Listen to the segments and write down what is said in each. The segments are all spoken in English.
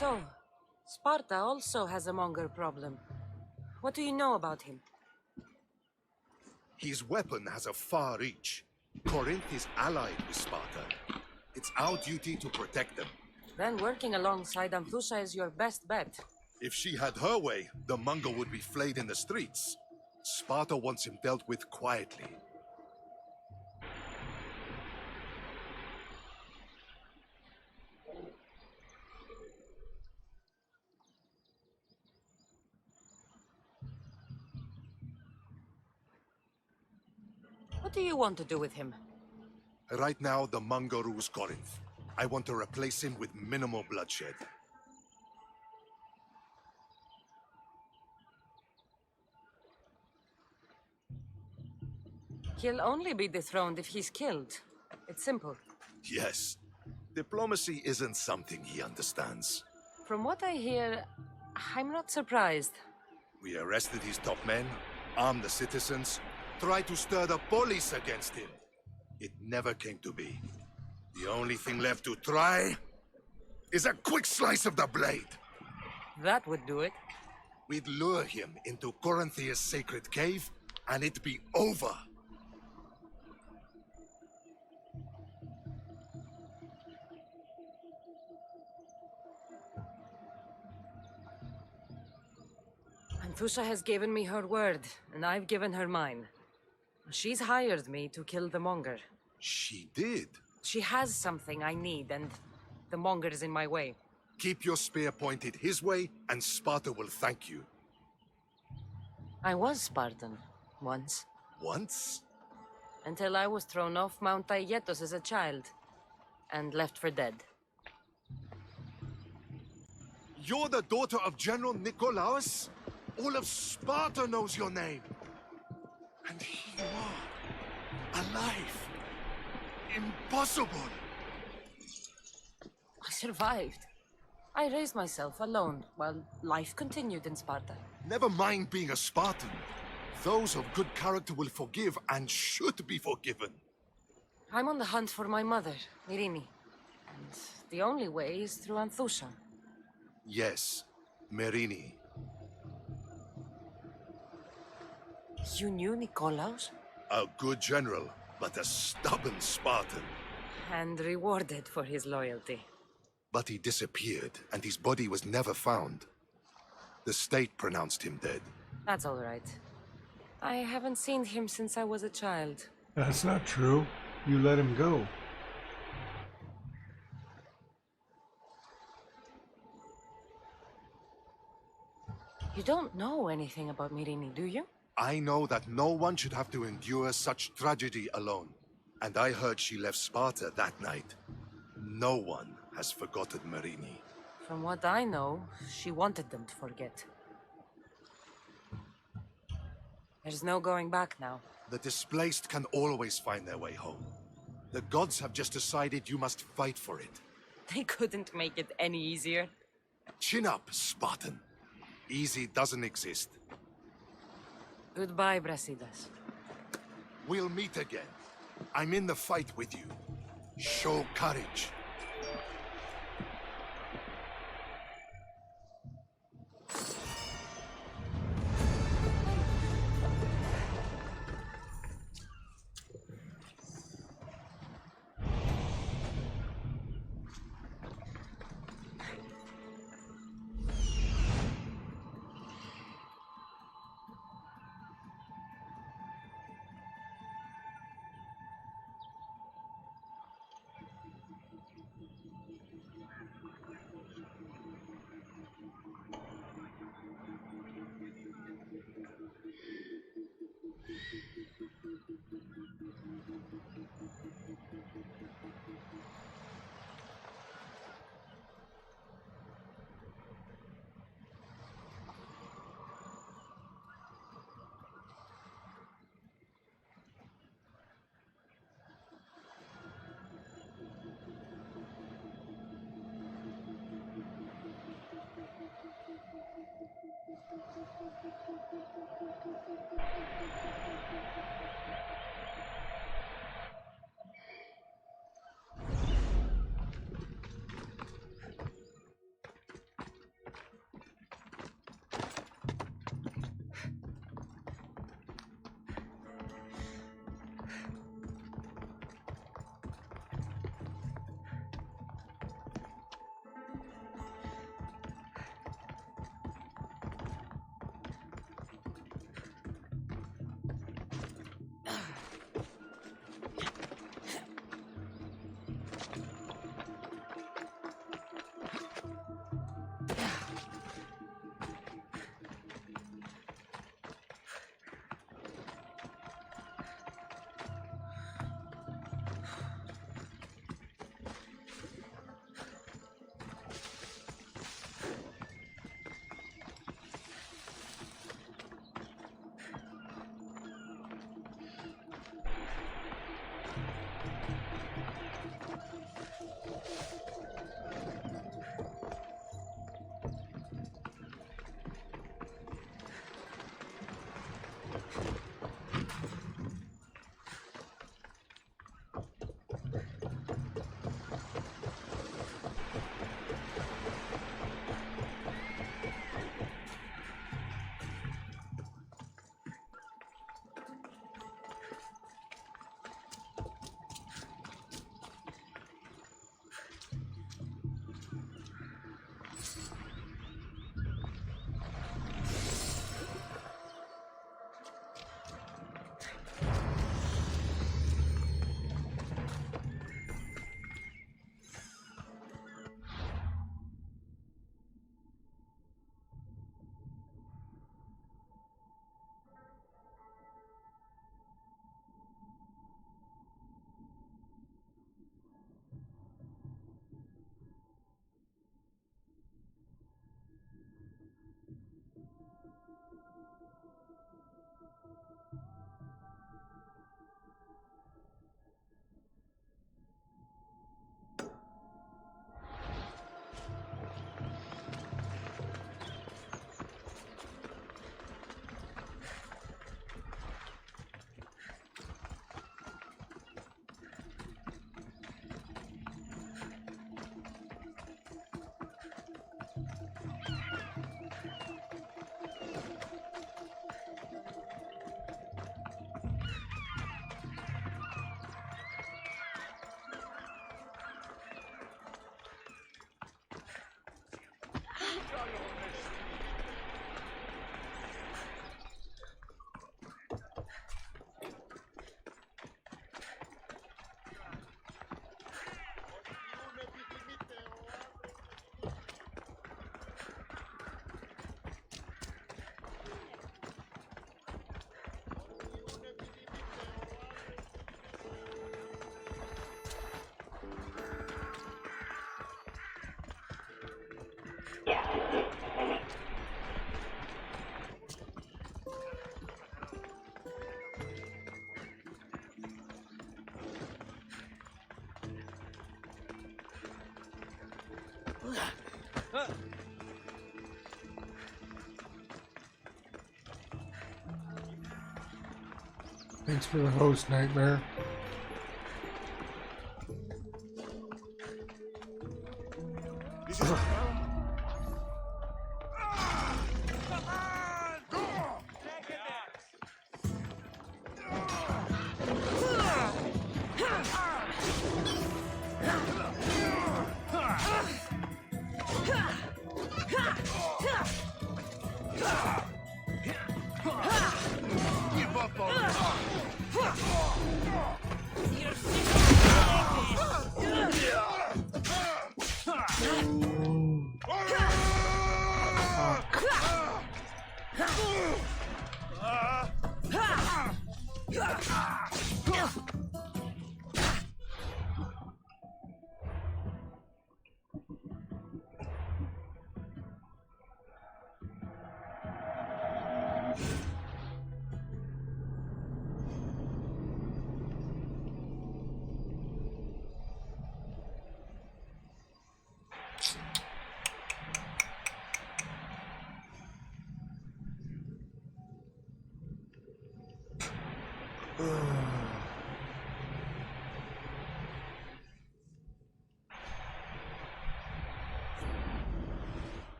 So, Sparta also has a monger problem. What do you know about him? His weapon has a far reach. Corinth is allied with Sparta. It's our duty to protect them. Then working alongside Amphusa is your best bet. If she had her way, the Mongol would be flayed in the streets. Sparta wants him dealt with quietly. What do you want to do with him? Right now, the Mongol rules Corinth. I want to replace him with minimal bloodshed. He'll only be dethroned if he's killed. It's simple. Yes. Diplomacy isn't something he understands. From what I hear, I'm not surprised. We arrested his top men, armed the citizens, tried to stir the police against him. It never came to be. The only thing left to try is a quick slice of the blade. That would do it. We'd lure him into Corinthia's sacred cave, and it'd be over. Amphusa has given me her word, and I've given her mine. She's hired me to kill the monger. She did? She has something I need, and the monger is in my way. Keep your spear pointed his way, and Sparta will thank you. I was Spartan, once. Once? Until I was thrown off Mount Aietos as a child, and left for dead. You're the daughter of General Nikolaos? All of Sparta knows your name. And here you are, alive. Impossible! I survived. I raised myself alone, while life continued in Sparta. Never mind being a Spartan. Those of good character will forgive and should be forgiven. I'm on the hunt for my mother, Irini. And the only way is through Amphusa. Yes, Merini. You knew Nikolaos? A good general, but a stubborn Spartan. And rewarded for his loyalty. But he disappeared, and his body was never found. The state pronounced him dead. That's all right. I haven't seen him since I was a child. That's not true. You let him go. You don't know anything about Mirini, do you? I know that no one should have to endure such tragedy alone. And I heard she left Sparta that night. No one has forgotten Merini. From what I know, she wanted them to forget. There's no going back now. The displaced can always find their way home. The gods have just decided you must fight for it. They couldn't make it any easier. Chin up, Spartan. Easy doesn't exist. Goodbye, Brasidas. We'll meet again. I'm in the fight with you. Show courage. Thanks for the host, Nightmare. This is give up on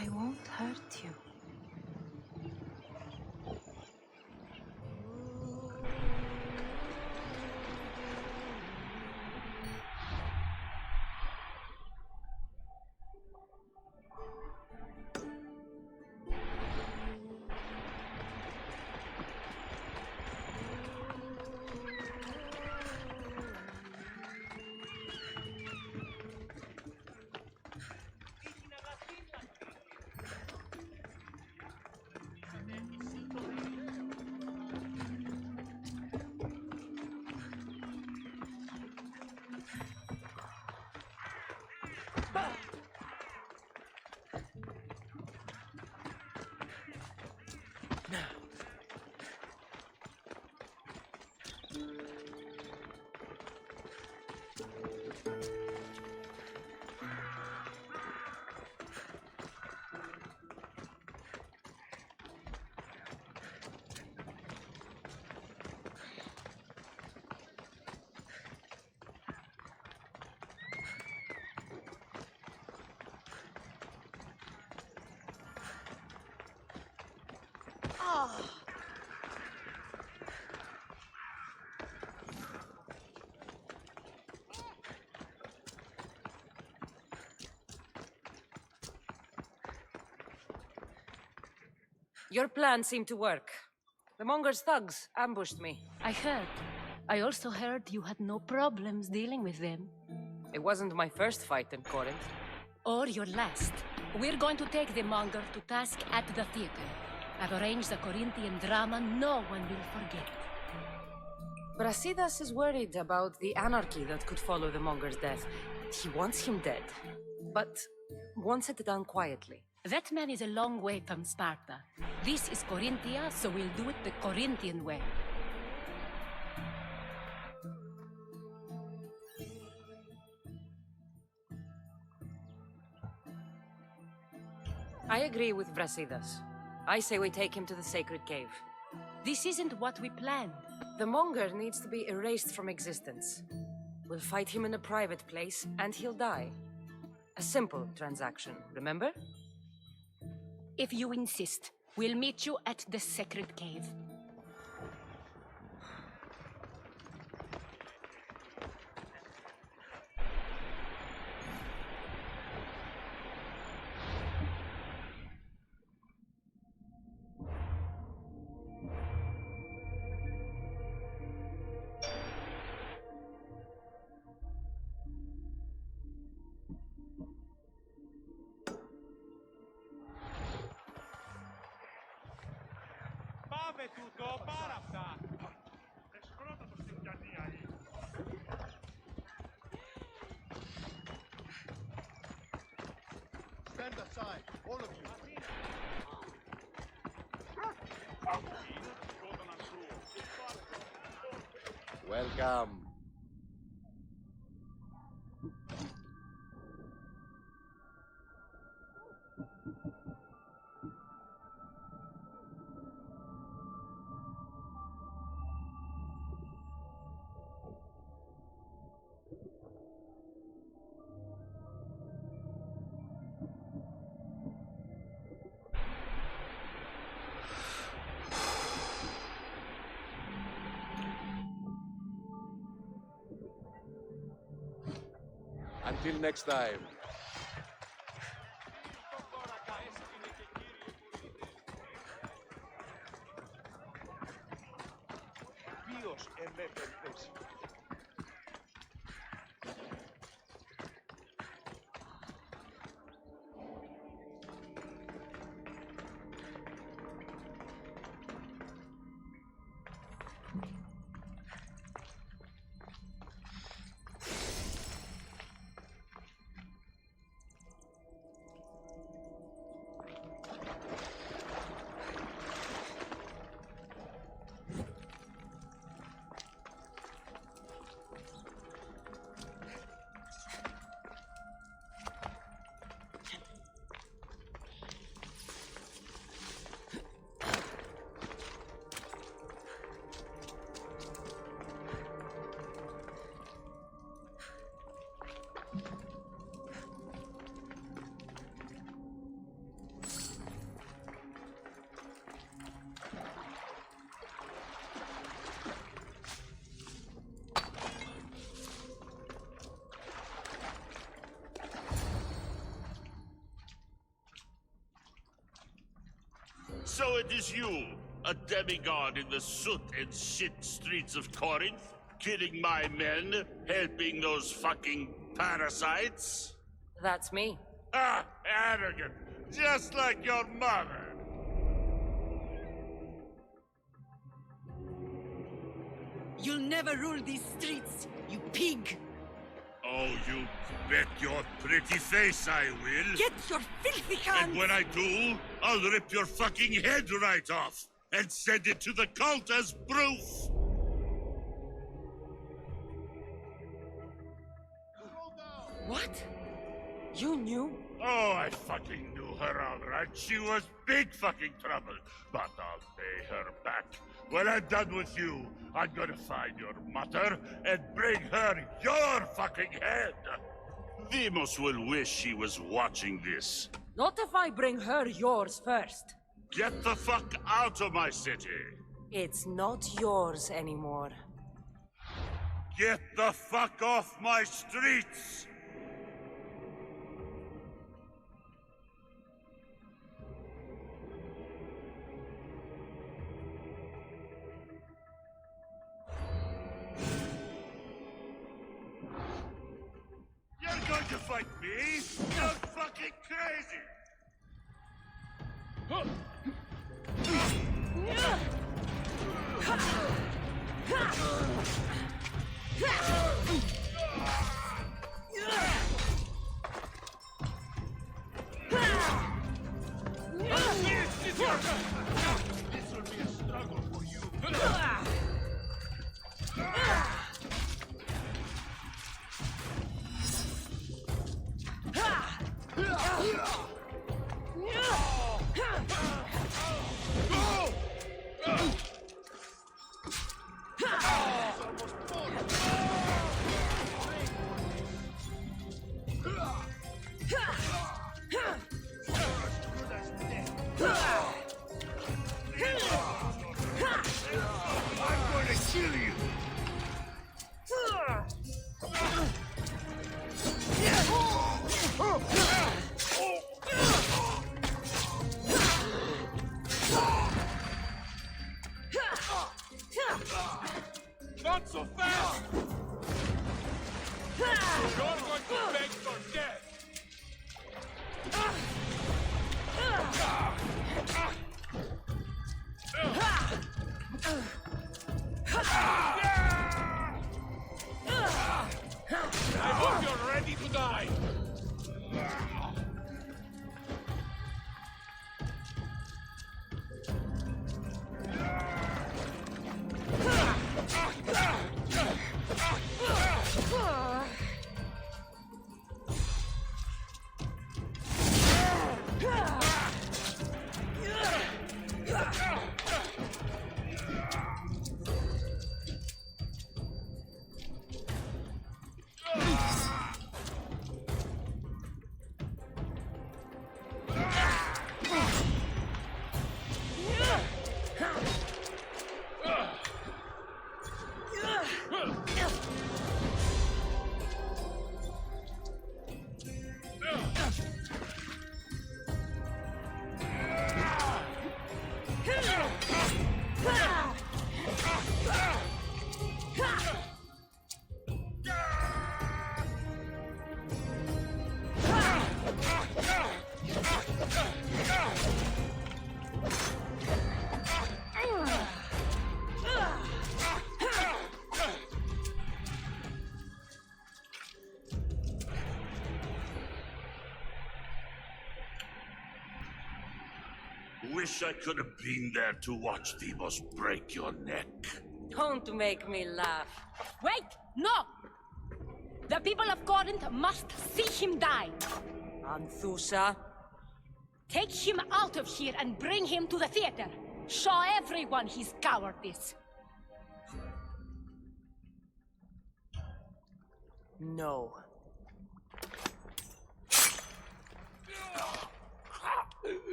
I won't hurt you. Your plan seemed to work. The Monger's thugs ambushed me. I heard. I also heard you had no problems dealing with them. It wasn't my first fight in Corinth. Or your last. We're going to take the Monger to task at the theater. I've arranged a Corinthian drama no one will forget. Brasidas is worried about the anarchy that could follow the Monger's death. He wants him dead, but wants it done quietly. That man is a long way from Sparta. This is Corinthia, so we'll do it the Corinthian way. I agree with Brasidas. I say we take him to the sacred cave. This isn't what we planned. The Monger needs to be erased from existence. We'll fight him in a private place, and he'll die. A simple transaction, remember? If you insist, we'll meet you at the sacred cave. Πάμε τούτο, πάρα αυτά. Εσκρότα το στην Ιταλία. Stand aside, all of you. Welcome. Until next time. Ποιος ελεύθερη θέση. So it is you, a demigod in the soot and shit streets of Corinth, killing my men, helping those fucking parasites? That's me. Ah, arrogant, just like your mother. You'll never rule these streets, you pig! Oh, you bet your pretty face I will. Get your filthy hands! And when I do, I'll rip your fucking head right off and send it to the cult as proof. What? You knew? Oh, I fucking knew her all right. She was big fucking trouble. But I'll pay her back. When I'm done with you, I'm gonna find your mother and bring her your fucking head. Demos will wish she was watching this. Not if I bring her yours first. Get the fuck out of my city. It's not yours anymore. Get the fuck off my streets. You're going to fight me? You're fucking crazy! This will be a struggle for you. I'm going to kill you. Not so fast! You're going to beg for death! I hope you're ready to die! Wish I could have been there to watch Demos break your neck. Don't make me laugh. Wait! No! The people of Corinth must see him die. Anthusa. Take him out of here and bring him to the theater. Show everyone his cowardice. No.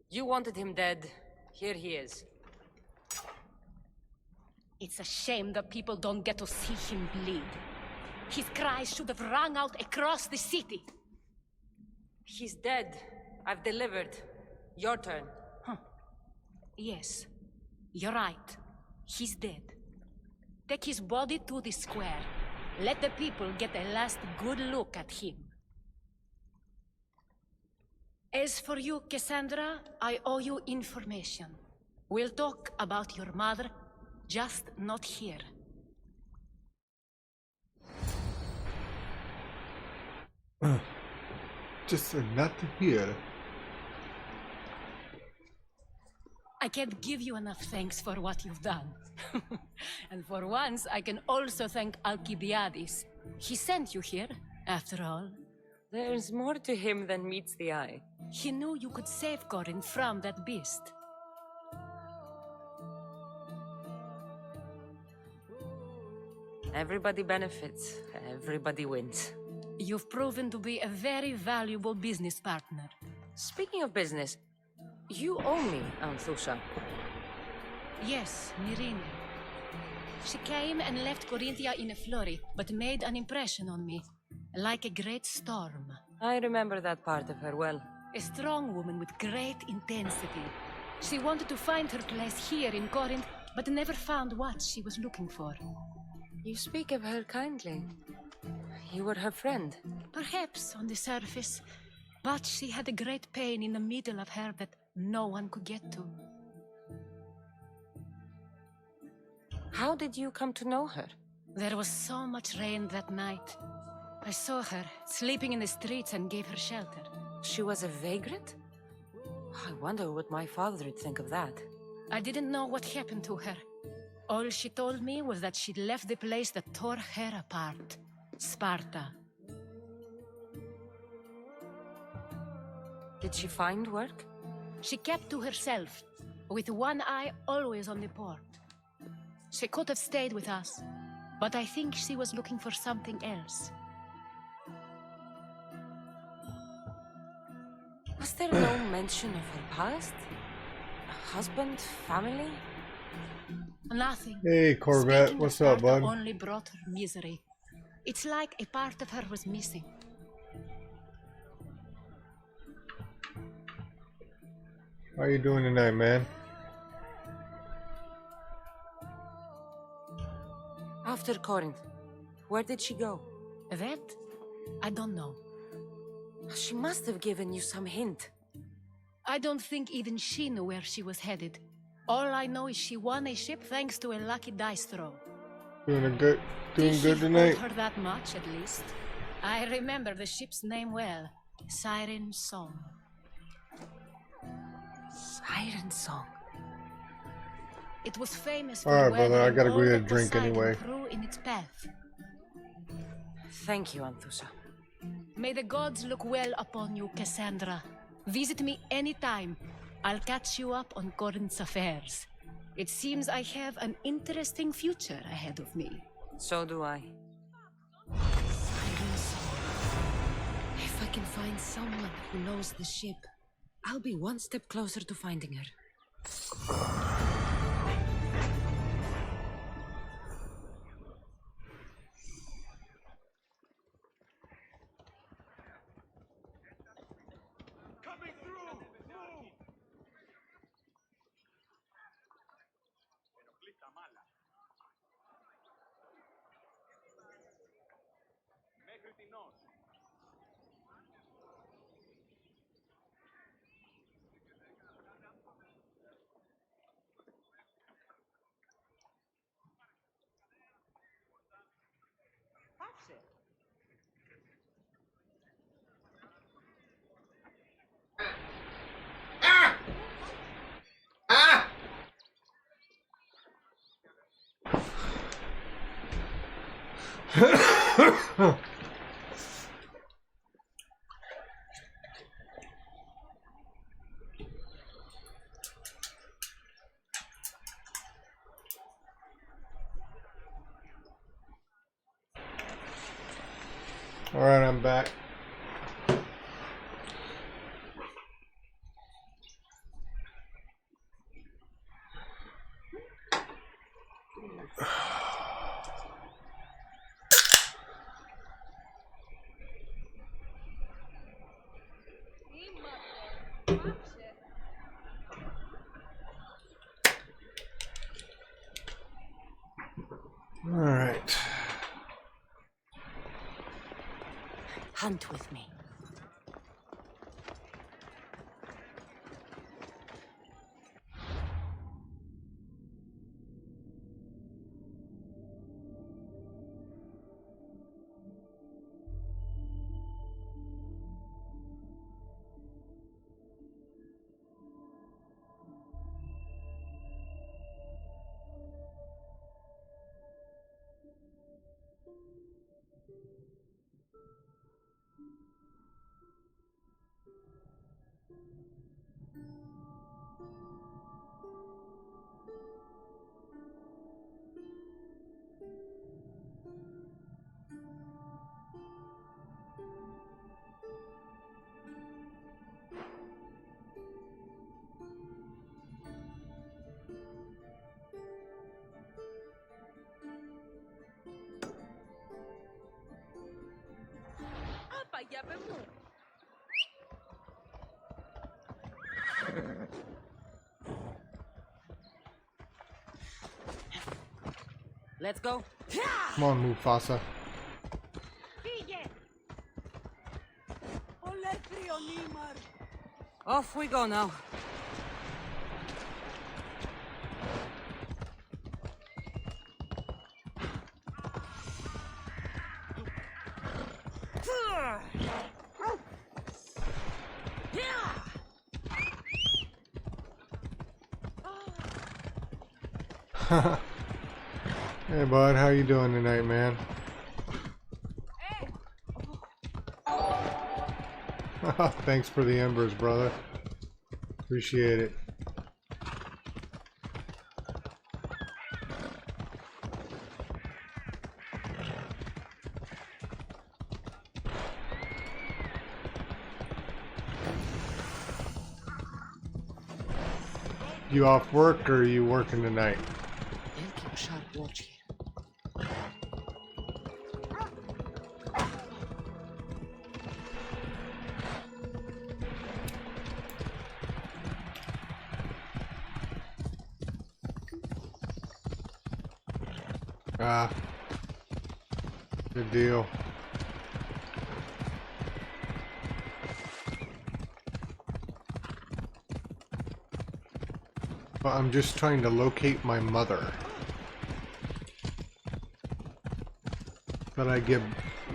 You wanted him dead. Here he is. It's a shame that people don't get to see him bleed. His cries should have rung out across the city. He's dead. I've delivered. Your turn. Yes, you're right. He's dead. Take his body to the square. Let the people get a last good look at him. As for you, Cassandra, I owe you information. We'll talk about your mother, just not here. Just not here. I can't give you enough thanks for what you've done. And for once, I can also thank Alcibiades. He sent you here, after all. There's more to him than meets the eye. He knew you could save Corinth from that beast. Everybody benefits. Everybody wins. You've proven to be a very valuable business partner. Speaking of business, you owe me, Anthusa. Yes, Myrine. She came and left Corinthia in a flurry, but made an impression on me. Like a great storm. I remember that part of her well. A strong woman with great intensity. She wanted to find her place here in Corinth, but never found what she was looking for. You speak of her kindly. You were her friend. Perhaps on the surface, but she had a great pain in the middle of her that no one could get to. How did you come to know her? There was so much rain that night. I saw her, sleeping in the streets, and gave her shelter. She was a vagrant? I wonder what my father would think of that. I didn't know what happened to her. All she told me was that she'd left the place that tore her apart. Sparta. Did she find work? She kept to herself, with one eye always on the port. She could have stayed with us, but I think she was looking for something else. Was there no mention of her past? A husband, family? Nothing. Hey, Corvette, Speaking of what's up, Sparta bud? only brought her misery. It's like a part of her was missing. How you doing tonight, man? After Corinth, where did she go? That? I don't know. She must have given you some hint. I don't think even she knew where she was headed. All I know is she won a ship thanks to a lucky dice throw. Doing Did good she tonight. hold her that much, at least? I remember the ship's name well. Siren Song. Siren Song. It was famous All for right, brother, I weathering gotta go all get a that drink Poseidon anyway. threw in its path. Thank you, Anthusa. May the gods look well upon you, Cassandra. Visit me anytime. I'll catch you up on Corinth's affairs. It seems I have an interesting future ahead of me. So do I. Siren Song. If I can find someone who knows the ship, I'll be one step closer to finding her. Coming through! Move! Μέχρι τινός. Πάψε. All right, I'm back. All right. Hunt with me. Let's go. Come on, Mufasa. Off we go now. Hey, bud, how you doing tonight, man? Thanks for the embers, brother. Appreciate it. You off work or are you working tonight? I'll keep sharp watch here. Ah, good deal. Well, I'm just trying to locate my mother. But I give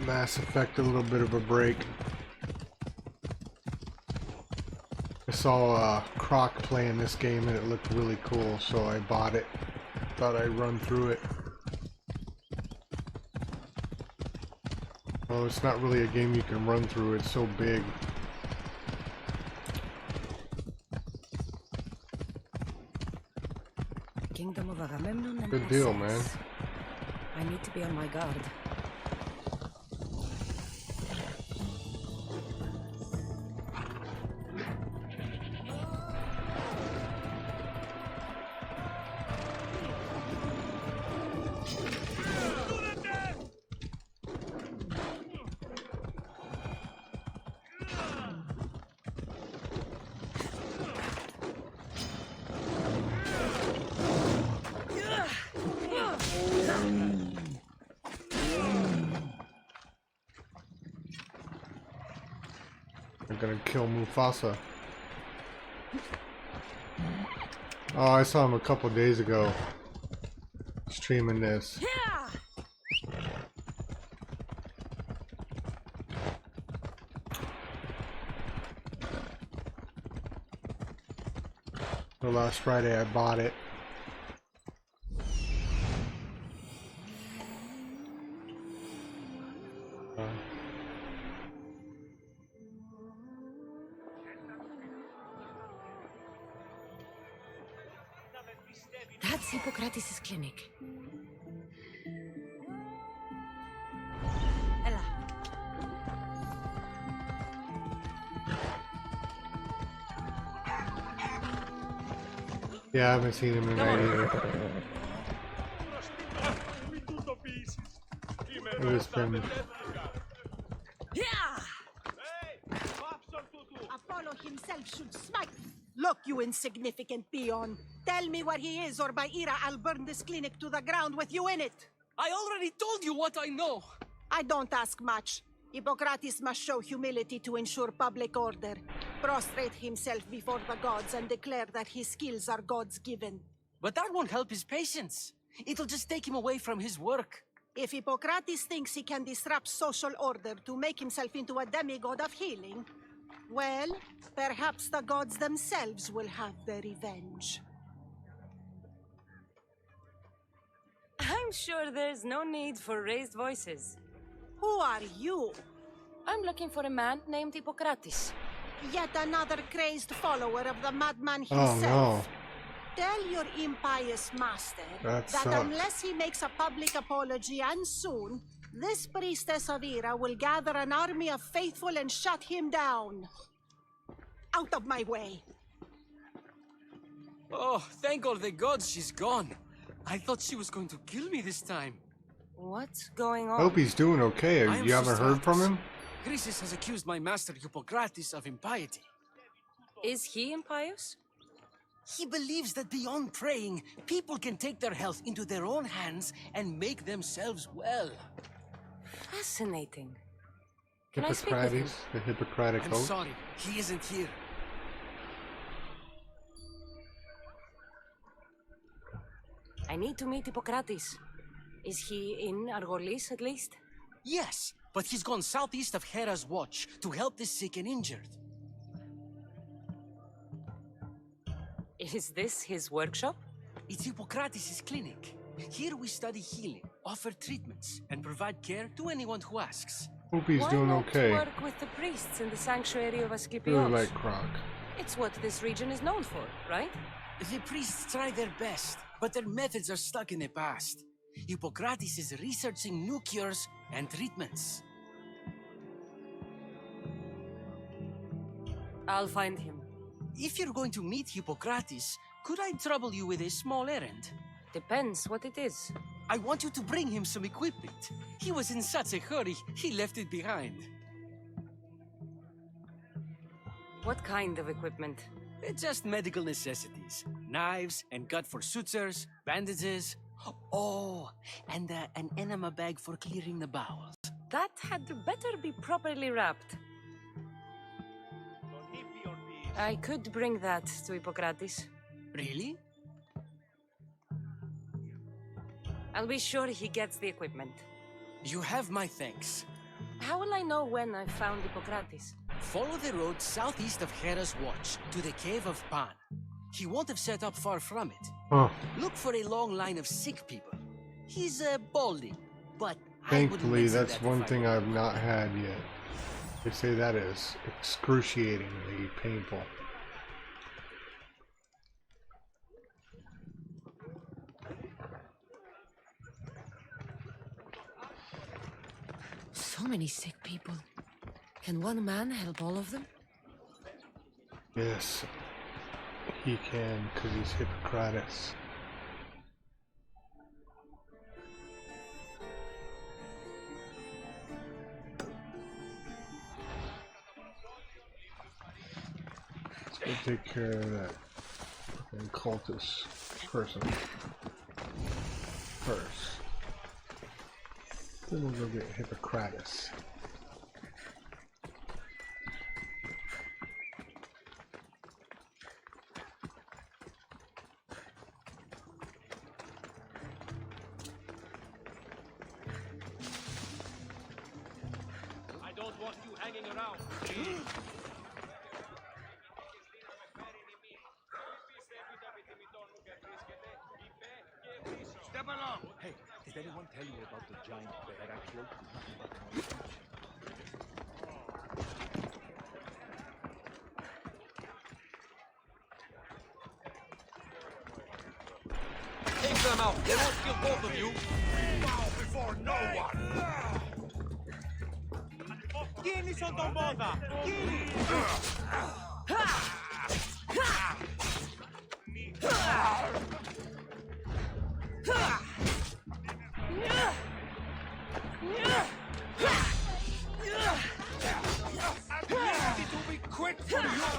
Mass Effect a little bit of a break. I saw Croc playing this game and it looked really cool, so I bought it. Thought I'd run through it. Well, it's not really a game you can run through, it's so big. Kingdom of Agamemnon and Good deal, Essex. man. I need to be on my guard. I'm gonna kill Mufasa. Oh, I saw him a couple days ago streaming this. So last Friday I bought it. That's Hippocrates' clinic. Ella. Yeah, I haven't seen him in a night either. It was been... Apollo himself should smite. Look, you insignificant peon. Tell me where he is, or by Ira, I'll burn this clinic to the ground with you in it. I already told you what I know. I don't ask much. Hippocrates must show humility to ensure public order. Prostrate himself before the gods and declare that his skills are God's given. But that won't help his patients. It'll just take him away from his work. If Hippocrates thinks he can disrupt social order to make himself into a demigod of healing, well, perhaps the gods themselves will have their revenge. I'm sure there's no need for raised voices. Who are you? I'm looking for a man named Hippocrates. Yet another crazed follower of the madman Oh himself. no. Tell your impious master That that sucks. unless he makes a public apology, and soon, this priestess of Ira will gather an army of faithful and shut him down. Out of my way. Oh, thank all the gods she's gone. I thought she was going to kill me this time. What's going on? Hope he's doing okay. I am You haven't heard from him? Chrysis has accused my master Hippocrates of impiety. Is he impious? He believes that beyond praying, people can take their health into their own hands and make themselves well. Fascinating. Can I speak with him? Hippocrates, the Hippocratic I'm oath. sorry, he isn't here. I need to meet Hippocrates. Is he in Argolis at least? Yes, but he's gone southeast of Hera's watch to help the sick and injured. Is this his workshop? It's Hippocrates' clinic. Here we study healing, offer treatments, and provide care to anyone who asks. Hope he's Why doing not okay. work with the priests in the sanctuary of Really Asclepios? like Croc. It's what this region is known for, right? The priests try their best, but their methods are stuck in the past. Hippocrates is researching new cures and treatments. I'll find him. If you're going to meet Hippocrates, could I trouble you with a small errand? Depends what it is. I want you to bring him some equipment. He was in such a hurry, he left it behind. What kind of equipment? Just medical necessities. Knives and gut for sutures, bandages. Oh, and an enema bag for clearing the bowels. That had better be properly wrapped. I could bring that to Hippocrates. Really? I'll be sure he gets the equipment. You have my thanks. How will I know when I've found Hippocrates? Follow the road southeast of Hera's watch to the cave of Pan. He won't have set up far from it. Huh. Look for a long line of sick people. He's balding, but I wouldn't Thankfully, mention that's that if one I thing were- I've not had yet. They say that is excruciatingly painful. So many sick people. Can one man help all of them? Yes, he can, because he's Hippocrates. Let's go take care of that fucking cultist person first. Then we'll go get Hippocrates. I don't want you hanging around. Step along. Hey, did anyone tell you about the giant bear I killed? Nothing but the noise. them out. They won't kill both of you. Bow before no one! Γίνει στον τον πόδα! Γίνει! It will be quick for you!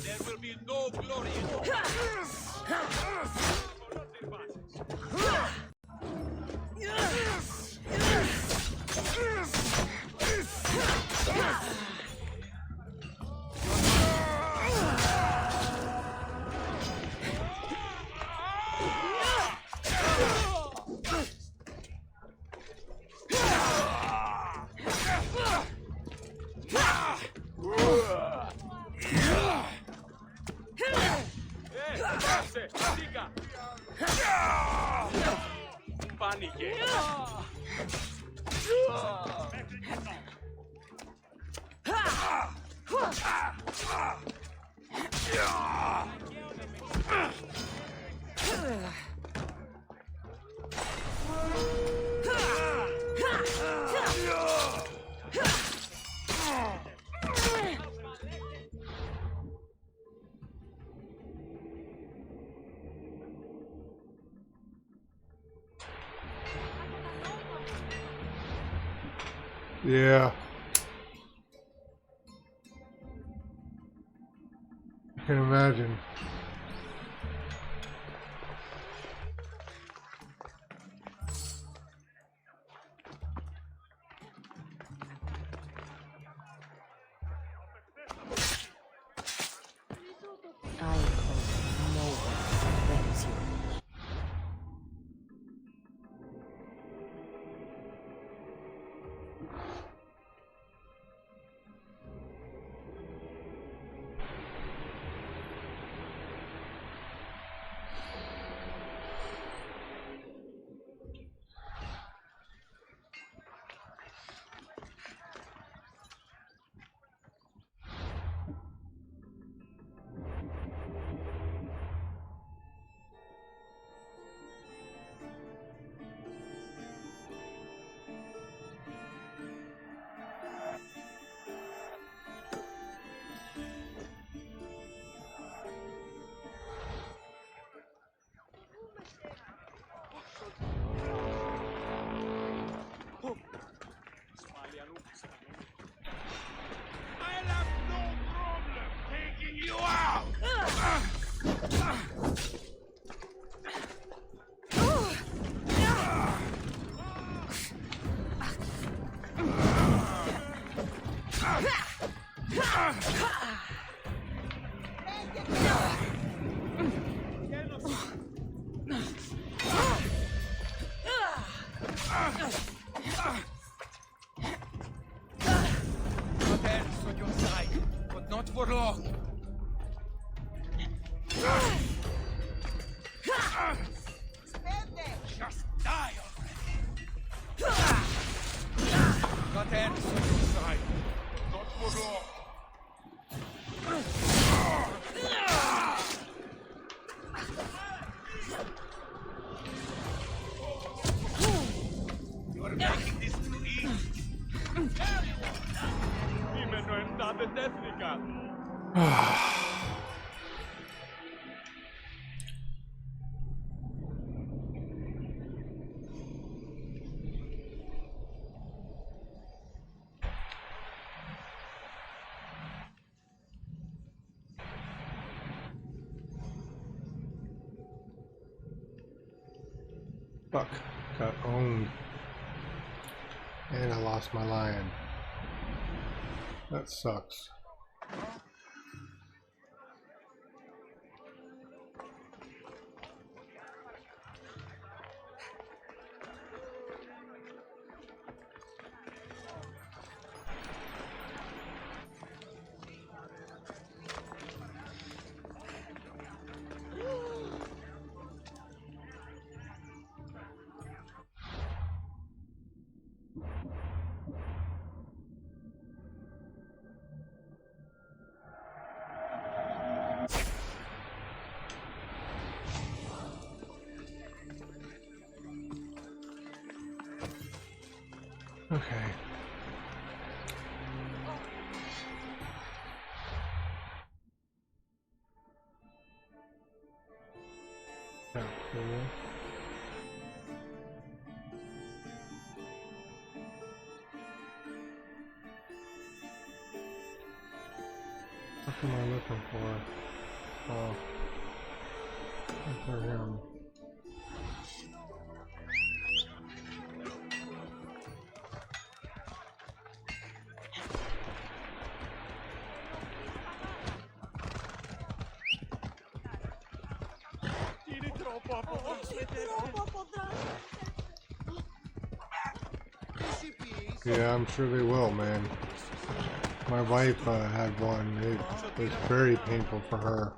There will be no glory in it. Πάνηκε. Yeah. I can imagine. I hope no one wears you. I'll have no problem taking you out! Defense on your side, but not for long. Just die already. Got hands on your side, not for long. You are making this too easy. There you are. Dime no entrate técnica. Fuck, got owned. And I lost my lion. That sucks. Okay. Yeah, cool. What am I looking for? Oh. Look for him. Yeah, I'm sure they will, man. My wife had one. It was very painful for her.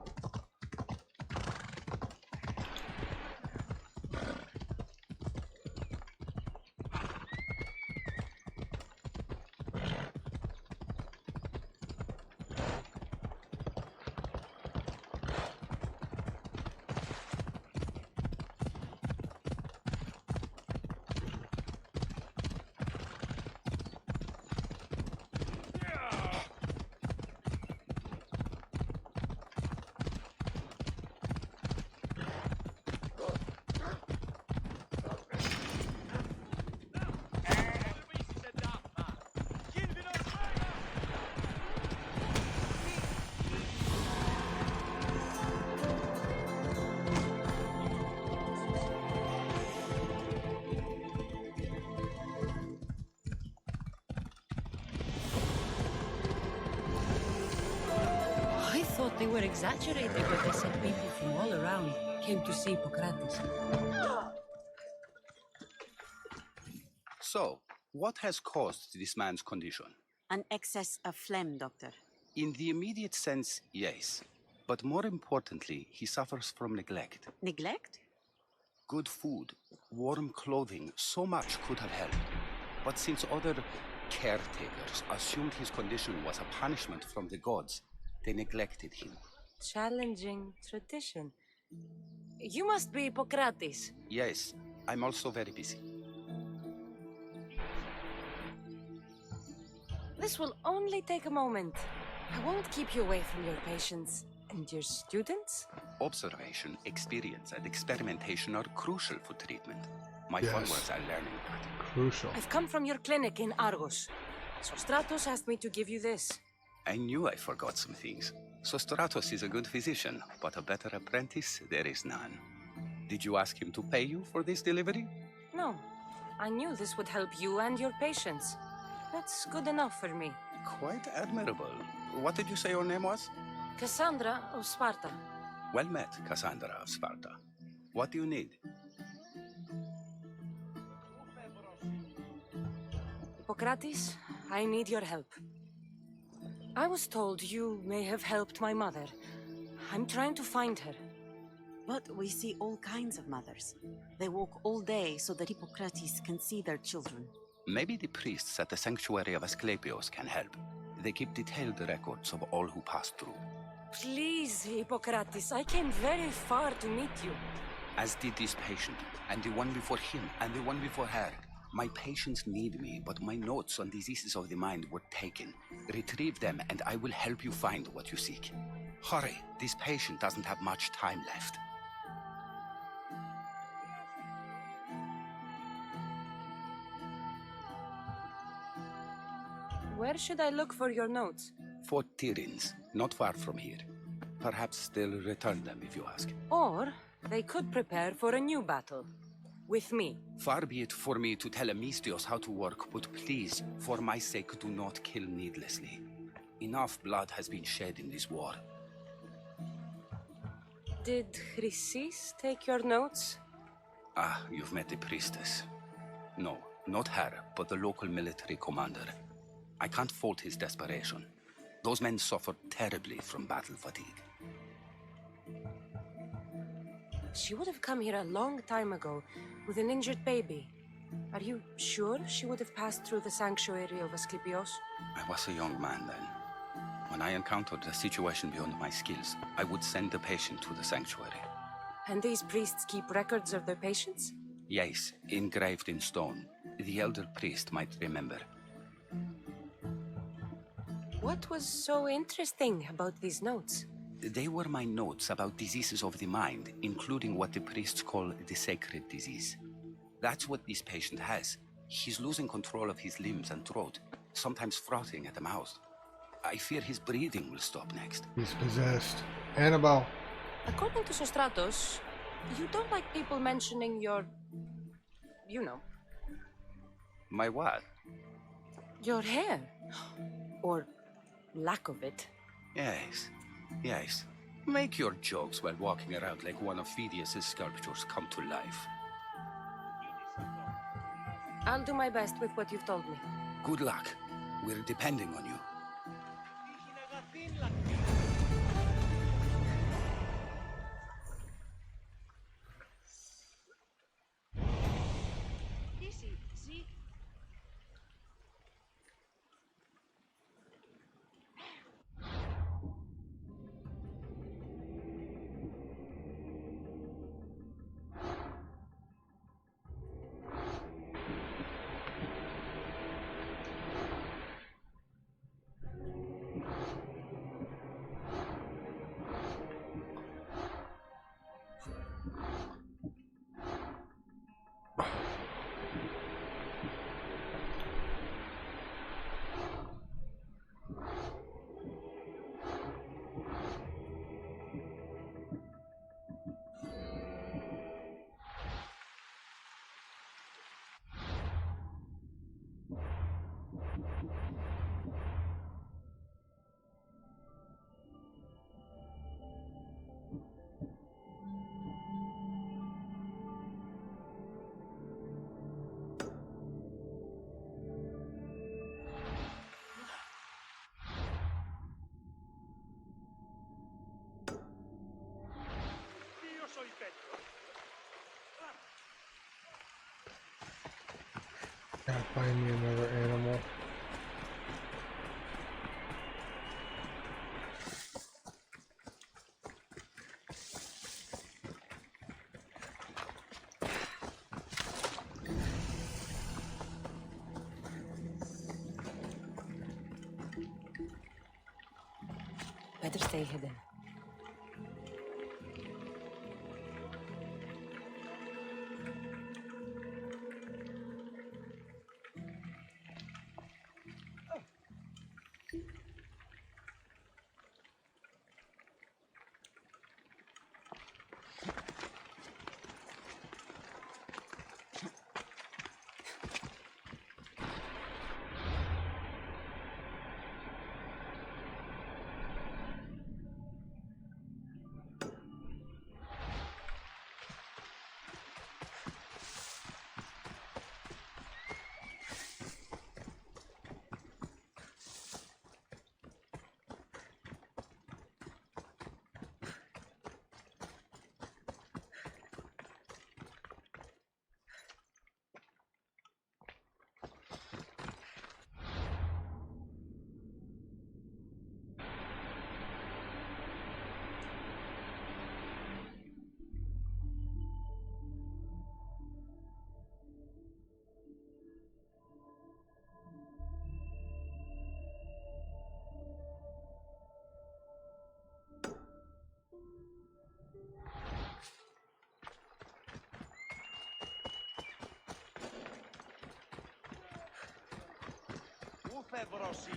They were exaggerating when they said people from all around came to see Hippocrates. So, what has caused this man's condition? An excess of phlegm, Doctor. In the immediate sense, yes. But more importantly, he suffers from neglect. Neglect? Good food, warm clothing, so much could have helped. But since other caretakers assumed his condition was a punishment from the gods, they neglected him. Challenging tradition. You must be Hippocrates. Yes, I'm also very busy. This will only take a moment. I won't keep you away from your patients. And your students? Observation, experience, and experimentation are crucial for treatment. My Yes. followers are learning that. Crucial. I've come from your clinic in Argos. So Stratos asked me to give you this. I knew I forgot some things. Sostratos is a good physician, but a better apprentice there is none. Did you ask him to pay you for this delivery? No. I knew this would help you and your patients. That's good enough for me. Quite admirable. What did you say your name was? Cassandra of Sparta. Well met, Cassandra of Sparta. What do you need? Hippocrates, I need your help. I was told you may have helped my mother. I'm trying to find her. But we see all kinds of mothers. They walk all day so that Hippocrates can see their children. Maybe the priests at the sanctuary of Asclepios can help. They keep detailed records of all who pass through. Please, Hippocrates, I came very far to meet you. As did this patient, and the one before him, and the one before her. My patients need me, but my notes on diseases of the mind were taken. Retrieve them, and I will help you find what you seek. Hurry, this patient doesn't have much time left. Where should I look for your notes? Fort Tyrins, not far from here. Perhaps they'll return them if you ask. Or they could prepare for a new battle. With me. Far be it for me to tell Amistios how to work, but please, for my sake, do not kill needlessly. Enough blood has been shed in this war. Did Chrysis take your notes? Ah, you've met the priestess. No, not her, but the local military commander. I can't fault his desperation. Those men suffered terribly from battle fatigue. She would have come here a long time ago with an injured baby. Are you sure she would have passed through the sanctuary of Asclepios? I was a young man then. When I encountered a situation beyond my skills, I would send the patient to the sanctuary. And these priests keep records of their patients? Yes, engraved in stone. The elder priest might remember. What was so interesting about these notes? They were my notes about diseases of the mind, including what the priests call the sacred disease. That's what this patient has. He's losing control of his limbs and throat, sometimes frothing at the mouth. I fear his breathing will stop next. He's possessed. Annabelle. According to Sostratos, you don't like people mentioning your... you know. My what? Your hair. Or lack of it. Yes, yes. Make your jokes while walking around like one of Phidias' sculptures come to life. I'll do my best with what you've told me. Good luck. We're depending on you. Gotta find me another animal. Better stay hidden. Coupe Brossi.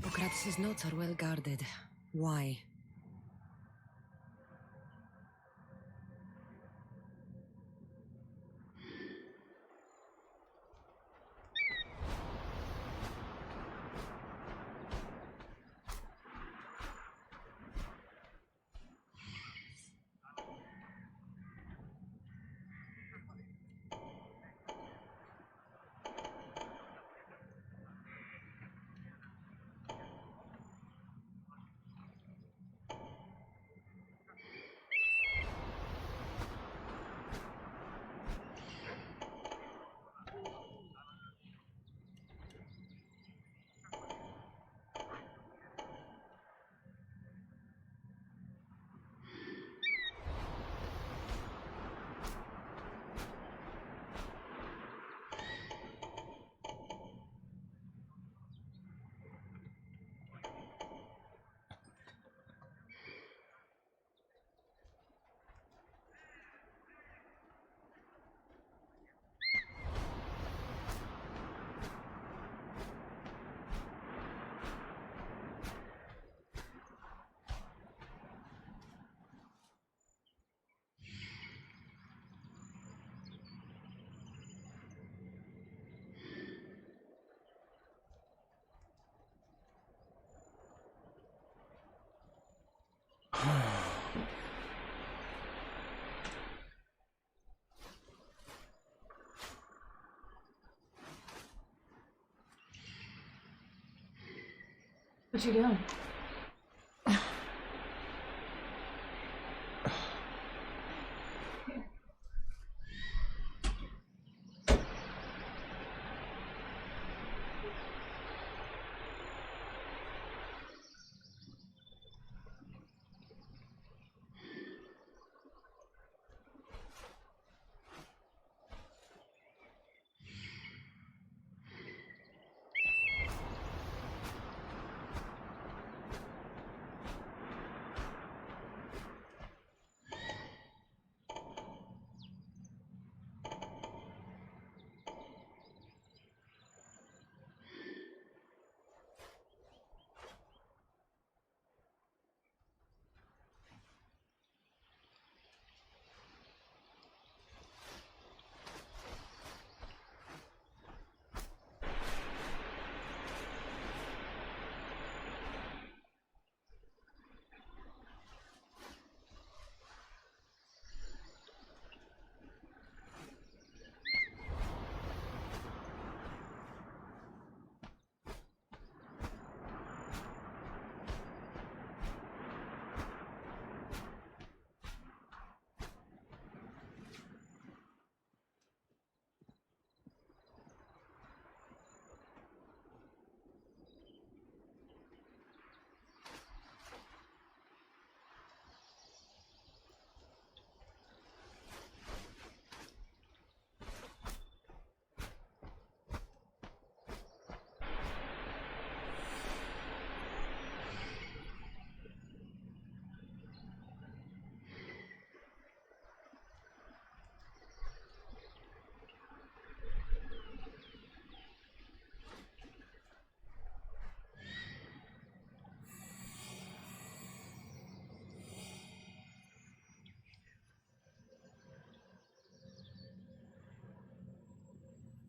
Hippocrates' notes are well guarded. Why? What you doing?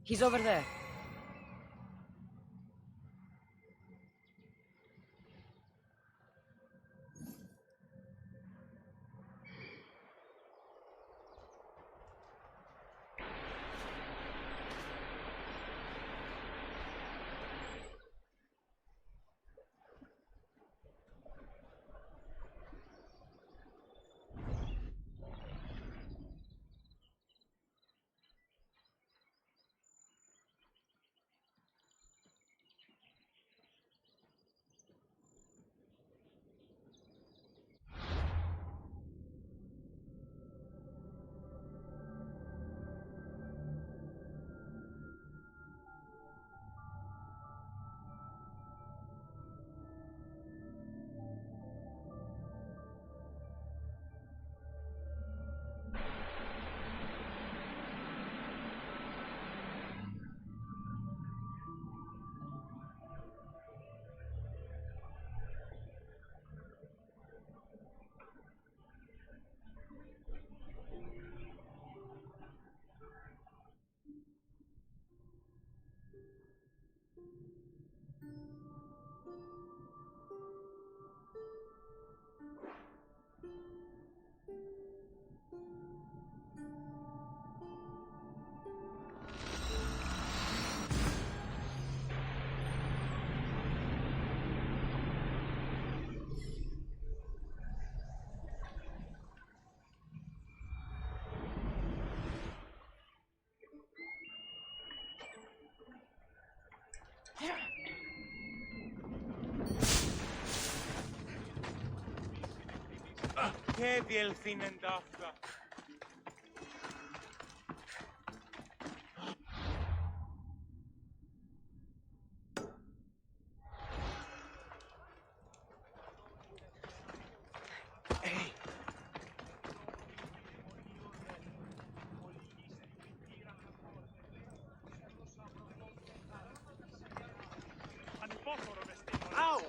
He's over there. Che viel finnen dafür? Au!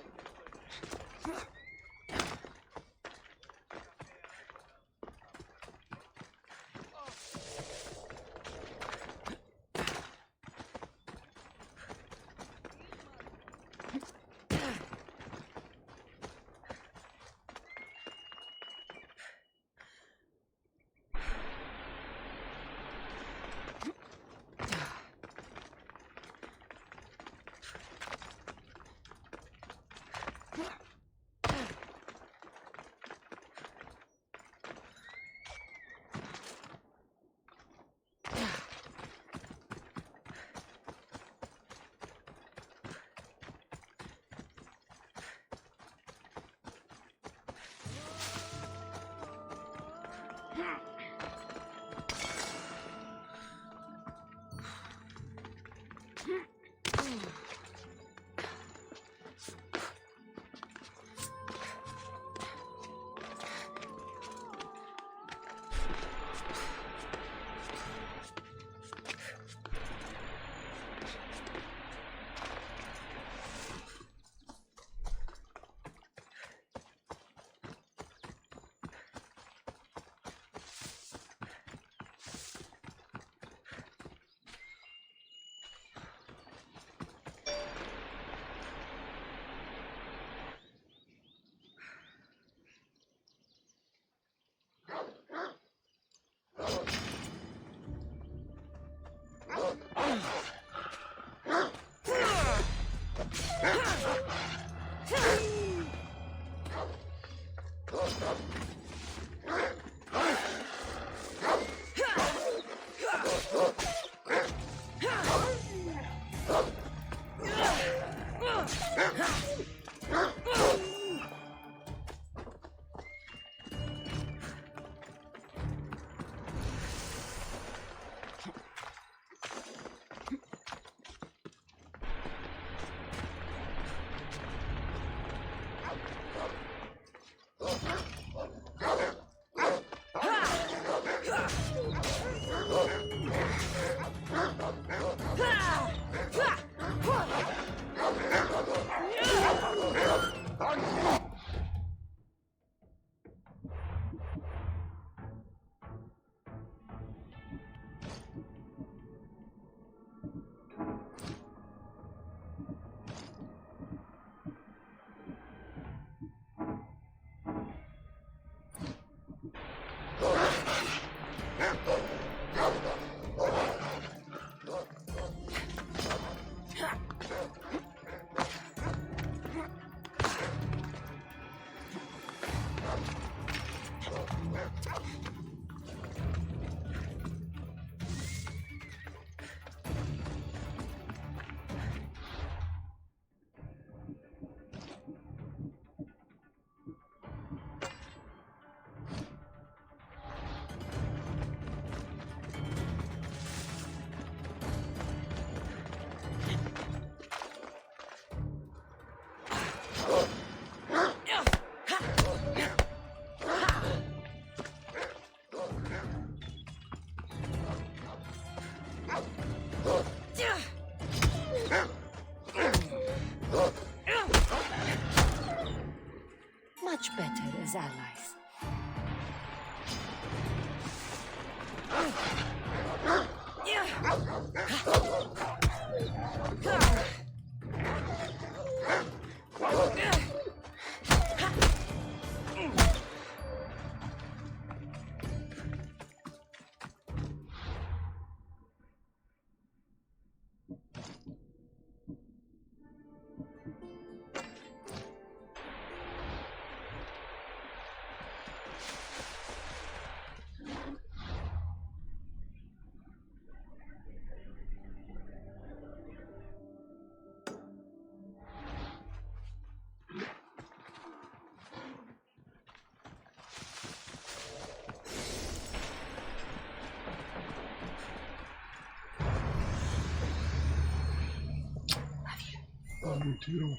Me too.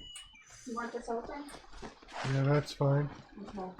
You want this open? Yeah, that's fine. Okay.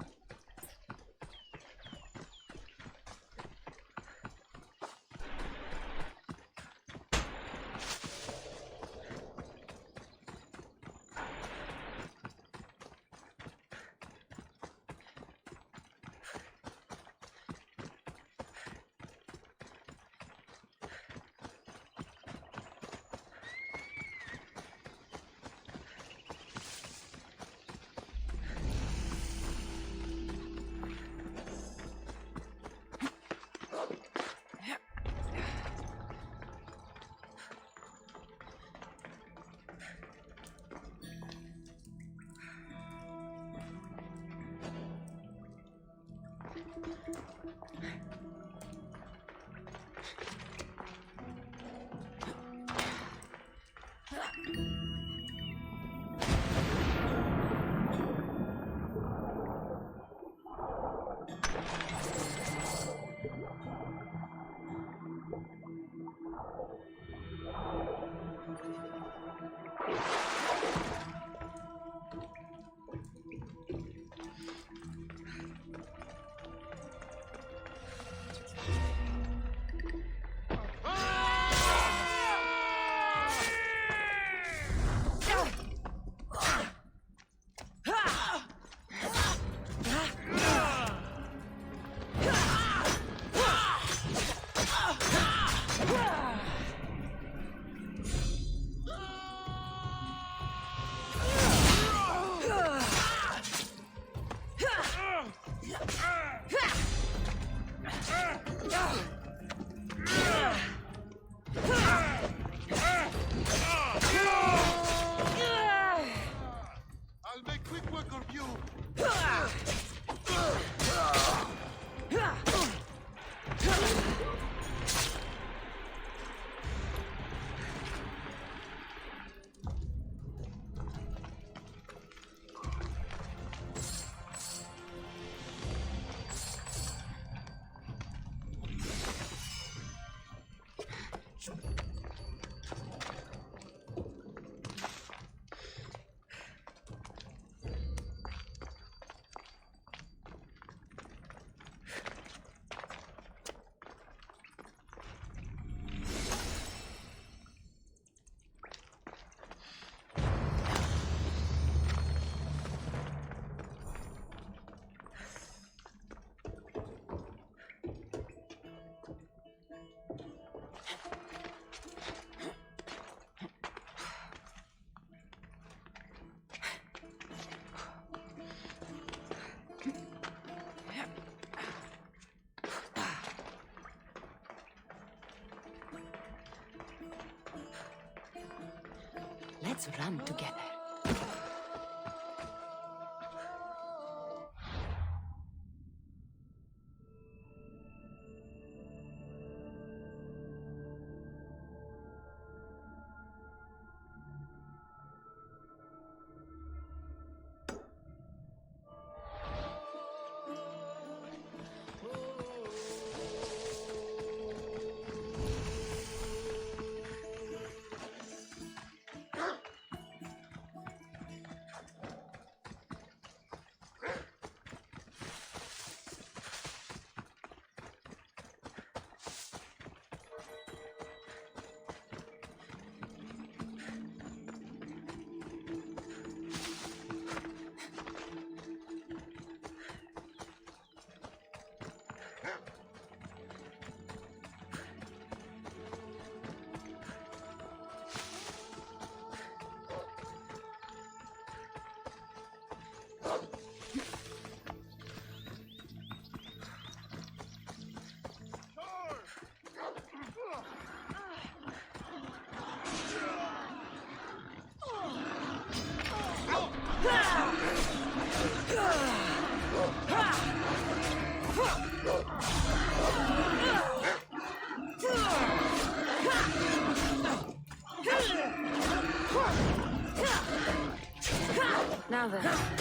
Let's run together. Now then.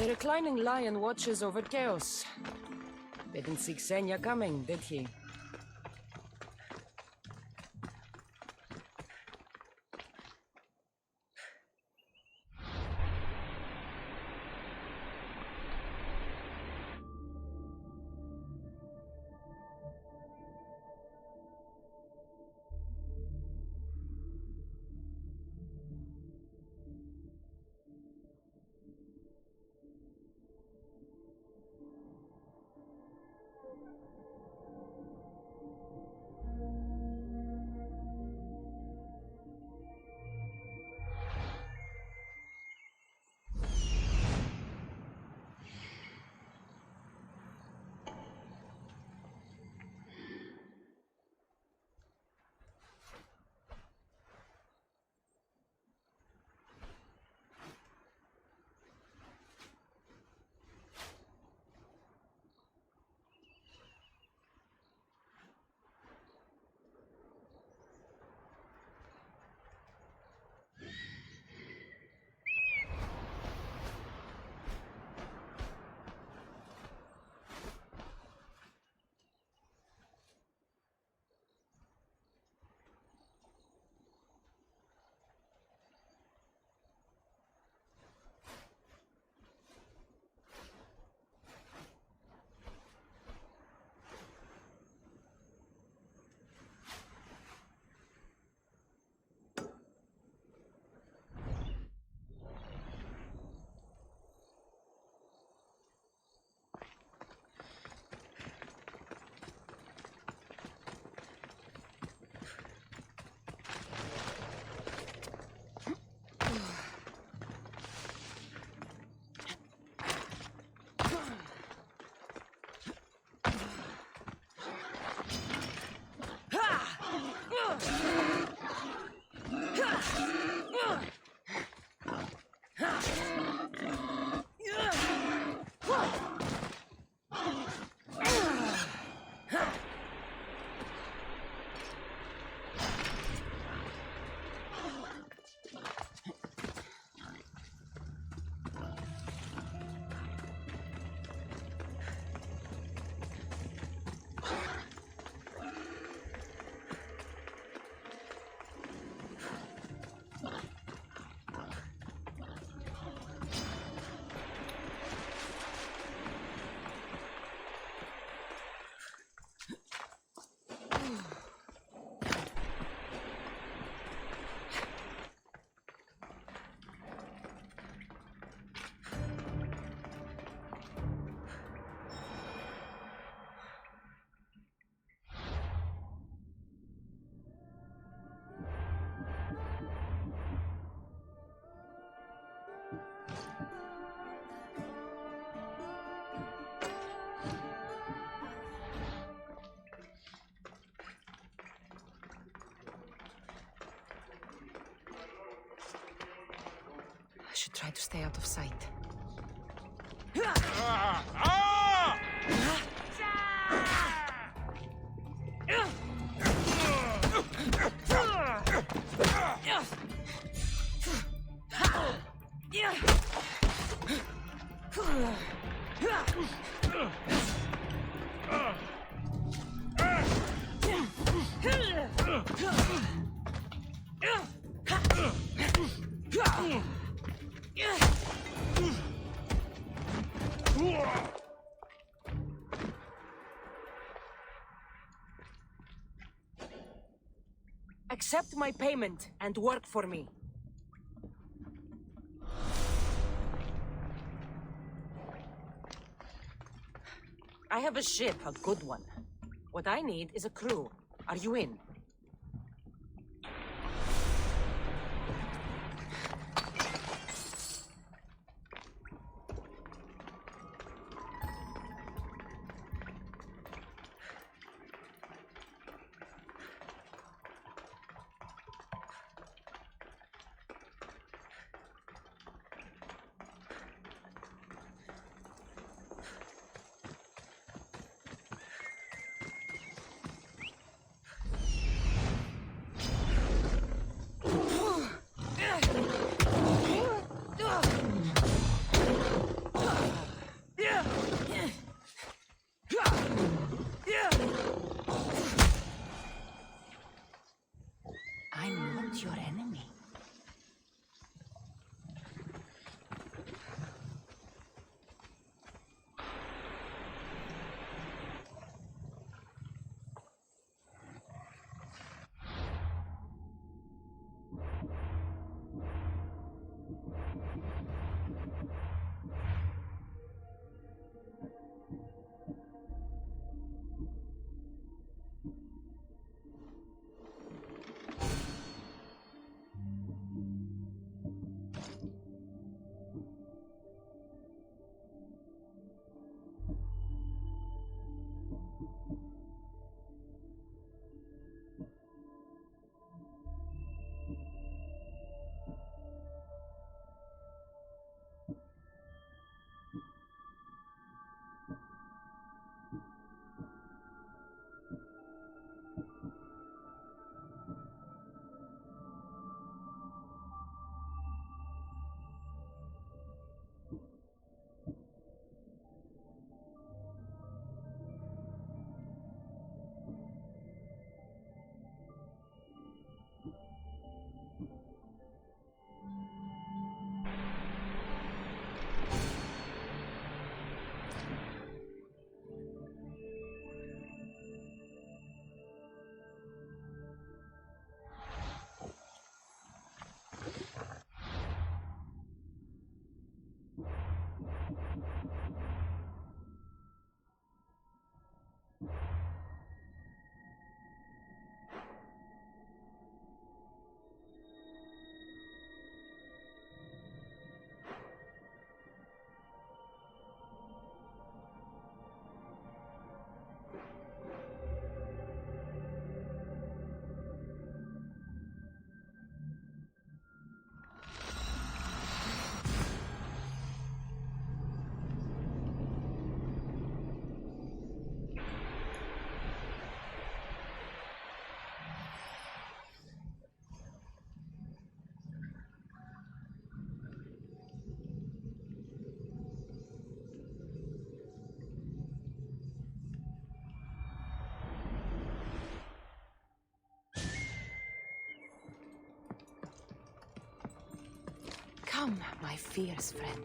The reclining lion watches over chaos. Didn't see Xenia coming, did he? should try to stay out of sight. Accept my payment and work for me. I have a ship, a good one. What I need is a crew. Are you in? I'm not your enemy. Come, my fierce friend.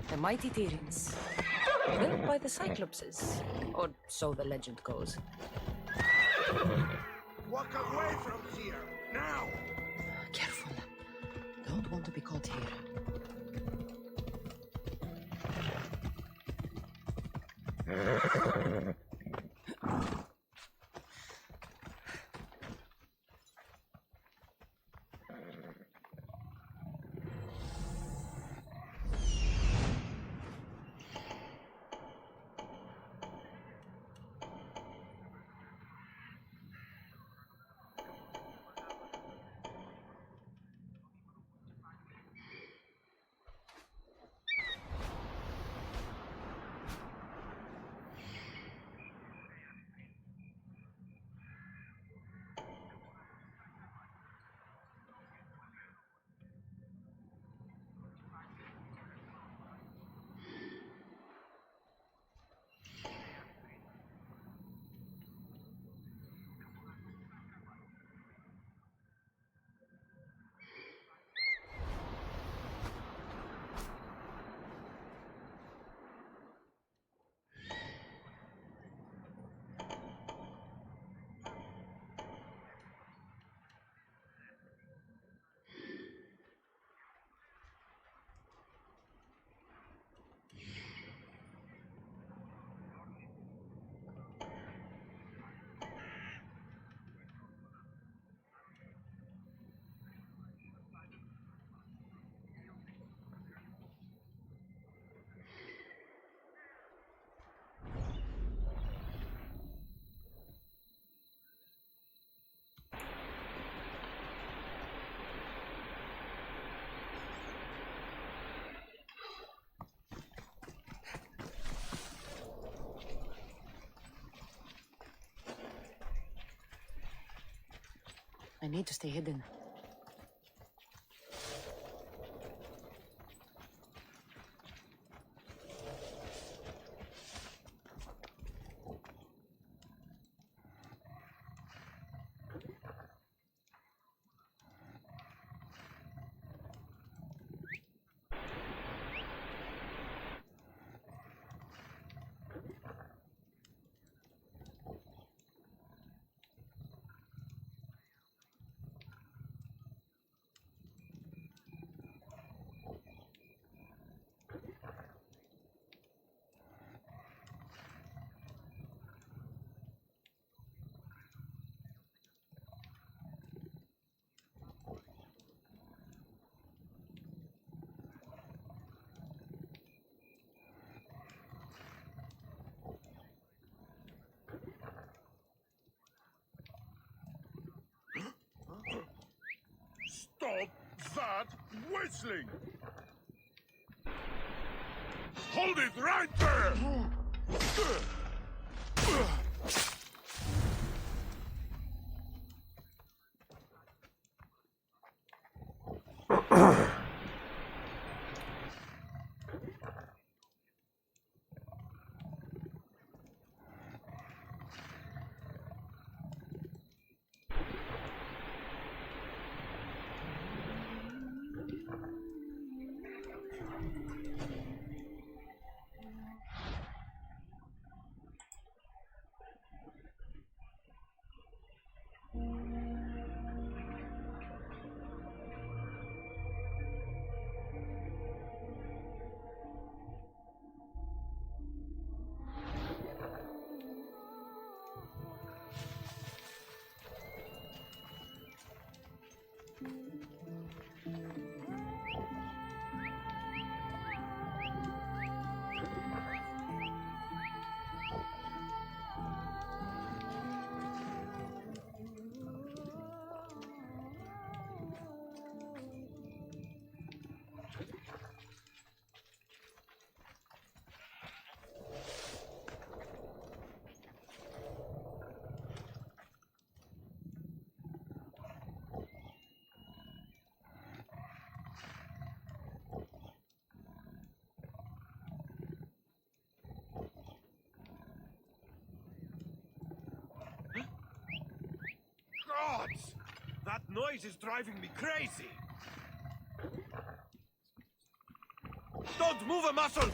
The mighty Tyrants. Built by the Cyclopses. Or so the legend goes. Walk away from here, now! Careful. Don't want to be caught here. I need to stay hidden. Stop that whistling! Hold it right there! That noise is driving me crazy! Don't move a muscle!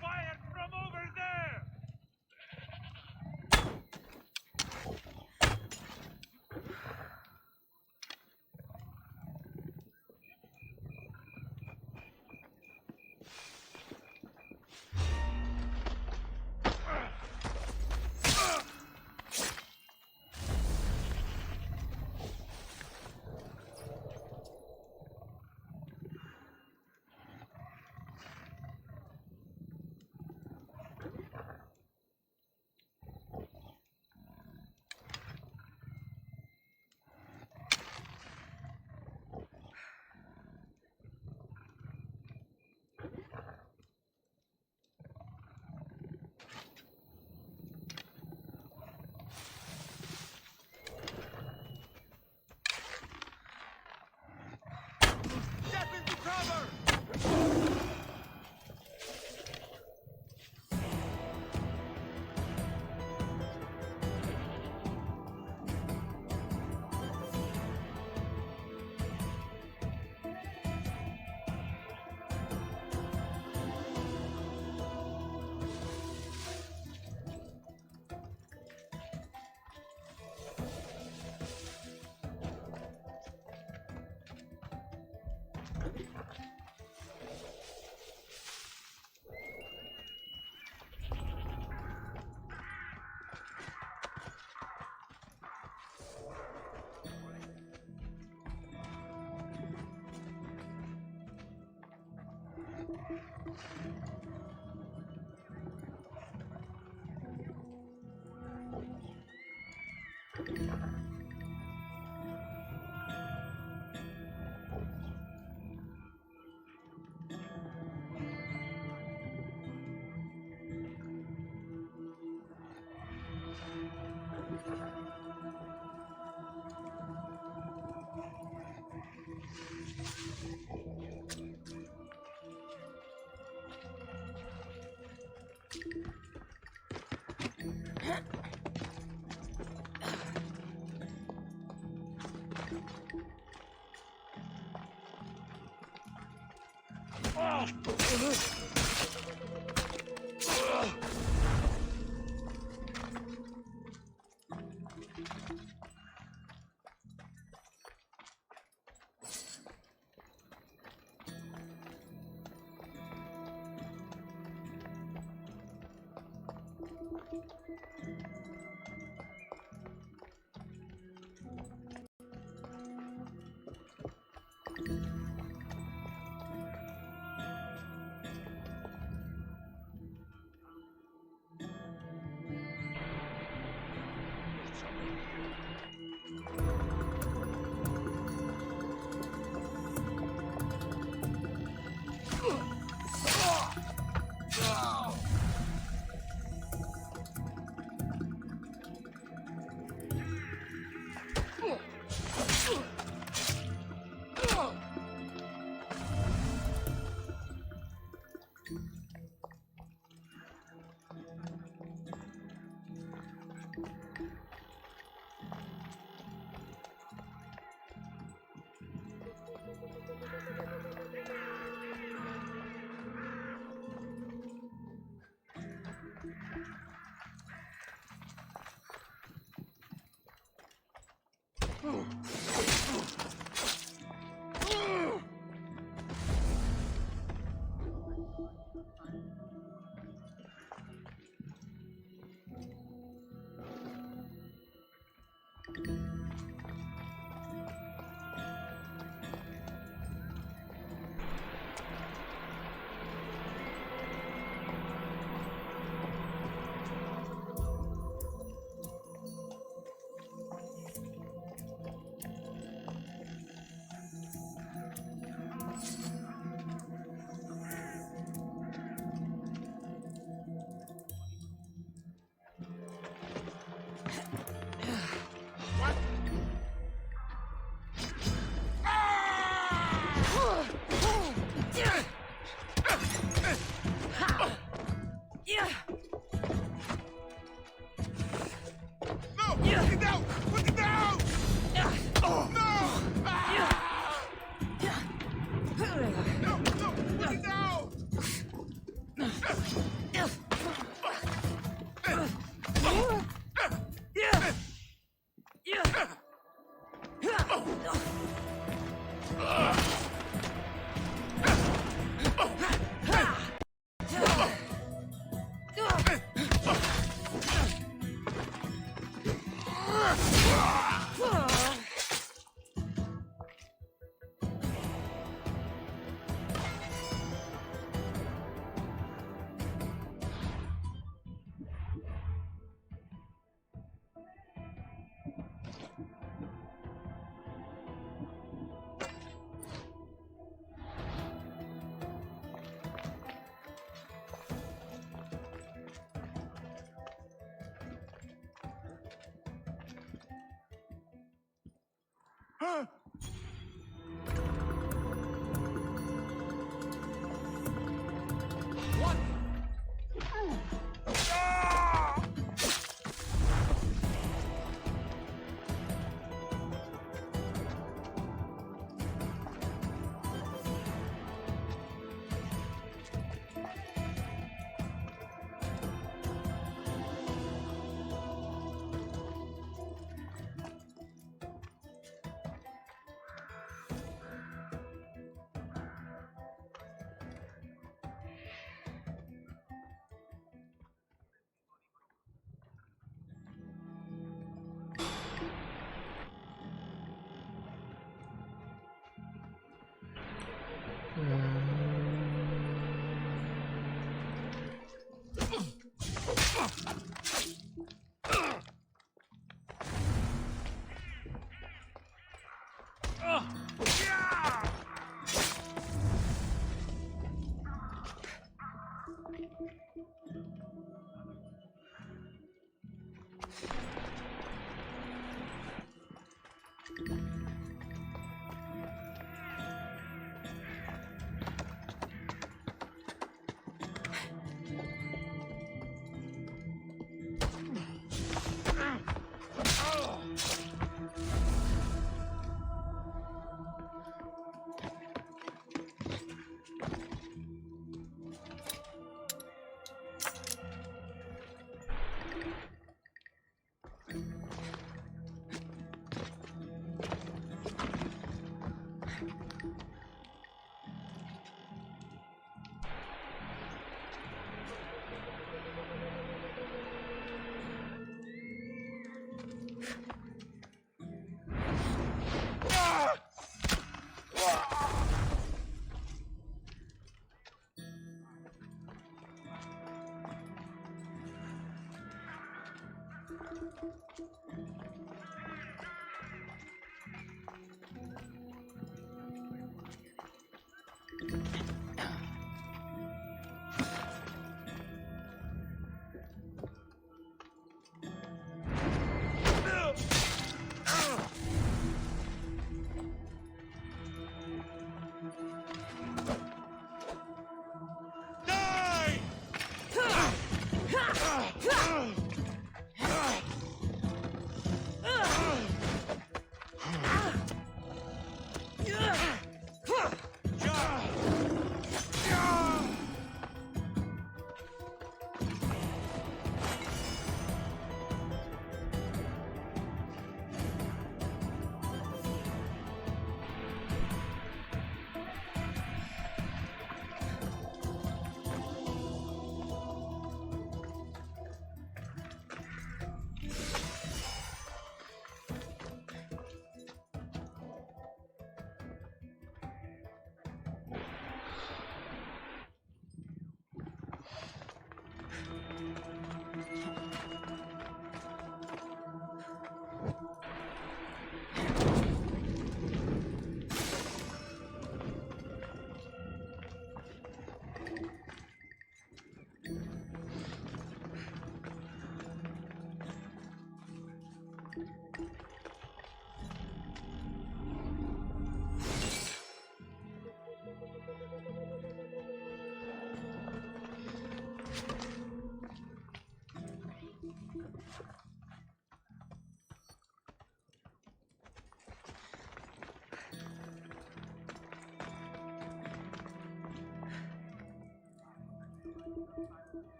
Fire from over there! Step into cover!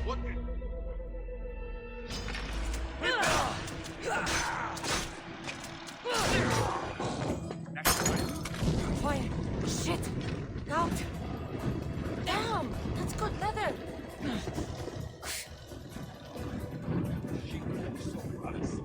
What? Fire! Shit! Out! Damn! That's good leather! She looks so nice.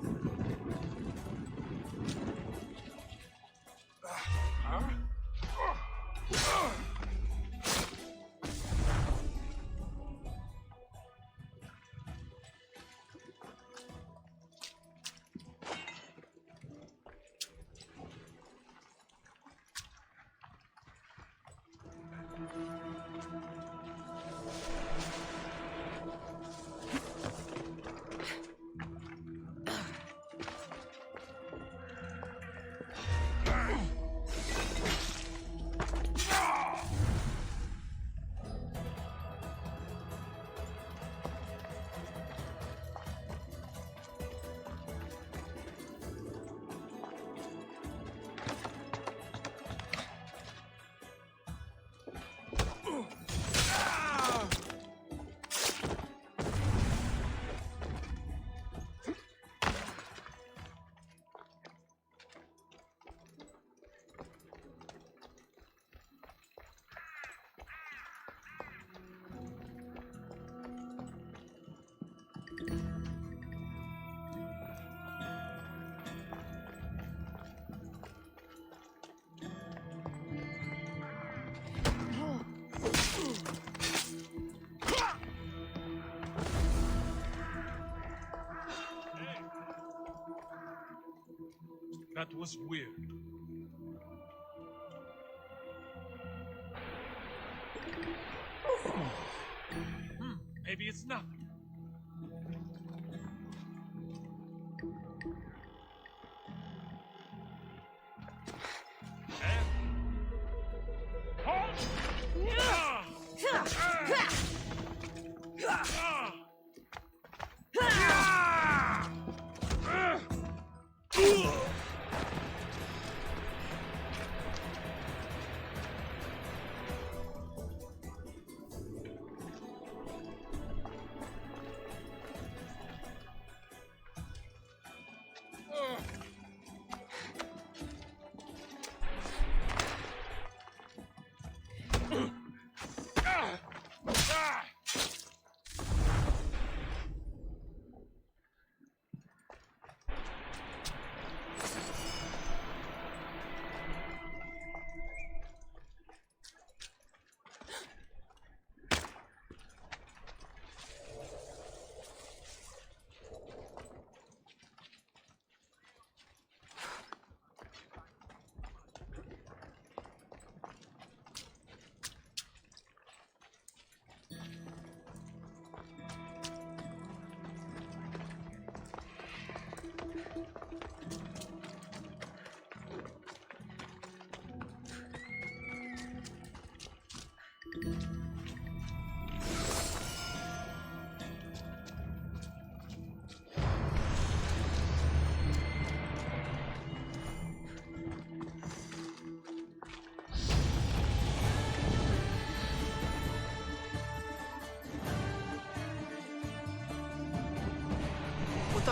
That was weird. Maybe it's nothing.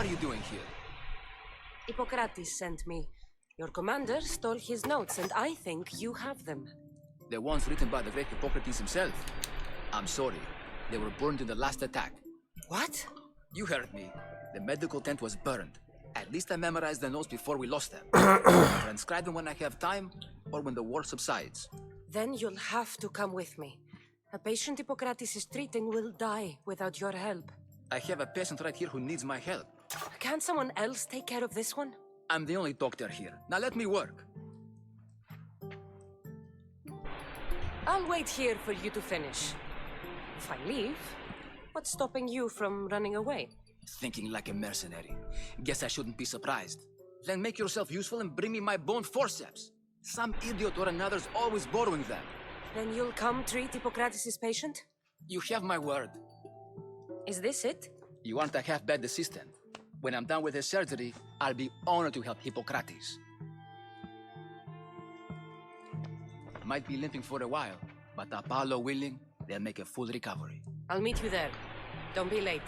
are you doing here? Hippocrates sent me. Your commander stole his notes, and I think you have them. The ones written by the great Hippocrates himself. I'm sorry. They were burned in the last attack. What? You heard me. The medical tent was burned. At least I memorized the notes before we lost them. Transcribe them when I have time, or when the war subsides. Then you'll have to come with me. A patient Hippocrates is treating will die without your help. I have a patient right here who needs my help. Can't someone else take care of this one? I'm the only doctor here. Now let me work. I'll wait here for you to finish. If I leave, what's stopping you from running away? Thinking like a mercenary. Guess I shouldn't be surprised. Then make yourself useful and bring me my bone forceps. Some idiot or another's always borrowing them. Then you'll come treat Hippocrates' patient? You have my word. Is this it? You aren't a half-bad assistant. When I'm done with his surgery, I'll be honored to help Hippocrates. Might be limping for a while, but Apollo willing, they'll make a full recovery. I'll meet you there. Don't be late.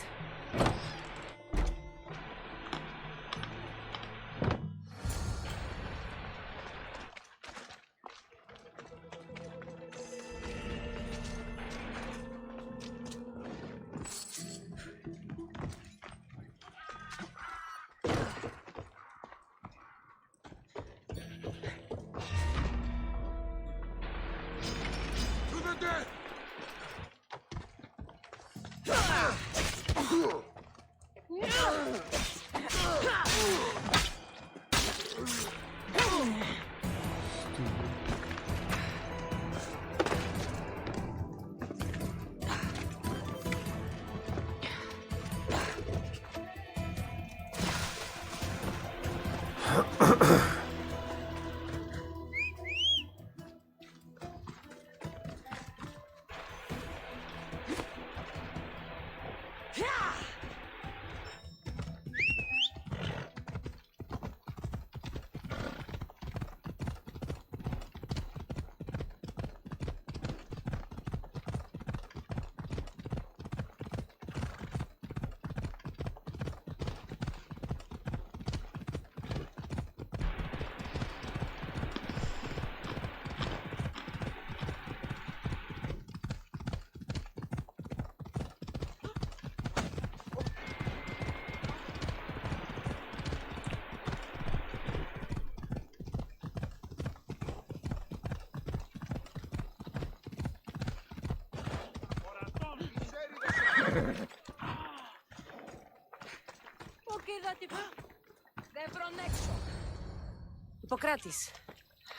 Hippocrates,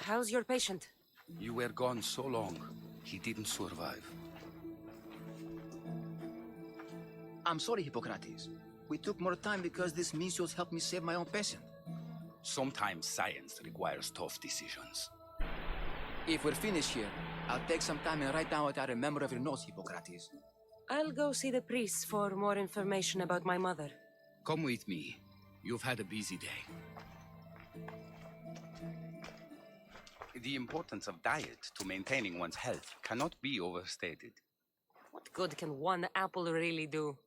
how's your patient? You were gone so long, he didn't survive. I'm sorry, Hippocrates. We took more time because this Misios helped me save my own patient. Sometimes science requires tough decisions. If we're finished here, I'll take some time and write down what I remember of your notes, Hippocrates. I'll go see the priest for more information about my mother. Come with me. You've had a busy day. The importance of diet to maintaining one's health cannot be overstated. What good can one apple really do?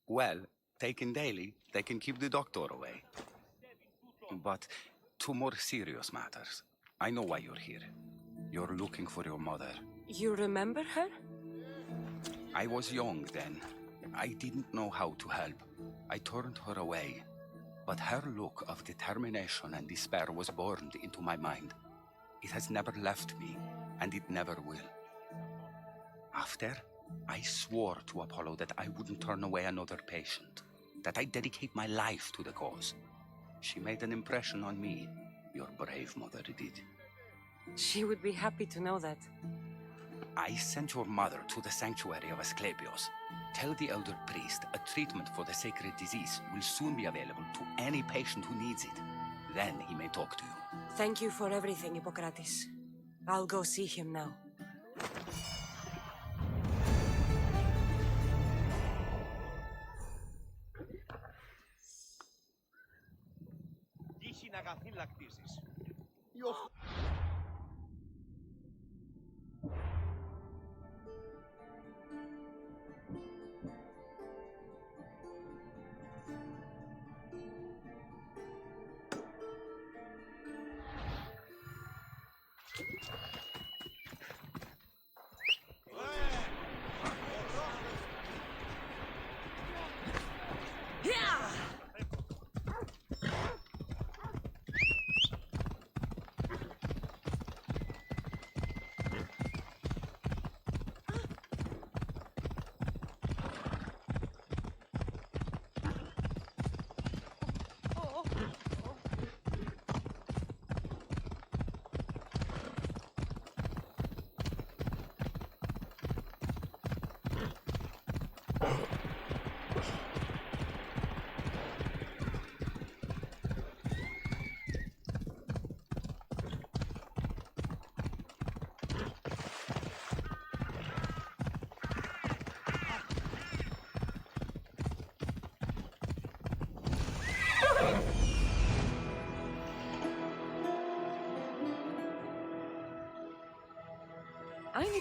Well, taken daily, they can keep the doctor away. But to more serious matters, I know why you're here. You're looking for your mother. You remember her? I was young then. I didn't know how to help. I turned her away. But her look of determination and despair was burned into my mind. It has never left me, and it never will. After, I swore to Apollo that I wouldn't turn away another patient, that I'd dedicate my life to the cause. She made an impression on me. Your brave mother did. She would be happy to know that. I sent your mother to the sanctuary of Asclepios. Tell the elder priest a treatment for the sacred disease will soon be available to any patient who needs it. Then he may talk to you. Thank you for everything, Hippocrates. I'll go see him now.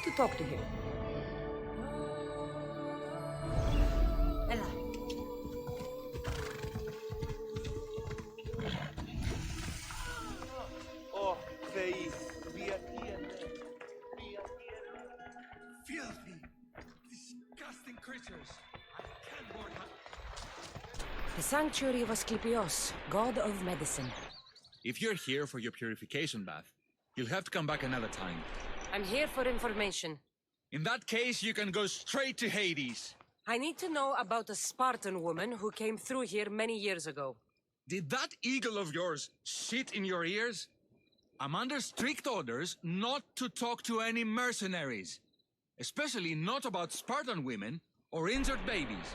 to talk to him. Ella. Oh, they filthy, disgusting creatures. I can't more The sanctuary of Asclepios, god of medicine. If you're here for your purification bath, you'll have to come back another time. I'm here for information. In that case, you can go straight to Hades. I need to know about a Spartan woman who came through here many years ago. Did that eagle of yours shit in your ears? I'm under strict orders not to talk to any mercenaries. Especially not about Spartan women or injured babies.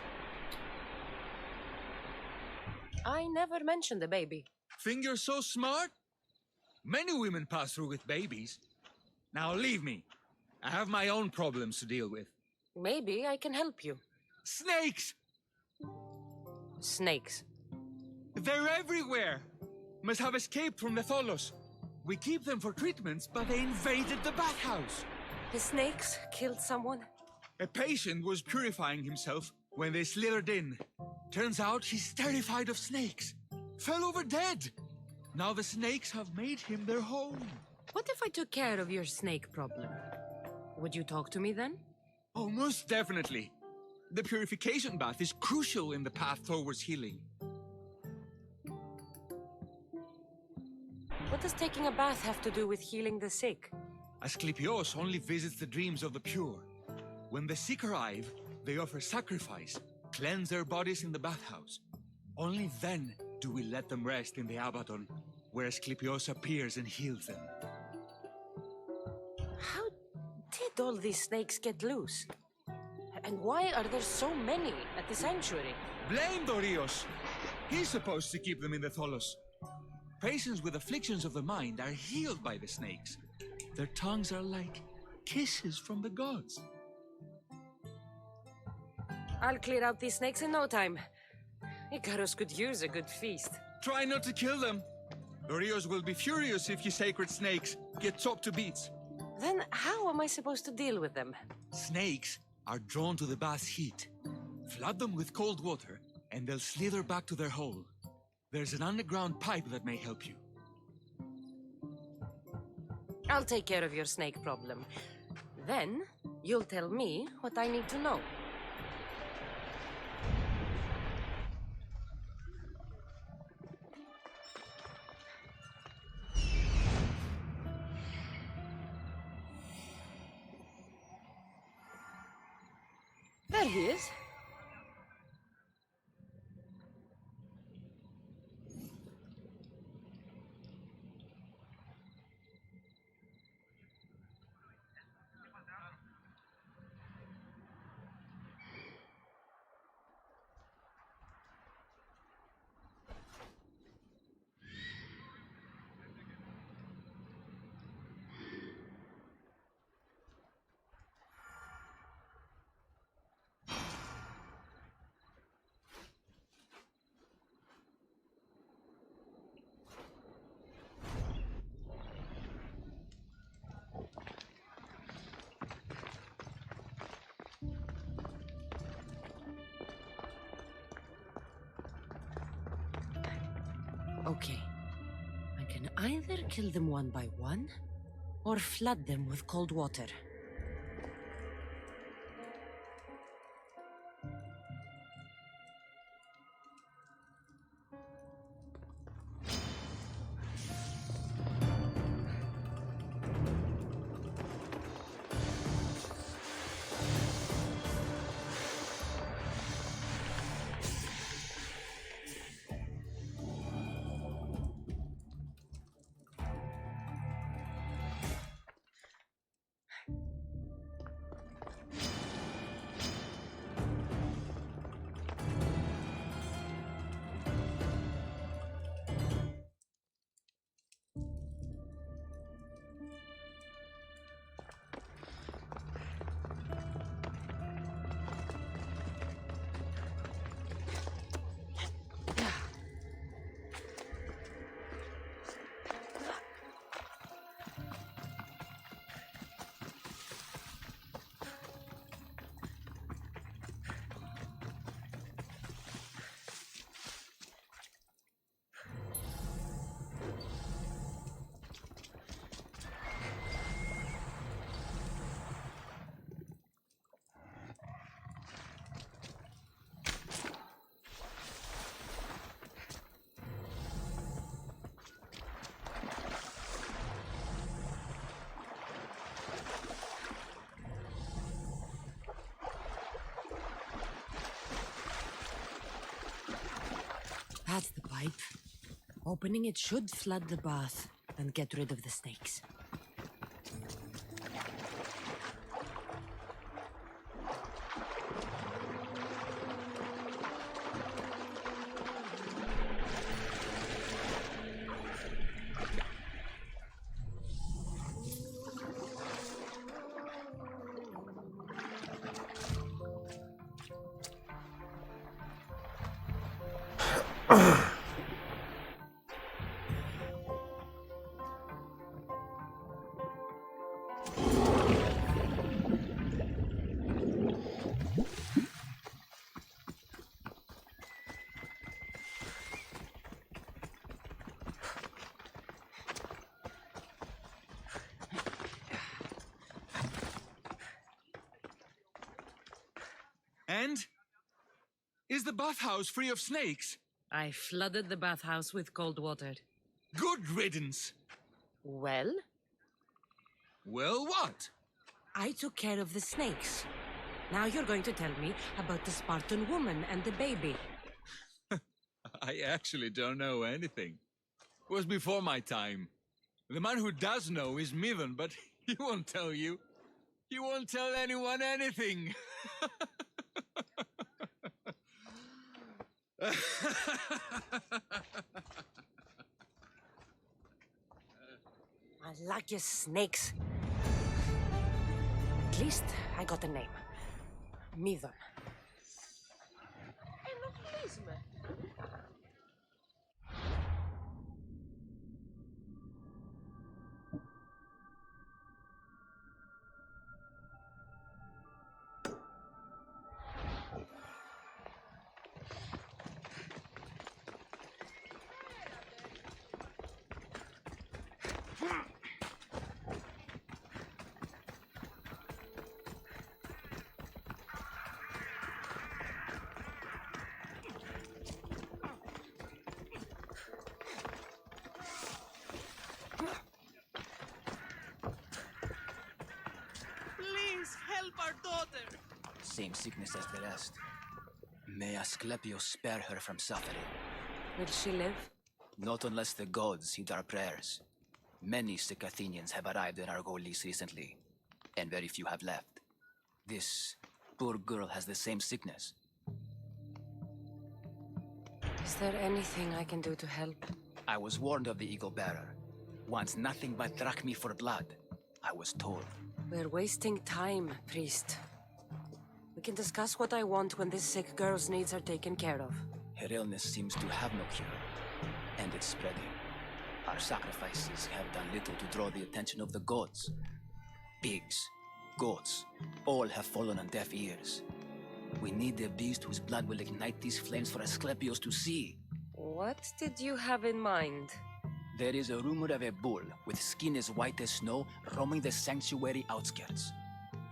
I never mentioned a baby. Think you're so smart? Many women pass through with babies. Now leave me. I have my own problems to deal with. Maybe I can help you. Snakes! Snakes. They're everywhere! Must have escaped from the Tholos. We keep them for treatments, but they invaded the bathhouse. The snakes killed someone? A patient was purifying himself when they slithered in. Turns out he's terrified of snakes. Fell over dead. Now the snakes have made him their home. What if I took care of your snake problem? Would you talk to me then? Oh, most definitely. The purification bath is crucial in the path towards healing. What does taking a bath have to do with healing the sick? Asclepios only visits the dreams of the pure. When the sick arrive, they offer sacrifice, cleanse their bodies in the bathhouse. Only then do we let them rest in the Abaddon, where Asclepios appears and heals them. How did all these snakes get loose? And why are there so many at the sanctuary? Blame Dorios! He's supposed to keep them in the Tholos. Patients with afflictions of the mind are healed by the snakes. Their tongues are like kisses from the gods. I'll clear out these snakes in no time. Icarus could use a good feast. Try not to kill them. Dorios will be furious if you sacred snakes get chopped to bits. Then how am I supposed to deal with them? Snakes are drawn to the bath's heat. Flood them with cold water, and they'll slither back to their hole. There's an underground pipe that may help you. I'll take care of your snake problem. Then, you'll tell me what I need to know. There he is. Okay. I can either kill them one by one, or flood them with cold water. That's the pipe. Opening it should flood the bath and get rid of the snakes. And? Is the bathhouse free of snakes? I flooded the bathhouse with cold water. Good riddance. Well? Well, what? I took care of the snakes. Now you're going to tell me about the Spartan woman and the baby. I actually don't know anything. It was before my time. The man who does know is Mivan, but he won't tell you. He won't tell anyone anything. I like your snakes. At least I got a name. Mivan. Please help our daughter! Same sickness as the rest. May Asclepius spare her from suffering. Will she live? Not unless the gods heed our prayers. Many sick Athenians have arrived in Argolis recently, and very few have left. This poor girl has the same sickness. Is there anything I can do to help? I was warned of the Eagle Bearer. Wants nothing but drachmi for blood, I was told. We're wasting time, priest. We can discuss what I want when this sick girl's needs are taken care of. Her illness seems to have no cure, and it's spreading. Our sacrifices have done little to draw the attention of the gods. Pigs, goats, all have fallen on deaf ears. We need a beast whose blood will ignite these flames for Asclepius to see. What did you have in mind? There is a rumor of a bull with skin as white as snow roaming the sanctuary outskirts.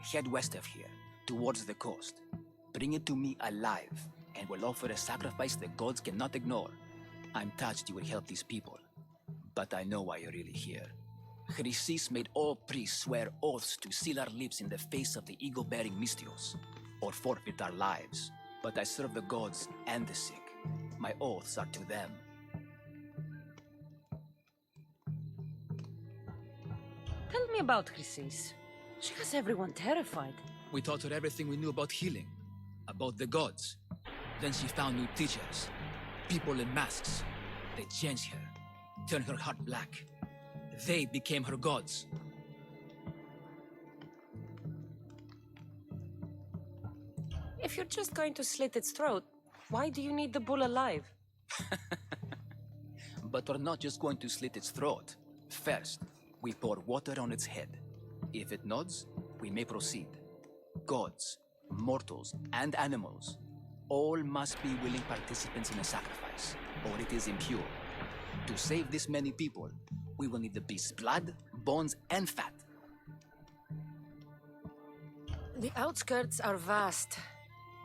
Head west of here, towards the coast. Bring it to me alive, and we'll offer a sacrifice the gods cannot ignore. I'm touched you will help these people, but I know why you're really here. Chrysis made all priests swear oaths to seal our lips in the face of the eagle-bearing Mystios, or forfeit our lives. But I serve the gods and the sick. My oaths are to them. Tell me about Chrysis. She has everyone terrified. We taught her everything we knew about healing, about the gods. Then she found new teachers, people in masks. They changed her, turned her heart black. They became her gods. If you're just going to slit its throat, why do you need the bull alive? But we're not just going to slit its throat. First, we pour water on its head. If it nods, we may proceed. Gods, mortals, and animals, all must be willing participants in the sacrifice, or it is impure. To save this many people, we will need the beast's blood, bones, and fat. The outskirts are vast.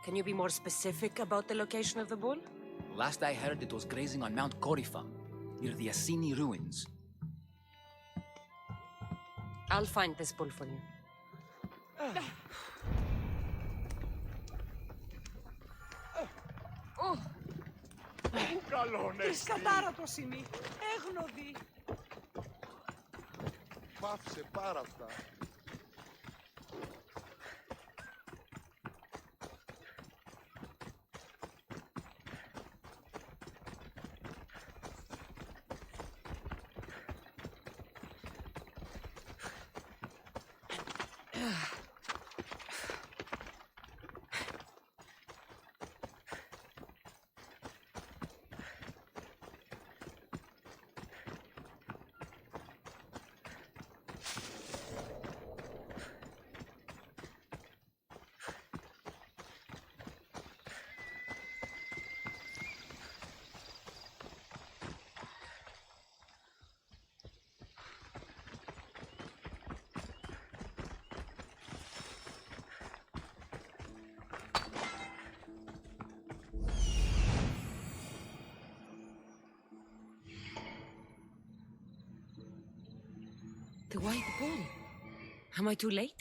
Can you be more specific about the location of the bull? Last I heard, it was grazing on Mount Coryphon, near the Assini ruins. I'll find this bull for you. Oh. Της κατάρατος είμαι. Έγνοδη. Πάφησε πάρα αυτά. The white bull. Am I too late?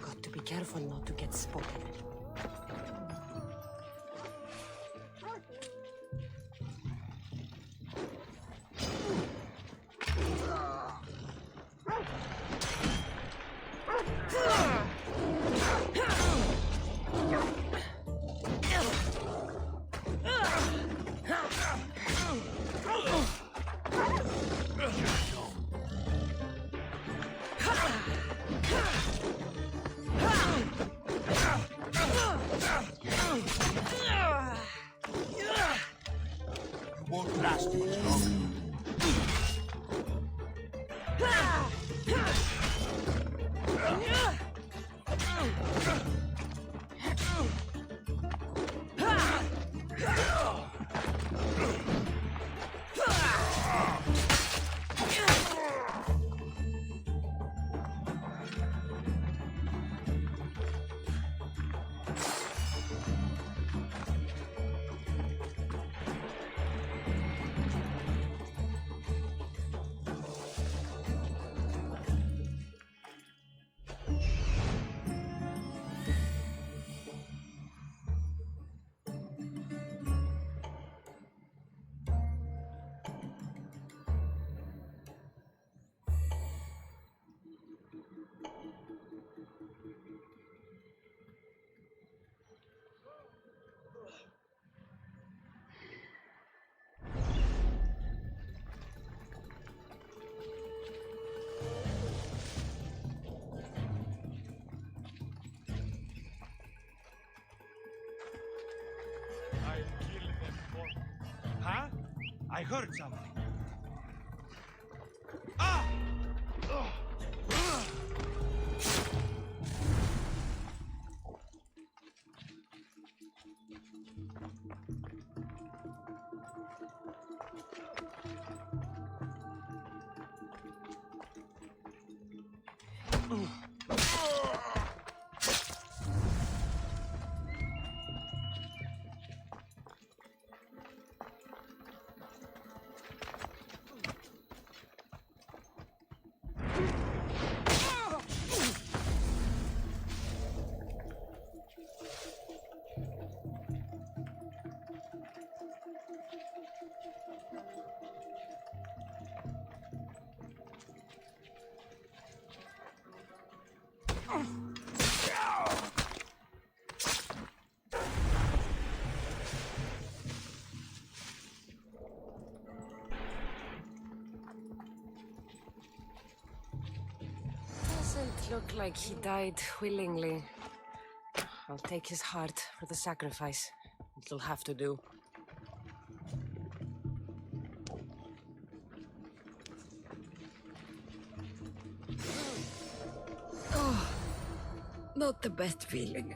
Got to be careful not to get spotted. Won't last much longer. Huh? I heard something. Ah! Doesn't look like he died willingly. I'll take his heart for the sacrifice. It'll have to do. Oh, not the best feeling.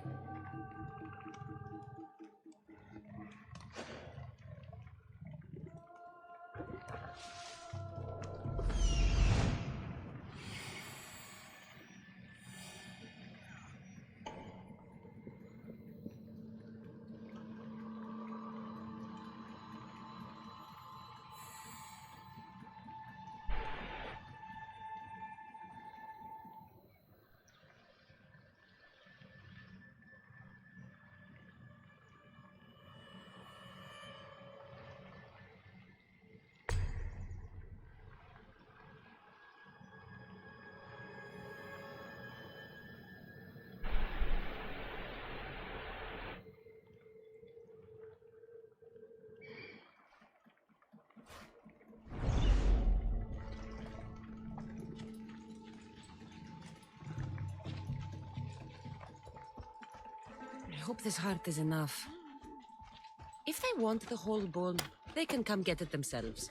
hope this heart is enough. If they want the whole bull, they can come get it themselves.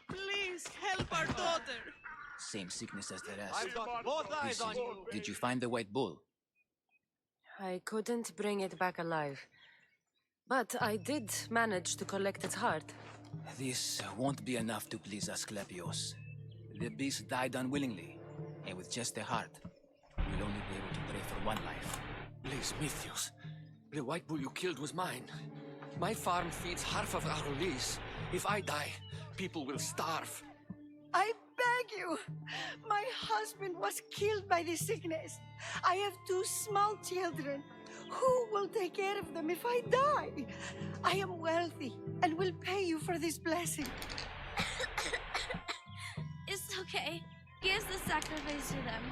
Please help our daughter. Same sickness as the rest. I've got both eyes on you. Did you find the white bull? I couldn't bring it back alive. But I did manage to collect its heart. This won't be enough to please Asclepios. The beast died unwillingly, and with just the heart, we'll only be able to pray for one life. Please, Mythios. The white bull you killed was mine. My farm feeds half of our lease. If I die, people will starve. I beg you! My husband was killed by this sickness. I have 2 small children. Who will take care of them if I die? I am wealthy and will pay you for this blessing. It's okay. Give the sacrifice to them.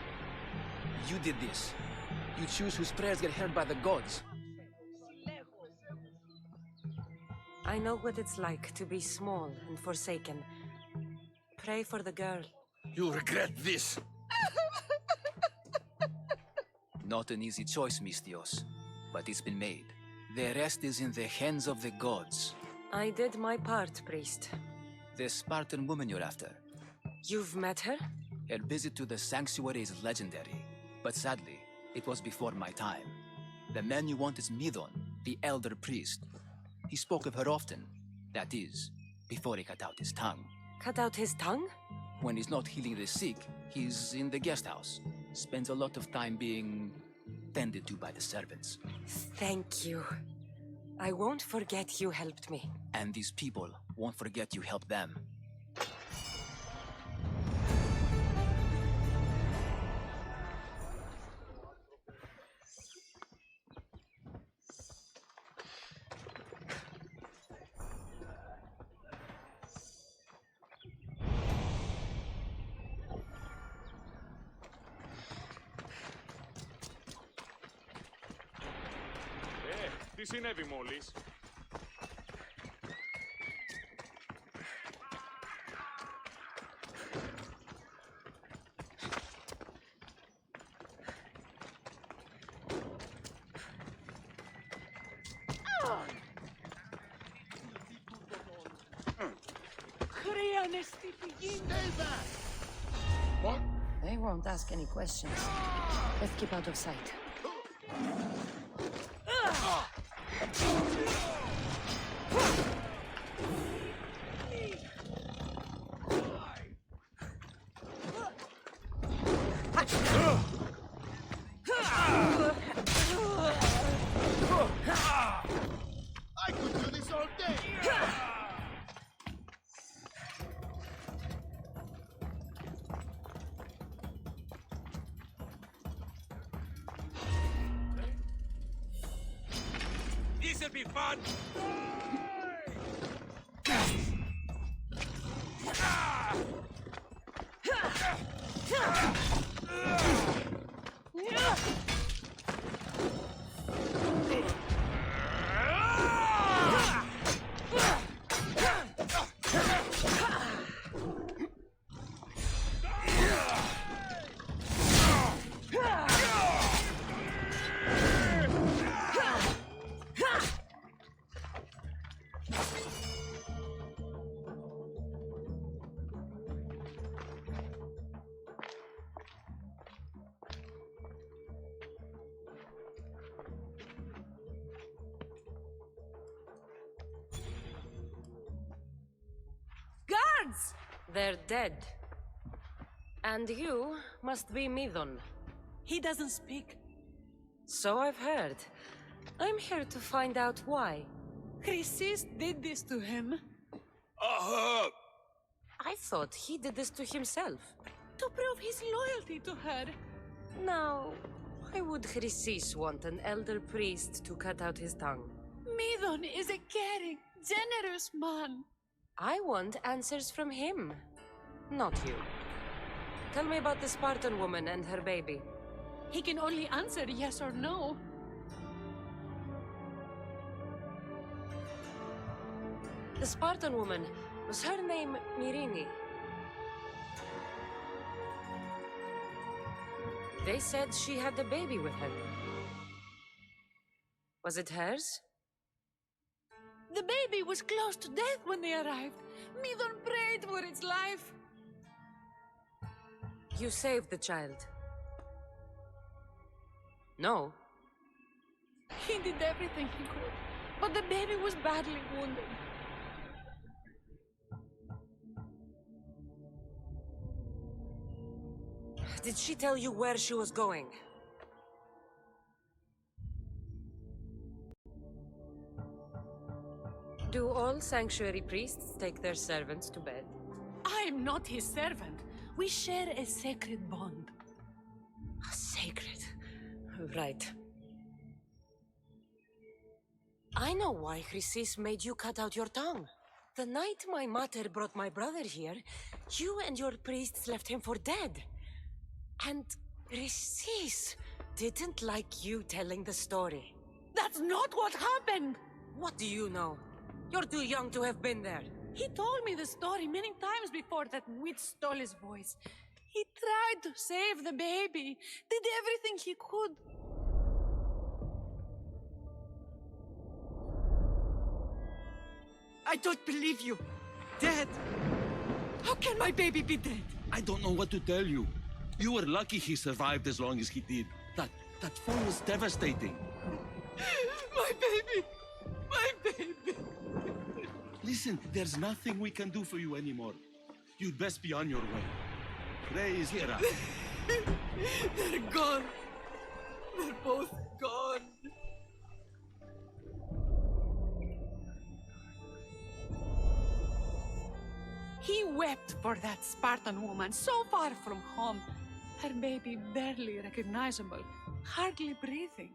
You did this. You choose whose prayers get heard by the gods. I know what it's like to be small and forsaken. Pray for the girl. You'll regret this. Not an easy choice, Mystios, but it's been made. The rest is in the hands of the gods. I did my part, priest. The Spartan woman you're after. You've met her? Her visit to the sanctuary is legendary, but sadly, it was before my time. The man you want is Midon, the elder priest. He spoke of her often. That is, before he cut out his tongue. Cut out his tongue? When he's not healing the sick, he's in the guest house. Spends a lot of time being tended to by the servants. Thank you. I won't forget you helped me. And these people won't forget you helped them. συνέβη μόλις? What? They won't ask any questions. Let's keep out of sight. I could do this all day! This'll be fun! Guards! They're dead. And you must be Midon. He doesn't speak. So I've heard. I'm here to find out why. Chrysis did this to him. I thought he did this to himself. To prove his loyalty to her. Now, why would Chrysis want an elder priest to cut out his tongue? Midon is a caring, generous man. I want answers from him, not you. Tell me about the Spartan woman and her baby. He can only answer yes or no. The Spartan woman, was her name Mirini? They said she had a baby with her. Was it hers? The baby was close to death when they arrived. Midon prayed for its life. You saved the child. No. He did everything he could, but the baby was badly wounded. Did she tell you where she was going? Do all sanctuary priests take their servants to bed? I'm not his servant. We share a sacred bond. Sacred. Right. I know why Chrysis made you cut out your tongue. The night my mater brought my brother here, you and your priests left him for dead. And Chrysis didn't like you telling the story. That's not what happened! What do you know? You're too young to have been there. He told me the story many times before that witch stole his voice. He tried to save the baby, did everything he could. I don't believe you. Dead. How can my baby be dead? I don't know what to tell you. You were lucky he survived as long as he did. That fall was devastating. My baby! My baby! Listen, there's nothing we can do for you anymore. You'd best be on your way. Praise Hera. They're gone. They're both gone. He wept for that Spartan woman so far from home. Her baby barely recognizable, hardly breathing.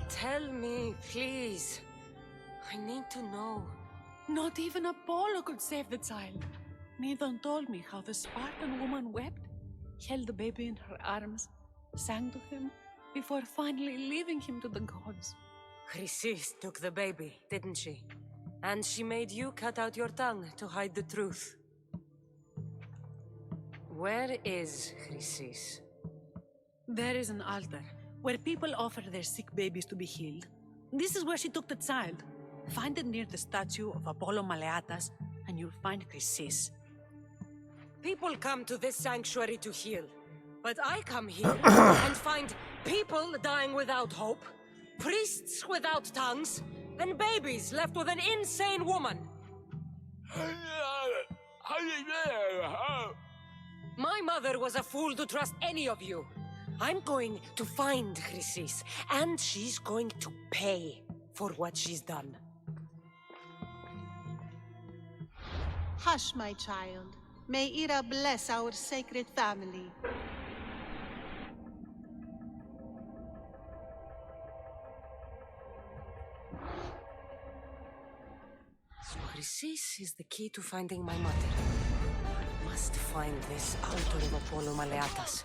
Tell me, please. I need to know. Not even Apollo could save the child. Midon told me how the Spartan woman wept, held the baby in her arms, sang to him, before finally leaving him to the gods. Chrysis took the baby, didn't she? And she made you cut out your tongue to hide the truth. Where is Chrysis? There is an altar where people offer their sick babies to be healed. This is where she took the child. Find it near the statue of Apollo Maleatas, and you'll find Chrysis. People come to this sanctuary to heal, but I come here and find people dying without hope, priests without tongues, and babies left with an insane woman. My mother was a fool to trust any of you. I'm going to find Chrysis, and she's going to pay for what she's done. Hush, my child. May Ira bless our sacred family. So Chrysis is the key to finding my mother. I must find this altar of Apollo Maleatas.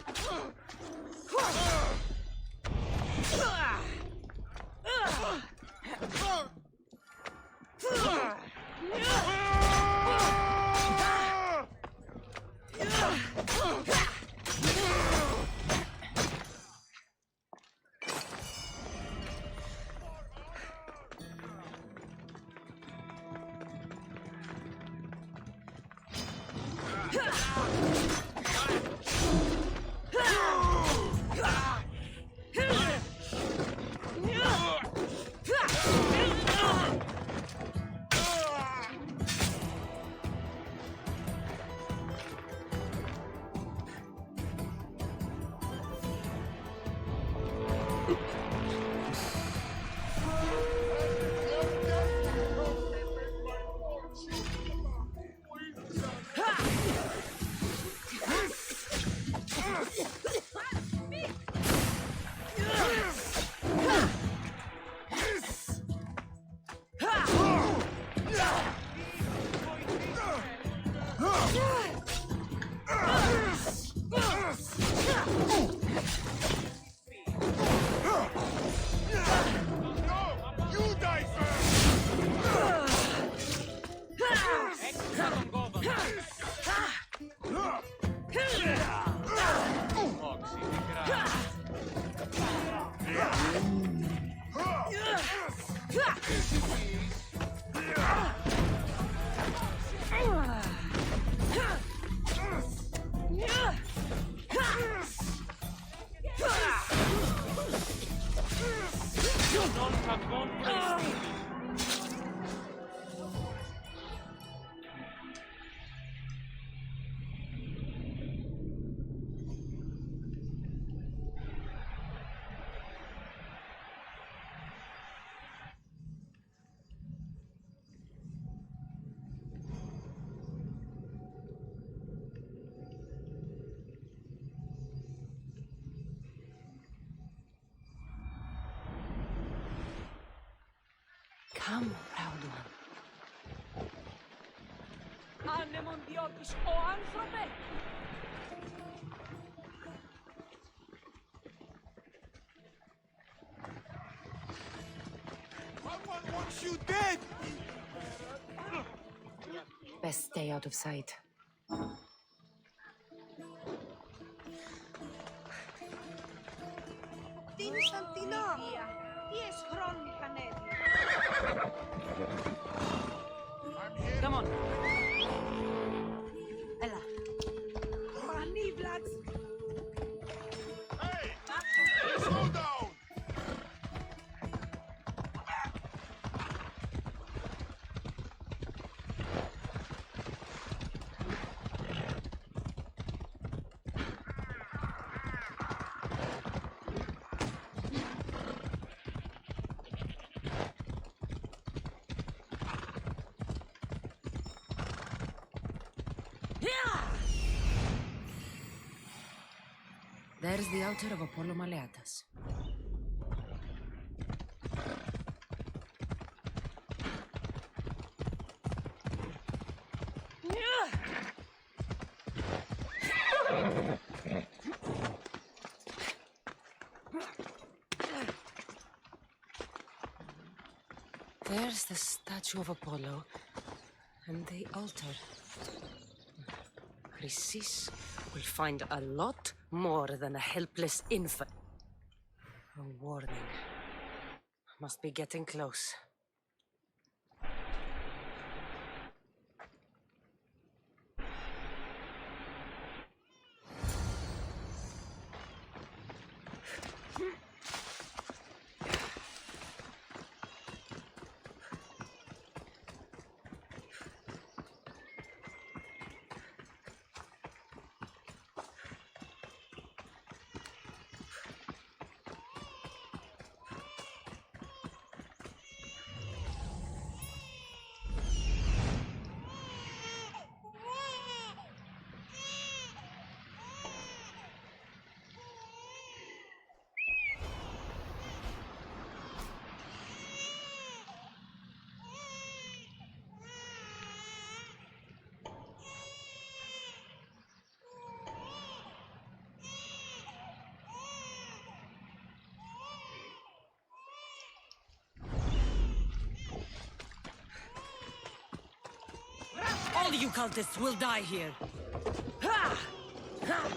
Come, proud one. Anemon diotis o anthrope! Someone wants you dead! Best stay out of sight. Come on. Ella. Mani, Vlad. Hey! Slow down! There's the altar of Apollo Maleatas. There's the statue of Apollo and the altar. Chrysis will find a lot more than a helpless infant. A warning. Must be getting close. All you cultists will die here. Ha! Ha!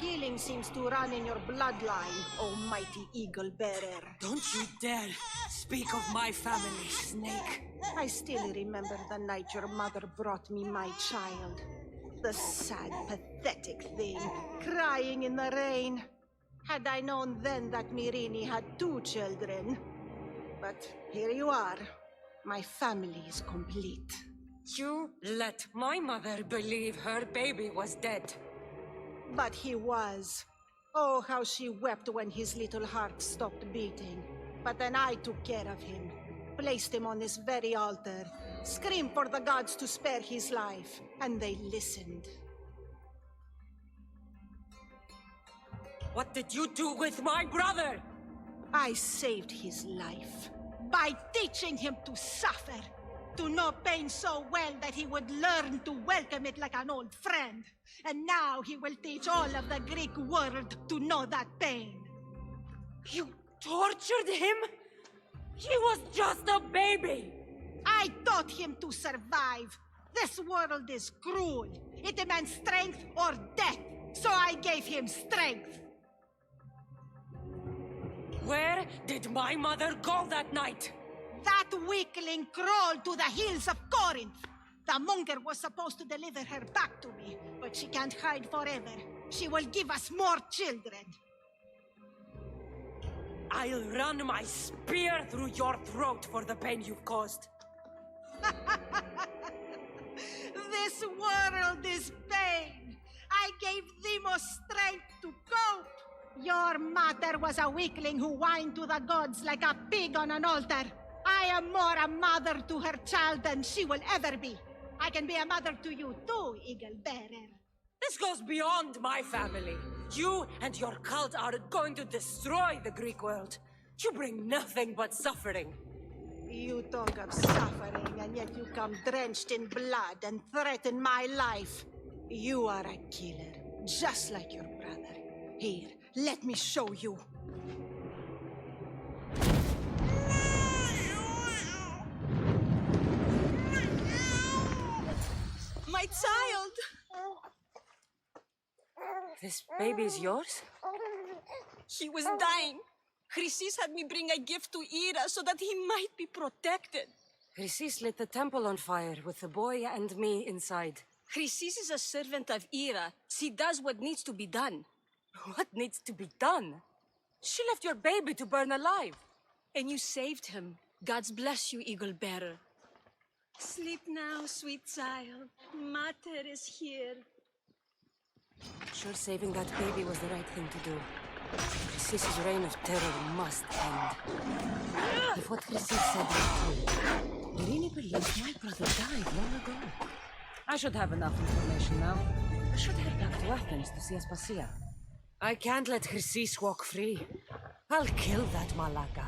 Killing seems to run in your bloodline, oh mighty eagle bearer. Don't you dare speak of my family, Snake. I still remember the night your mother brought me my child. The sad, pathetic thing, crying in the rain. Had I known then that Mirini had 2 children. But here you are. My family is complete. You let my mother believe her baby was dead. But he was. Oh, how she wept when his little heart stopped beating. But then I took care of him, placed him on this very altar, screamed for the gods to spare his life, and they listened. What did you do with my brother? I saved his life by teaching him to suffer, to know pain so well that he would learn to welcome it like an old friend. And now he will teach all of the Greek world to know that pain. You tortured him? He was just a baby! I taught him to survive. This world is cruel. It demands strength or death. So I gave him strength. Where did my mother go that night? That weakling crawled to the hills of Corinth. The monger was supposed to deliver her back to me, but she can't hide forever. She will give us more children. I'll run my spear through your throat for the pain you've caused. This world is pain. I gave Demos strength to cope. Your mother was a weakling who whined to the gods like a pig on an altar. I am more a mother to her child than she will ever be. I can be a mother to you too, Eagle Bearer. This goes beyond my family. You and your cult are going to destroy the Greek world. You bring nothing but suffering. You talk of suffering, and yet you come drenched in blood and threaten my life. You are a killer, just like your brother. Here, let me show you. My child! This baby's yours? He was dying. Chrysis had me bring a gift to Ira so that he might be protected. Chrysis lit the temple on fire with the boy and me inside. Chrysis is a servant of Ira. She does what needs to be done. What needs to be done? She left your baby to burn alive. And you saved him. Gods bless you, Eagle Bearer. Sleep now, sweet child. Mater is here. Sure, saving that baby was the right thing to do. Chrysis's reign of terror must end. If what Chrysis said was true, Irini believes my brother died long ago. I should have enough information now. I should head back to Athens to see Aspasia. I can't let Chrysis walk free. I'll kill that Malaka.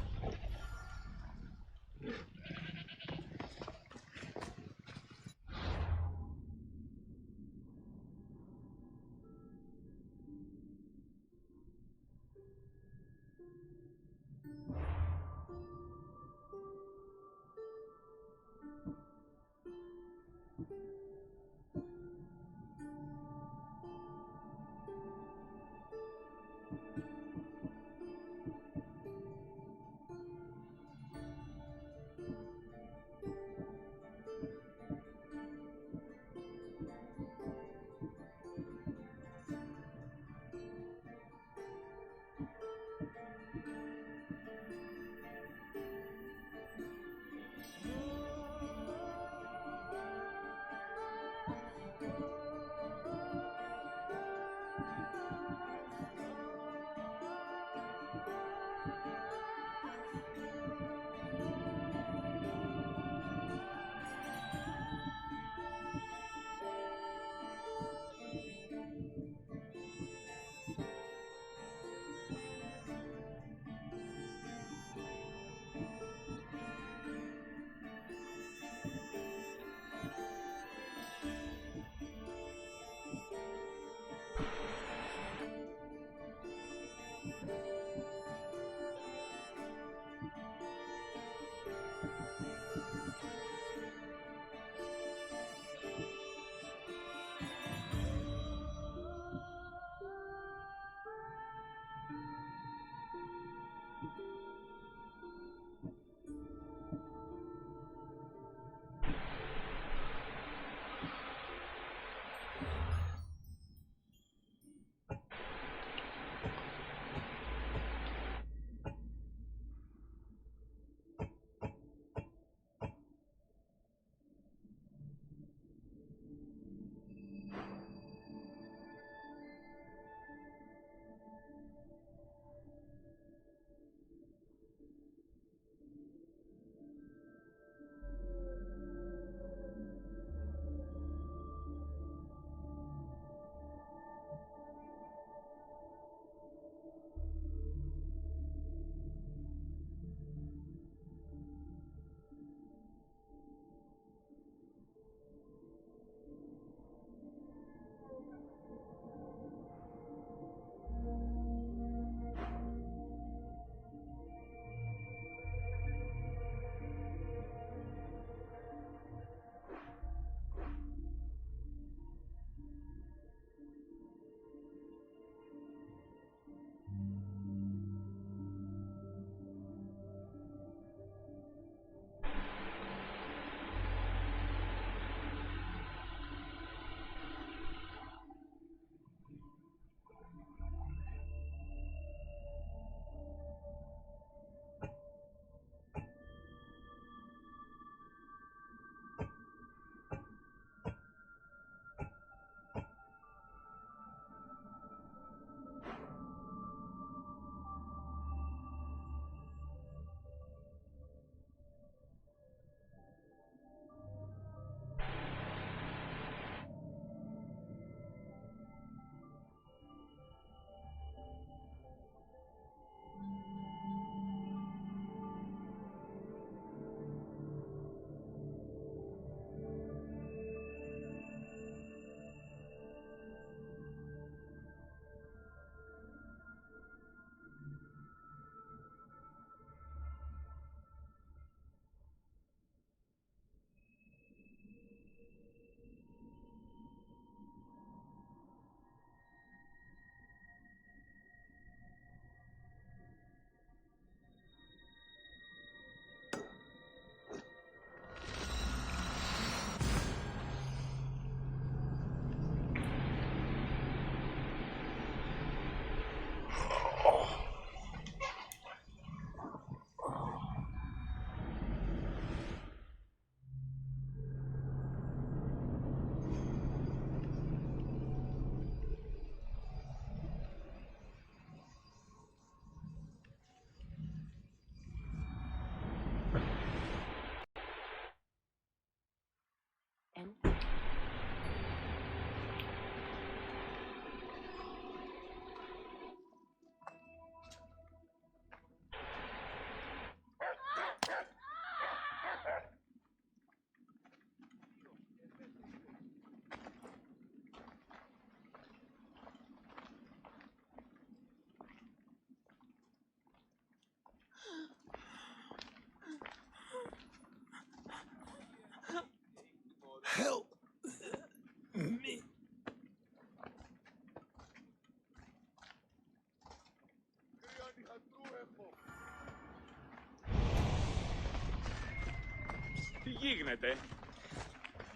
Τι γίνεται?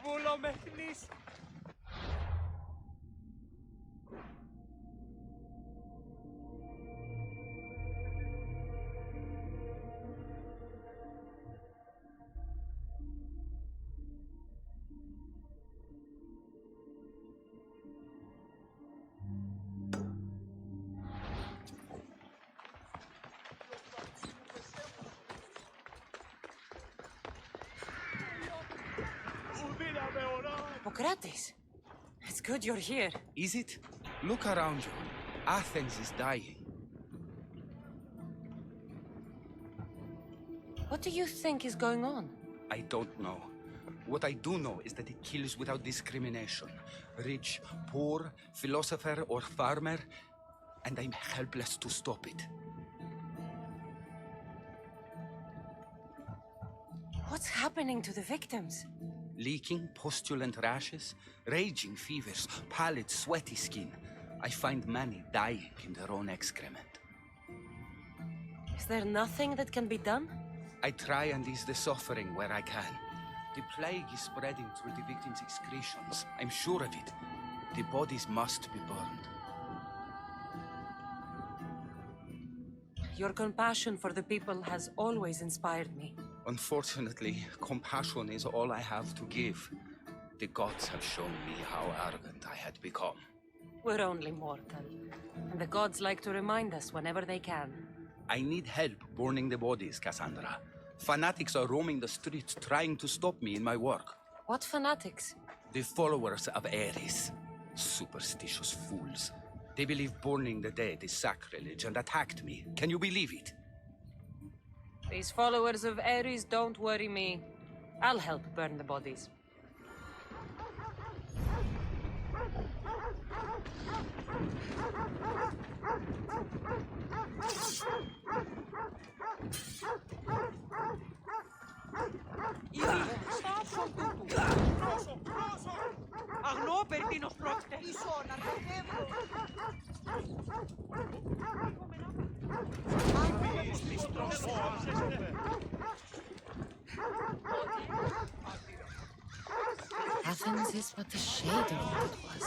Βουλομεχνής. Hippocrates, it's good you're here. Is it? Look around you. Athens is dying. What do you think is going on? I don't know. What I do know is that it kills without discrimination. Rich, poor, philosopher or farmer, and I'm helpless to stop it. What's happening to the victims? Leaking, postulant rashes, raging fevers, pallid, sweaty skin. I find many dying in their own excrement. Is there nothing that can be done? I try and ease the suffering where I can. The plague is spreading through the victims' excretions. I'm sure of it. The bodies must be burned. Your compassion for the people has always inspired me. Unfortunately, compassion is all I have to give. The gods have shown me how arrogant I had become. We're only mortal, and the gods like to remind us whenever they can. I need help burning the bodies, Cassandra. Fanatics are roaming the streets trying to stop me in my work. What fanatics? The followers of Ares. Superstitious fools. They believe burning the dead is sacrilege and attacked me. Can you believe it? These followers of Ares don't worry me. I'll help burn the bodies. Αγνώ περί τίνος πρόκειται. Ίσον αρκεύω. Athens is but the shade of what it was.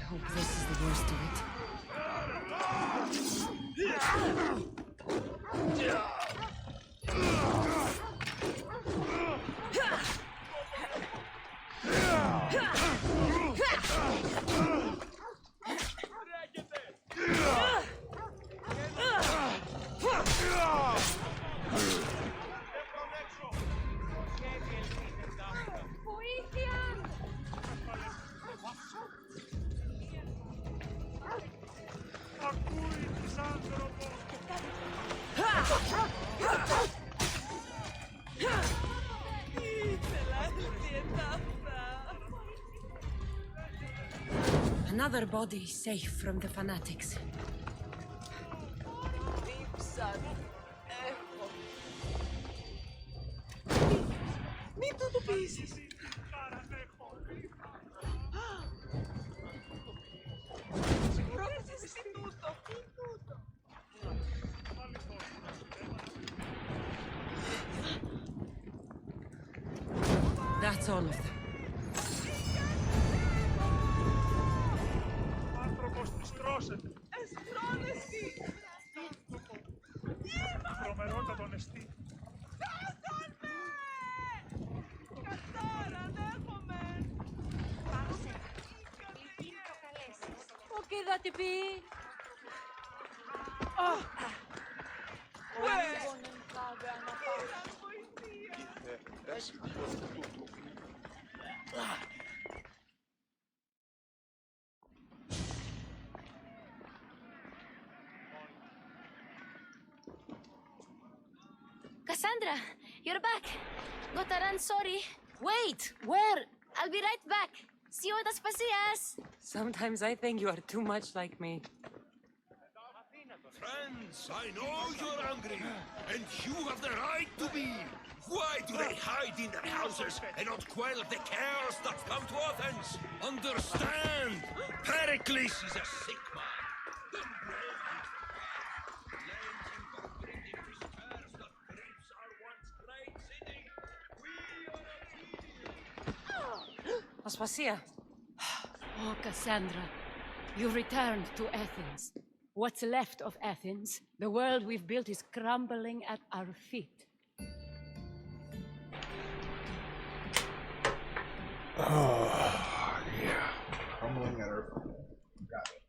hope this is the worst of it. Another body safe from the fanatics. Mi tutto pieces. That's all of them. Άνθρωπος της τρώσεται. Εστρώνεσαι. Τρομερότατον εστί. Okay, that'll be. Cassandra, you're back. Gotta run, sorry. Wait! Where? I'll be right back. See you at Aspasias. Sometimes I think you are too much like me. Friends, I know you're angry, and you have the right to be. Why do they hide in their houses and not quell the chaos that's come to Athens? Understand, Pericles is a sick man. Aspasia. Oh, Cassandra, you've returned to Athens. What's left of Athens, the world we've built, is crumbling at our feet. Oh, yeah. Crumbling at our feet. Got it.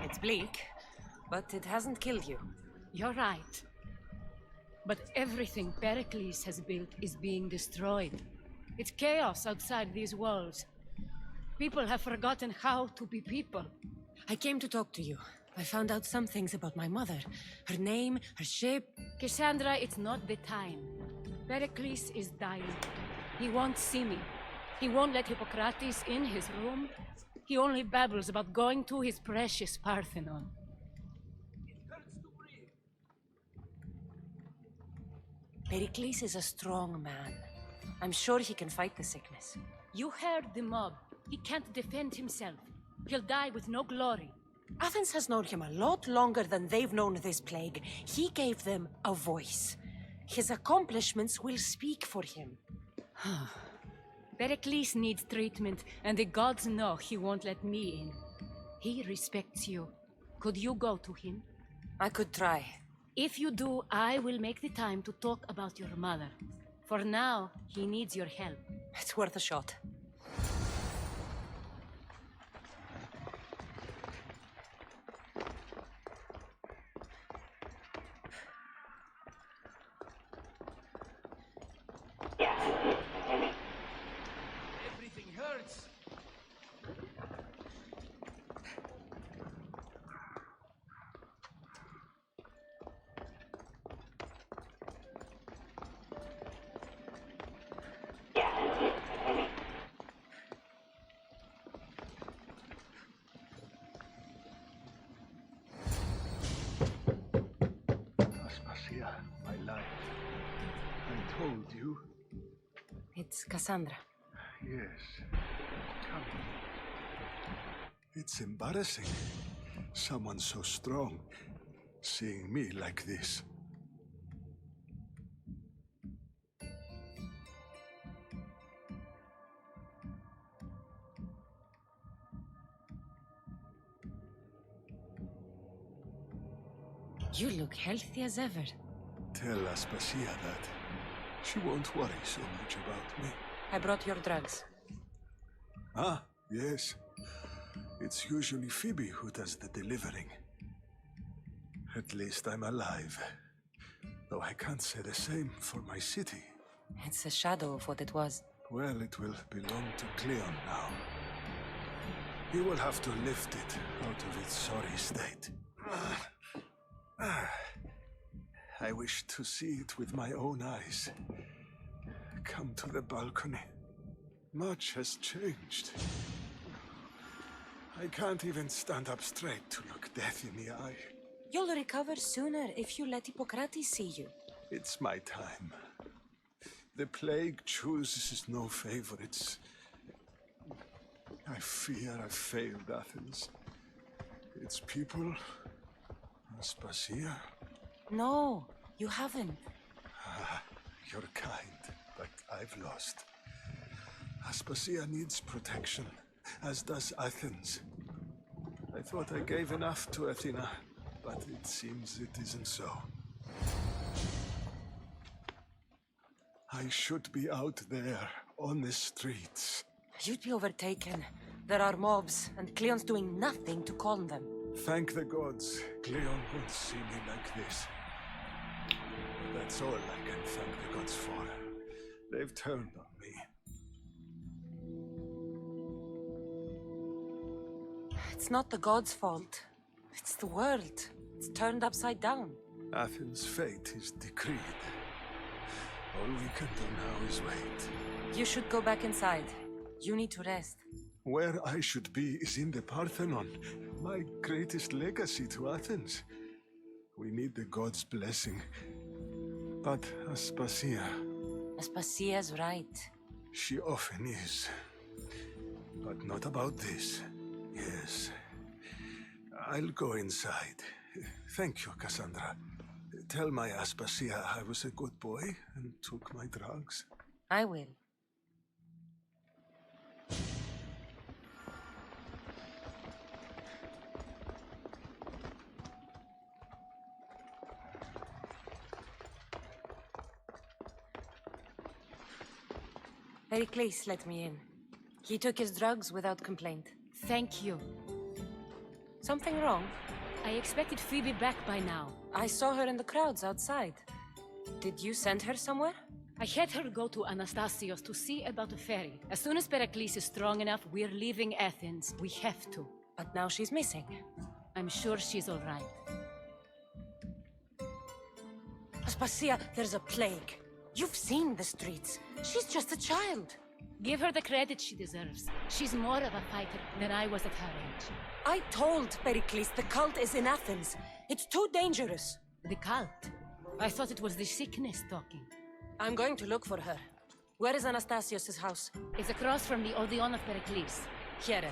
It's bleak, but it hasn't killed you. You're right. But everything Pericles has built is being destroyed. It's chaos outside these walls. People have forgotten how to be people. I came to talk to you. I found out some things about my mother. Her name, her ship. Cassandra, it's not the time. Pericles is dying. He won't see me. He won't let Hippocrates in his room. He only babbles about going to his precious Parthenon. Pericles is a strong man. I'm sure he can fight the sickness. You heard the mob. He can't defend himself. He'll die with no glory. Athens has known him a lot longer than they've known this plague. He gave them a voice. His accomplishments will speak for him. Pericles needs treatment, and the gods know he won't let me in. He respects you. Could you go to him? I could try. If you do, I will make the time to talk about your mother. For now, he needs your help. It's worth a shot. Everything hurts. Aspasia, my life. I told you. It's Cassandra. Yes. Come. It's embarrassing. Someone so strong seeing me like this. You look healthy as ever. Tell Aspasia that. She won't worry so much about me. I brought your drugs. Ah, yes. It's usually Phoebe who does the delivering. At least I'm alive. Though I can't say the same for my city. It's a shadow of what it was. Well, it will belong to Cleon now. He will have to lift it out of its sorry state. I wish to see it with my own eyes. Come to the balcony. Much has changed. I can't even stand up straight to look death in the eye. You'll recover sooner if you let Hippocrates see you. It's my time. The plague chooses no favorites. I fear I've failed Athens. Its people, Aspasia. No, you haven't. You're kind, but I've lost. Aspasia needs protection, as does Athens. I thought I gave enough to Athena, but it seems it isn't so. I should be out there, on the streets. You'd be overtaken. There are mobs, and Cleon's doing nothing to calm them. Thank the gods, Cleon won't see me like this. But that's all I can thank the gods for. They've turned on me. It's not the gods' fault. It's the world. It's turned upside down. Athens' fate is decreed. All we can do now is wait. You should go back inside. You need to rest. Where I should be is in the Parthenon, my greatest legacy to Athens. We need the gods' blessing. But Aspasia... Aspasia's right. She often is. But not about this. Yes. I'll go inside. Thank you, Cassandra. Tell my Aspasia I was a good boy and took my drugs. I will. Pericles let me in. He took his drugs without complaint. Thank you. Something wrong? I expected Phoebe back by now. I saw her in the crowds outside. Did you send her somewhere? I had her go to Anastasios to see about a ferry. As soon as Pericles is strong enough, we're leaving Athens. We have to. But now she's missing. I'm sure she's all right. Aspasia, there's a plague. You've seen the streets. She's just a child. Give her the credit she deserves. She's more of a fighter than I was at her age. I told Pericles the cult is in Athens. It's too dangerous. The cult? I thought it was the sickness talking. I'm going to look for her. Where is Anastasios' house? It's across from the Odeon of Pericles. Here.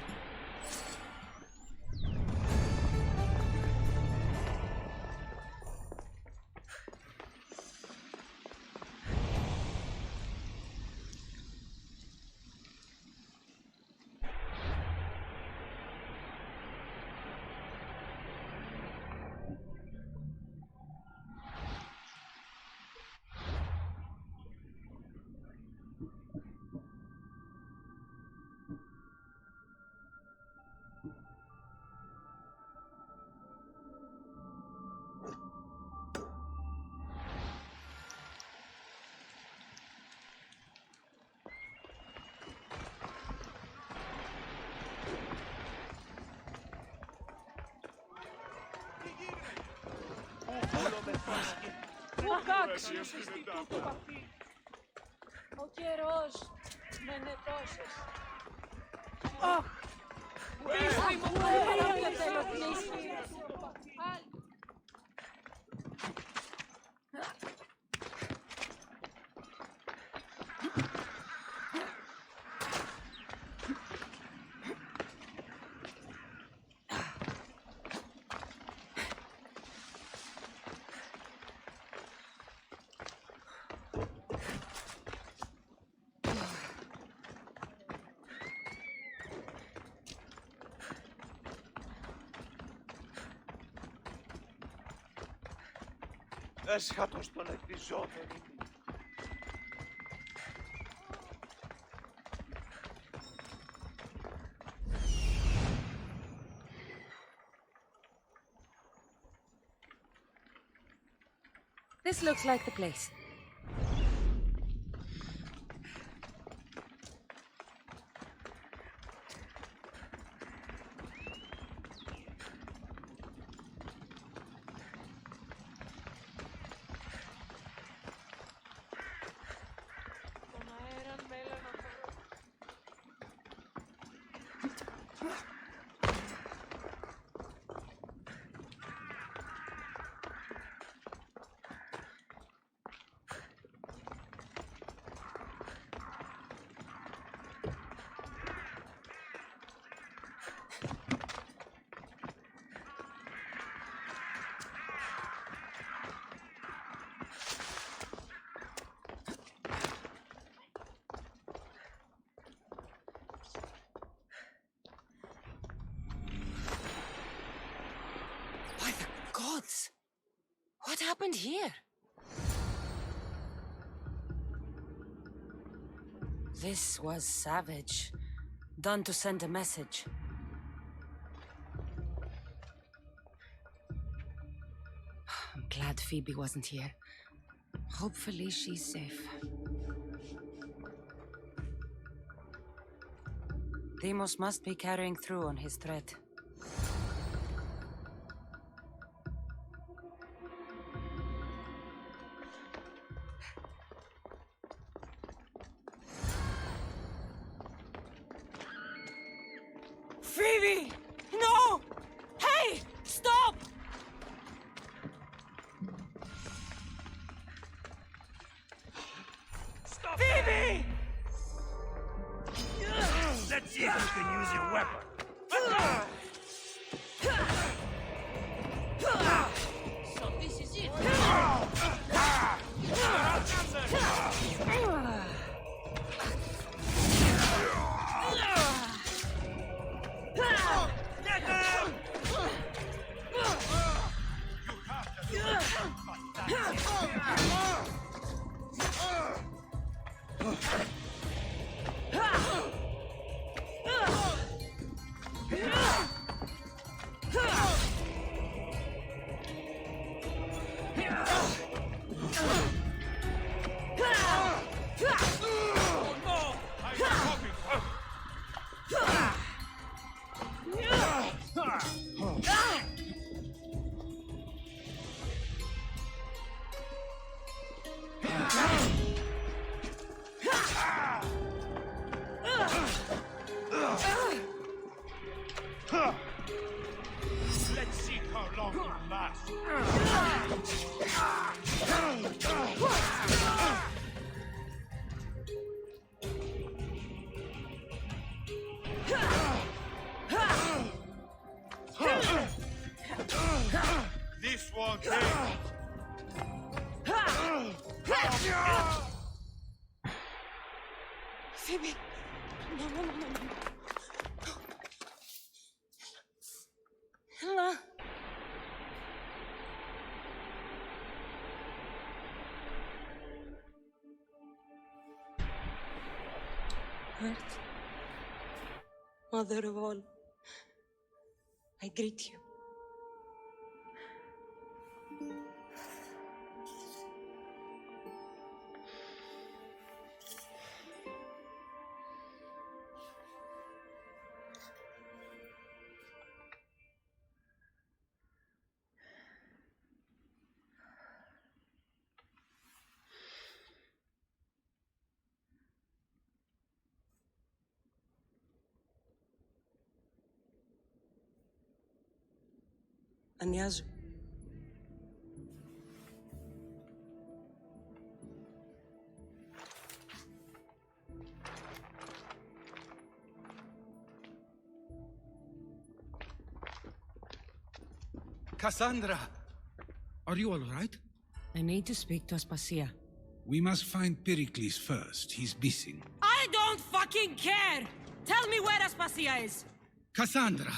Ο καιρός με νετώσεις. Έσχατος τον εκδιζόμενη. This looks like the place. Gods! What happened here? This was savage. Done to send a message. I'm glad Phoebe wasn't here. Hopefully she's safe. Deimos must be carrying through on his threat. Phoebe! No! Hey! Stop! Stop! Phoebe! Let's see if you can use your weapon. So this is it. okay. Phoebe! No, no, no, no, no. Ella! Earth, Mother of all, I greet you. Anyazu. Cassandra! Are you all right? I need to speak to Aspasia. We must find Pericles first. He's missing. I don't fucking care! Tell me where Aspasia is! Cassandra!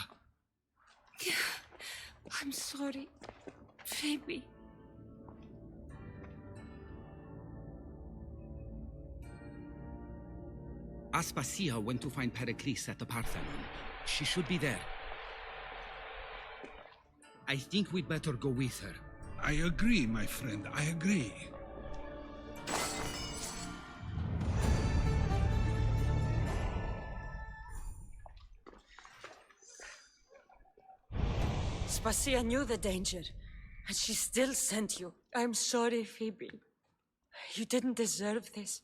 I'm sorry, Phoebe. Aspasia went to find Pericles at the Parthenon. She should be there. I think we'd better go with her. I agree, my friend. I agree. Aspasia knew the danger, and she still sent you. I'm sorry, Phoebe. You didn't deserve this.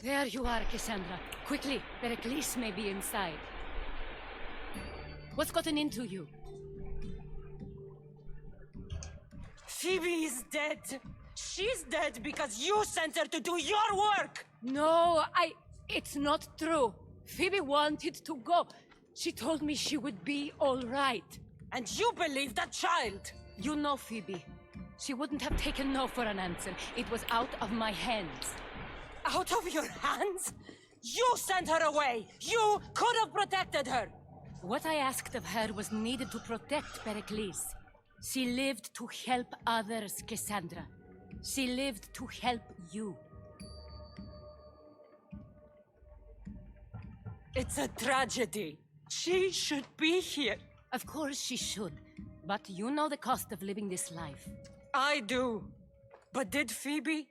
There you are, Cassandra. Quickly, Pericles may be inside. What's gotten into you? Phoebe is dead. She's dead because you sent her to do your work. No, it's not true. Phoebe wanted to go. She told me she would be all right. And you believe that child? You know Phoebe. She wouldn't have taken no for an answer. It was out of my hands. Out of your hands? You sent her away! You could have protected her! What I asked of her was needed to protect Pericles. She lived to help others, Cassandra. She lived to help you. It's a tragedy. She should be here. Of course she should. But you know the cost of living this life. I do. But did Phoebe?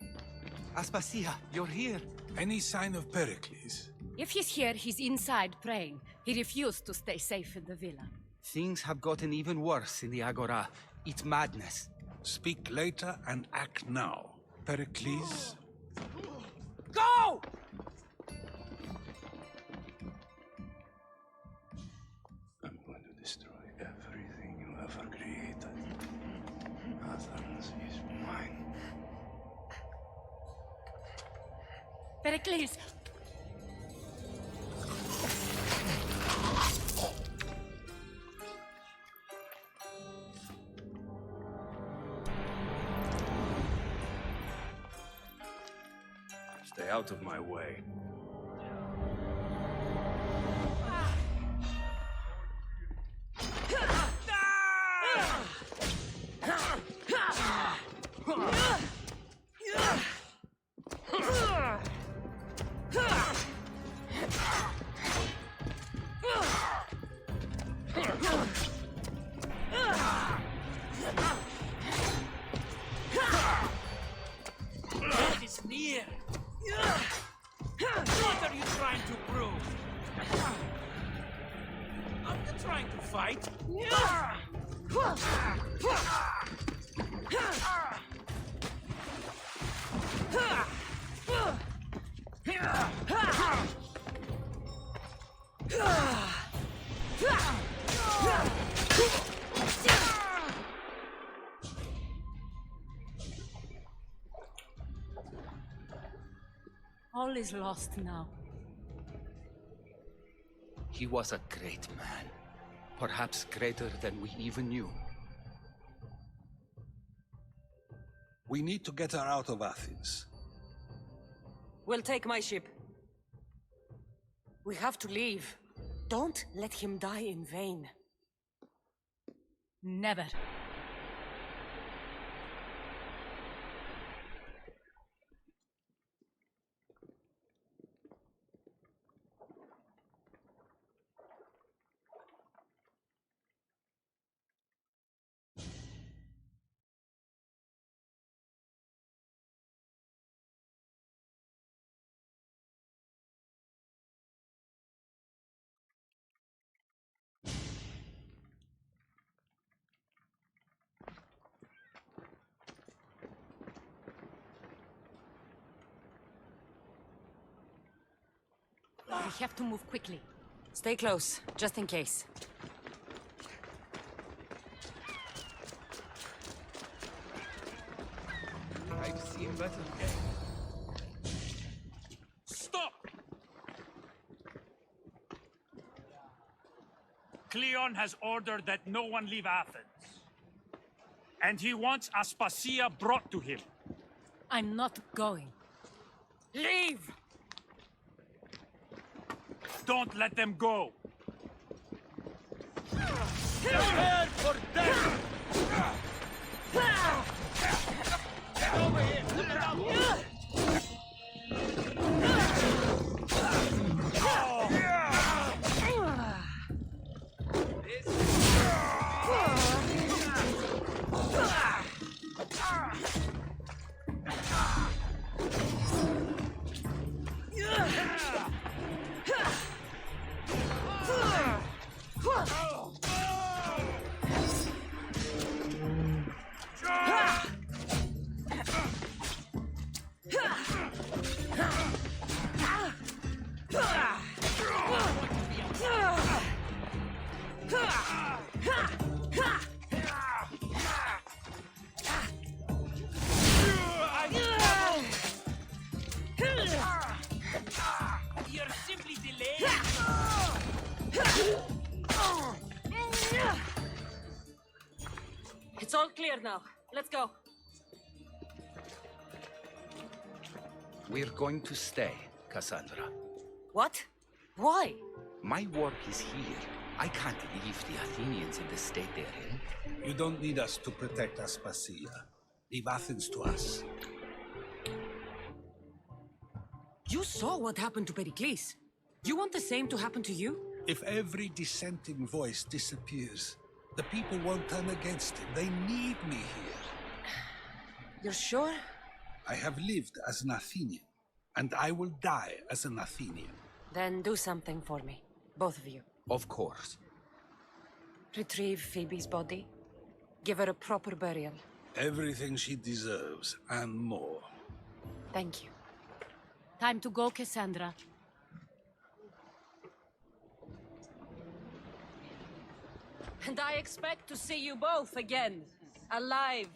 Aspasia, you're here. Any sign of Pericles? If he's here, he's inside praying. He refused to stay safe in the villa. Things have gotten even worse in the Agora. It's madness. Speak later and act now. Pericles? Go! I'm going to destroy everything you ever created. Athens is mine. Pericles! Stay out of my way. trying to fight? All is lost now. He was a great man. Perhaps greater than we even knew. We need to get her out of Athens. We'll take my ship. We have to leave. Don't let him die in vain. Never. We have to move quickly. Stay close, just in case. I've seen better days. Stop! Cleon has ordered that no one leave Athens. And he wants Aspasia brought to him. I'm not going. Leave! Don't let them go. Prepare for death! Get over here! Look it up! You're simply delaying. It's all clear now. Let's go. We're going to stay, Cassandra. What? Why? My work is here. I can't leave the Athenians in the state they're in. You don't need us to protect Aspasia. Leave Athens to us. You saw what happened to Pericles. You want the same to happen to you? If every dissenting voice disappears, the people won't turn against him. They need me here. You're sure? I have lived as an Athenian, and I will die as an Athenian. Then do something for me. Both of you. Of course. Retrieve Phoebe's body. Give her a proper burial. Everything she deserves, and more. Thank you. Time to go, Cassandra. And I expect to see you both again. Alive.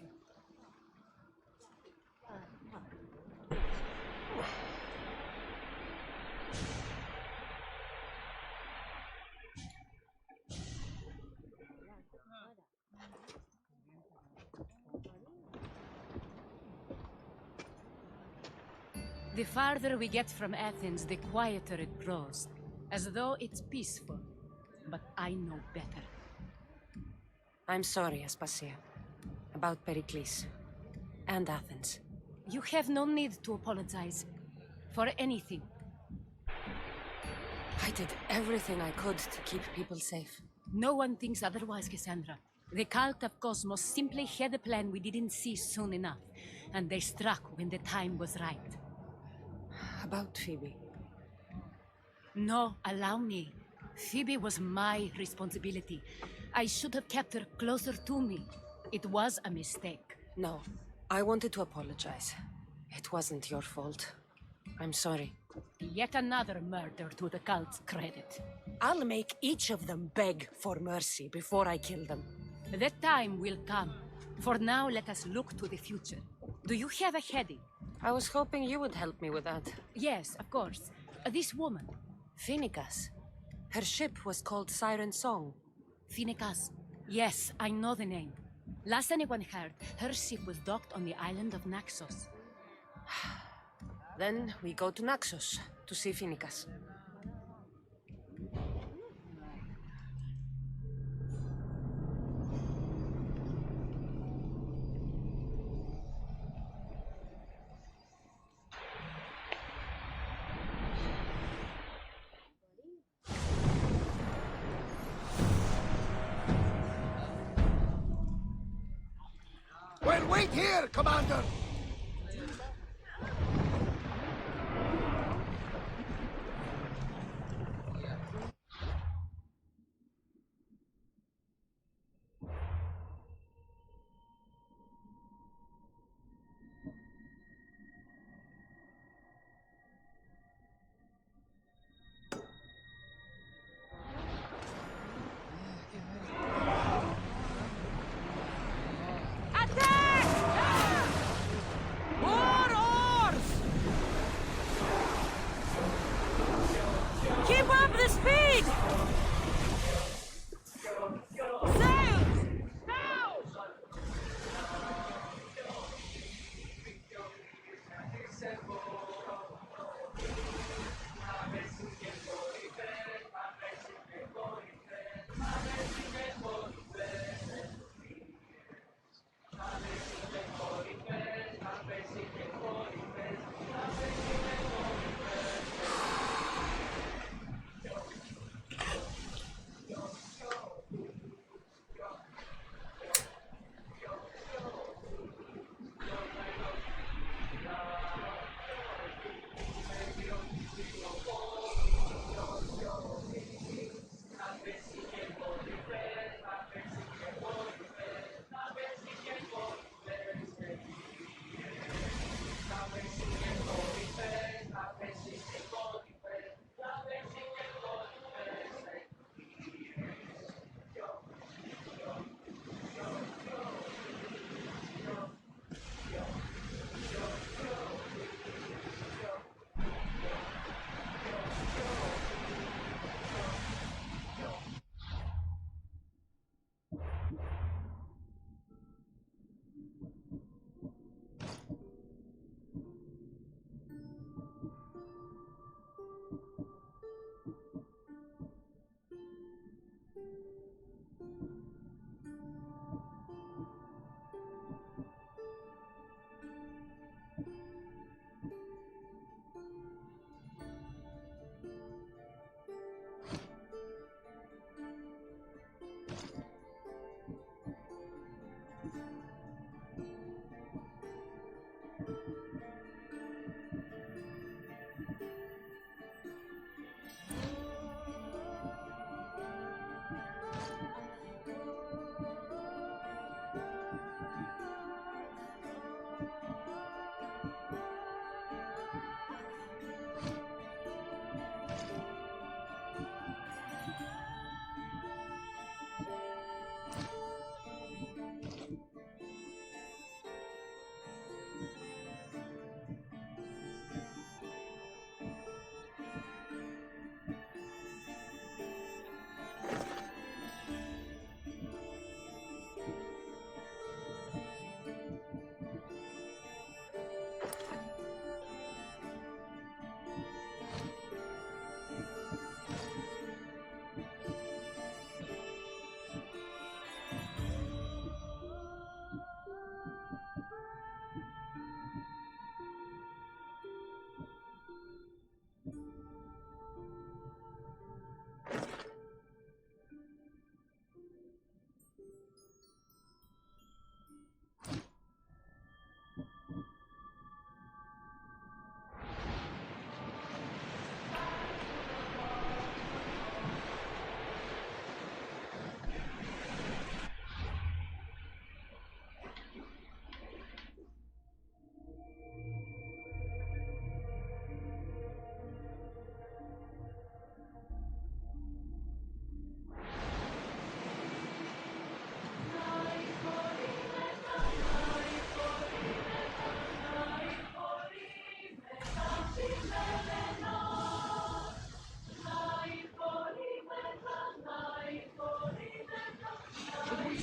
The farther we get from Athens, the quieter it grows. As though it's peaceful. But I know better. I'm sorry, Aspasia. About Pericles. And Athens. You have no need to apologize. For anything. I did everything I could to keep people safe. No one thinks otherwise, Cassandra. The cult of Cosmos simply had a plan we didn't see soon enough. And they struck when the time was right. About Phoebe. No, allow me. Phoebe was my responsibility. I should have kept her closer to me. It was a mistake. No, I wanted to apologize. It wasn't your fault. I'm sorry. Yet another murder to the cult's credit. I'll make each of them beg for mercy before I kill them. That time will come. For now, let us look to the future. Do you have a heading? I was hoping you would help me with that. Yes, of course. This woman. Phoenicas. Her ship was called Siren Song. Phoenicas. Yes, I know the name. Last anyone heard, her ship was docked on the island of Naxos. Then we go to Naxos to see Phoenicas. Well, wait here, Commander!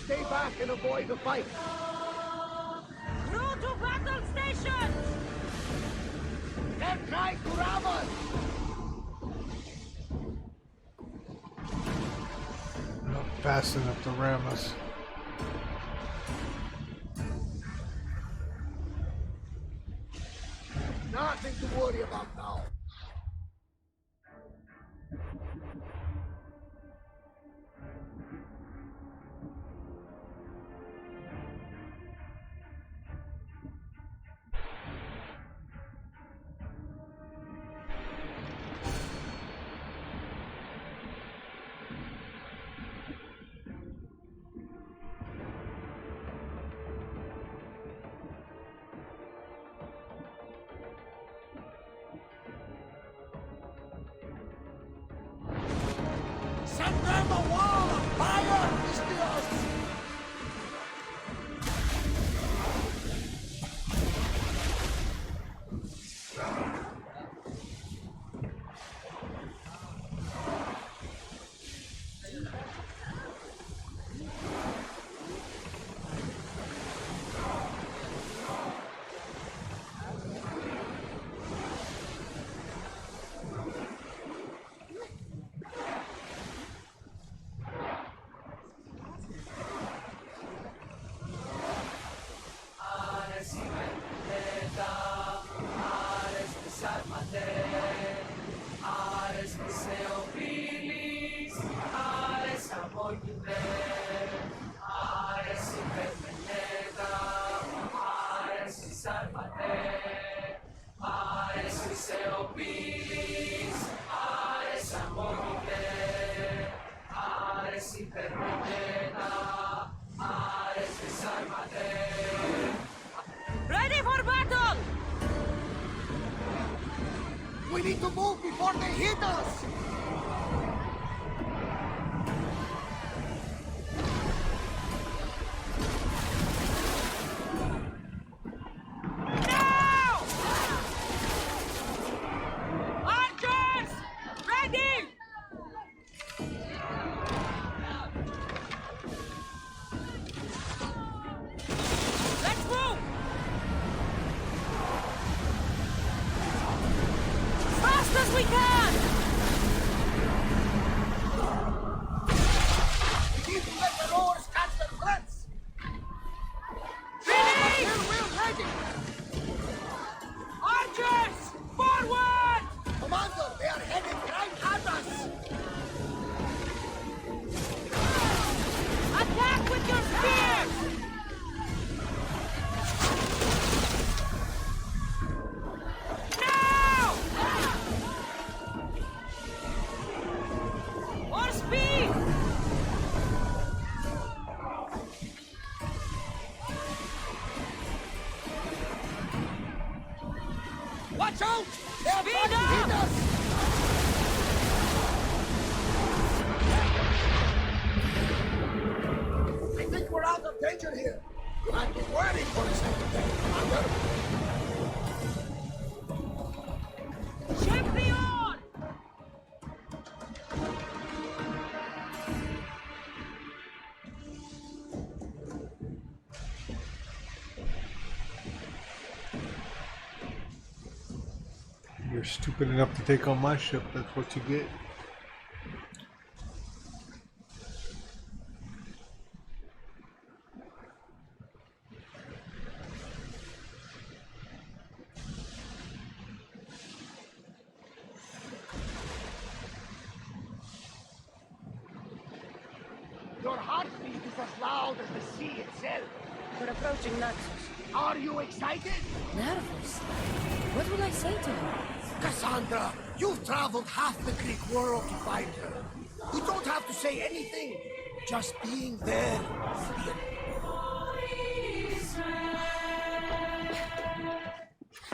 stay back and avoid the fight. Through to battle stations! They're trying to ram us! Not fast enough to ram us. Nothing to worry about now. Send them a wall of fire, Mistios! Ready for battle! We need to move before they hit us! Archers! Ready! Let's move! Fast as we can! We need to let the rowers catch their breaths! Ready! We're ready! Archers! Forward! Commander, they are heading right at us! Attack with your spears! Now! More speed! Watch out! They are Speed trying to hit up! us! I think we're out of danger here. I've been worried for a second there, Commander. Champion! You're stupid enough to take on my ship, that's what you get. Your heartbeat is as loud as the sea itself. We're approaching Naxos. Are you excited? Nervous? What will I say to her? Cassandra, you've traveled half the Greek world to find her. You don't have to say anything. Just being there will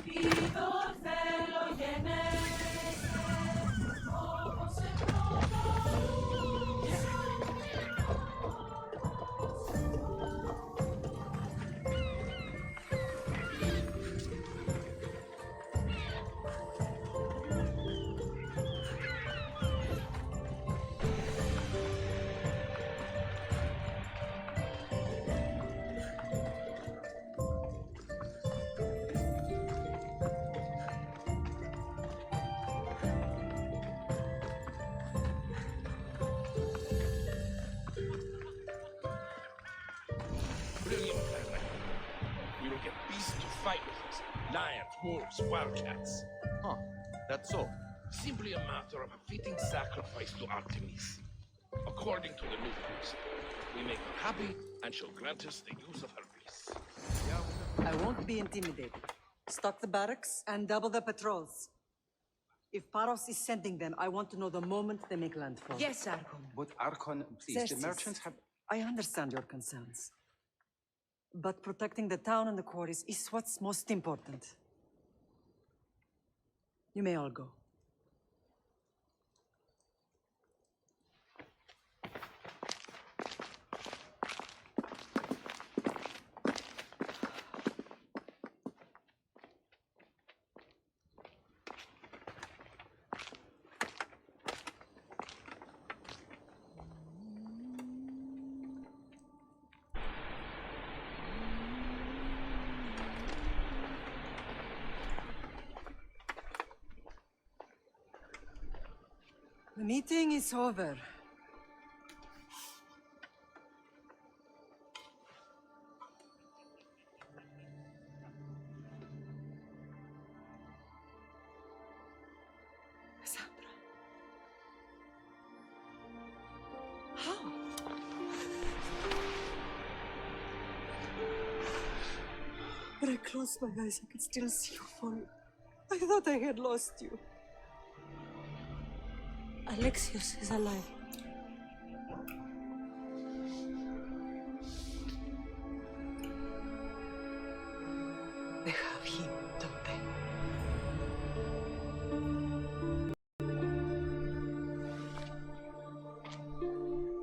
be enough. fight with us. Lions, wolves, wildcats. Huh, that's so. Simply a matter of a fitting sacrifice to Artemis. According to the new priest, we make her happy and she'll grant us the use of her bliss. I won't be intimidated. Stock the barracks and double the patrols. If Paros is sending them, I want to know the moment they make landfall. Yes, Archon. But Archon, please, Xerxes, the merchants have... I understand your concerns. But protecting the town and the quarries is what's most important. You may all go. The meeting is over. Cassandra. How? When I closed my eyes, I could still see you fall. I thought I had lost you. Alexios is alive. They have him, don't they?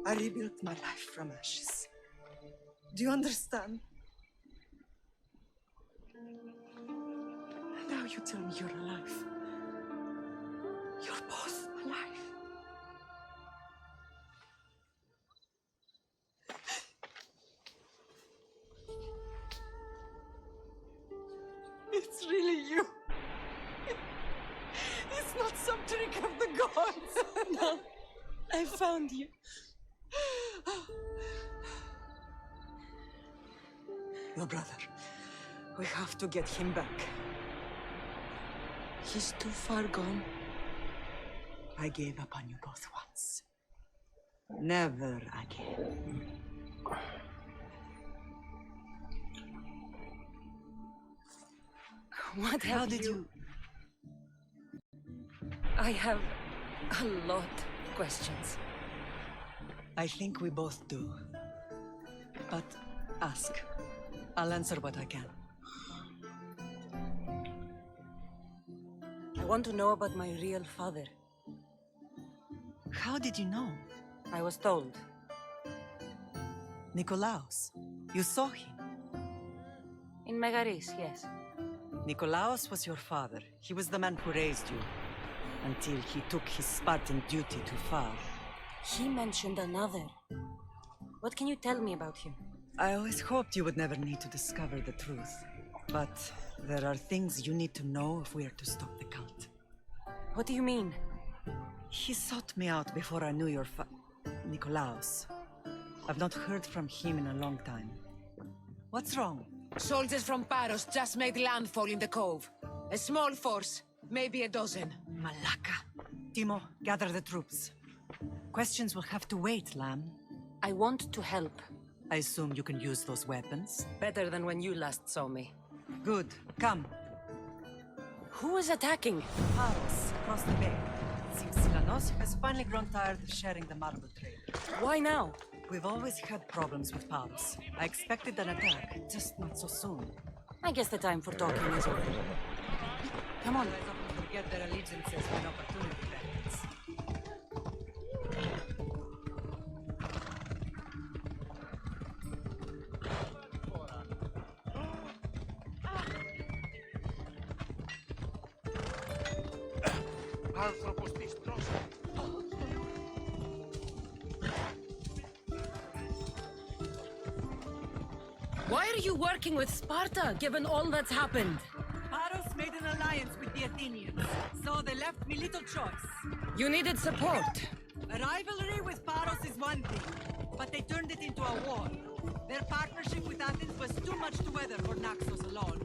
I rebuilt my life from ashes. Do you understand? Now you tell me you're alive. You're both alive. It's really you. It's not some trick of the gods. No, I found you. Your brother. We have to get him back. He's too far gone. I gave up on you both once. Never again. What How have did you... I have a lot of questions. I think we both do. But ask. I'll answer what I can. I want to know about my real father. How did you know? I was told. Nikolaos. You saw him. In Megaris, yes. Nikolaos was your father. He was the man who raised you. Until he took his Spartan duty too far. He mentioned another. What can you tell me about him? I always hoped you would never need to discover the truth. But there are things you need to know if we are to stop the cult. What do you mean? He sought me out before I knew your Nikolaos. I've not heard from him in a long time. What's wrong? Soldiers from Paros just made landfall in the cove. A small force, maybe a dozen. Malaka. Timo, gather the troops. Questions will have to wait, Lamb. I want to help. I assume you can use those weapons? Better than when you last saw me. Good. Come. Who is attacking? Paros, across the bay. It seems Silanos has finally grown tired of sharing the marble trade. Why now? We've always had problems with Paros. I expected an attack, just not so soon. I guess the time for talking is over. Come on. Otherwise, often forget their allegiances when opportunity beckons. Why are you working with Sparta, given all that's happened? Paros made an alliance with the Athenians, so they left me little choice. You needed support. A rivalry with Paros is one thing, but they turned it into a war. Their partnership with Athens was too much to weather for Naxos alone.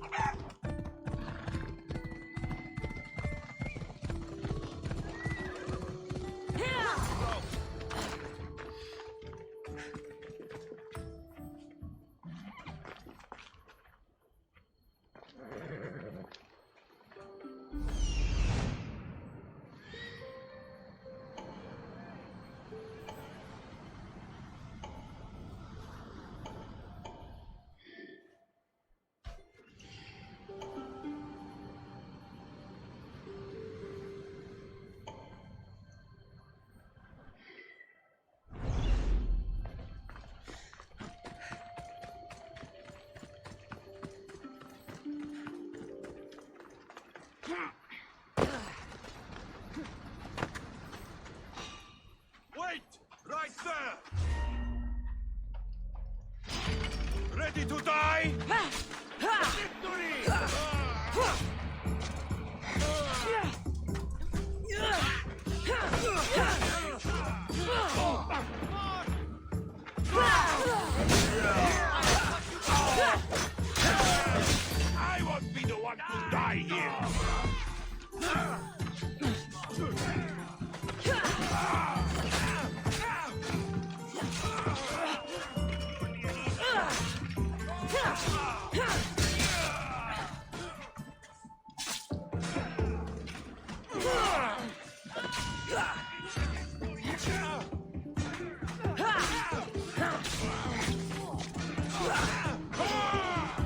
ready to die? Victory! I won't be the one to die here!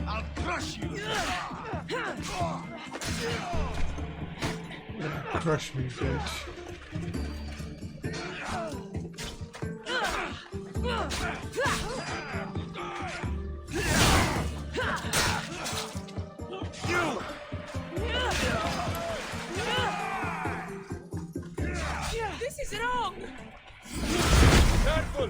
I'll crush you! Crush me, bitch. This is wrong! Careful!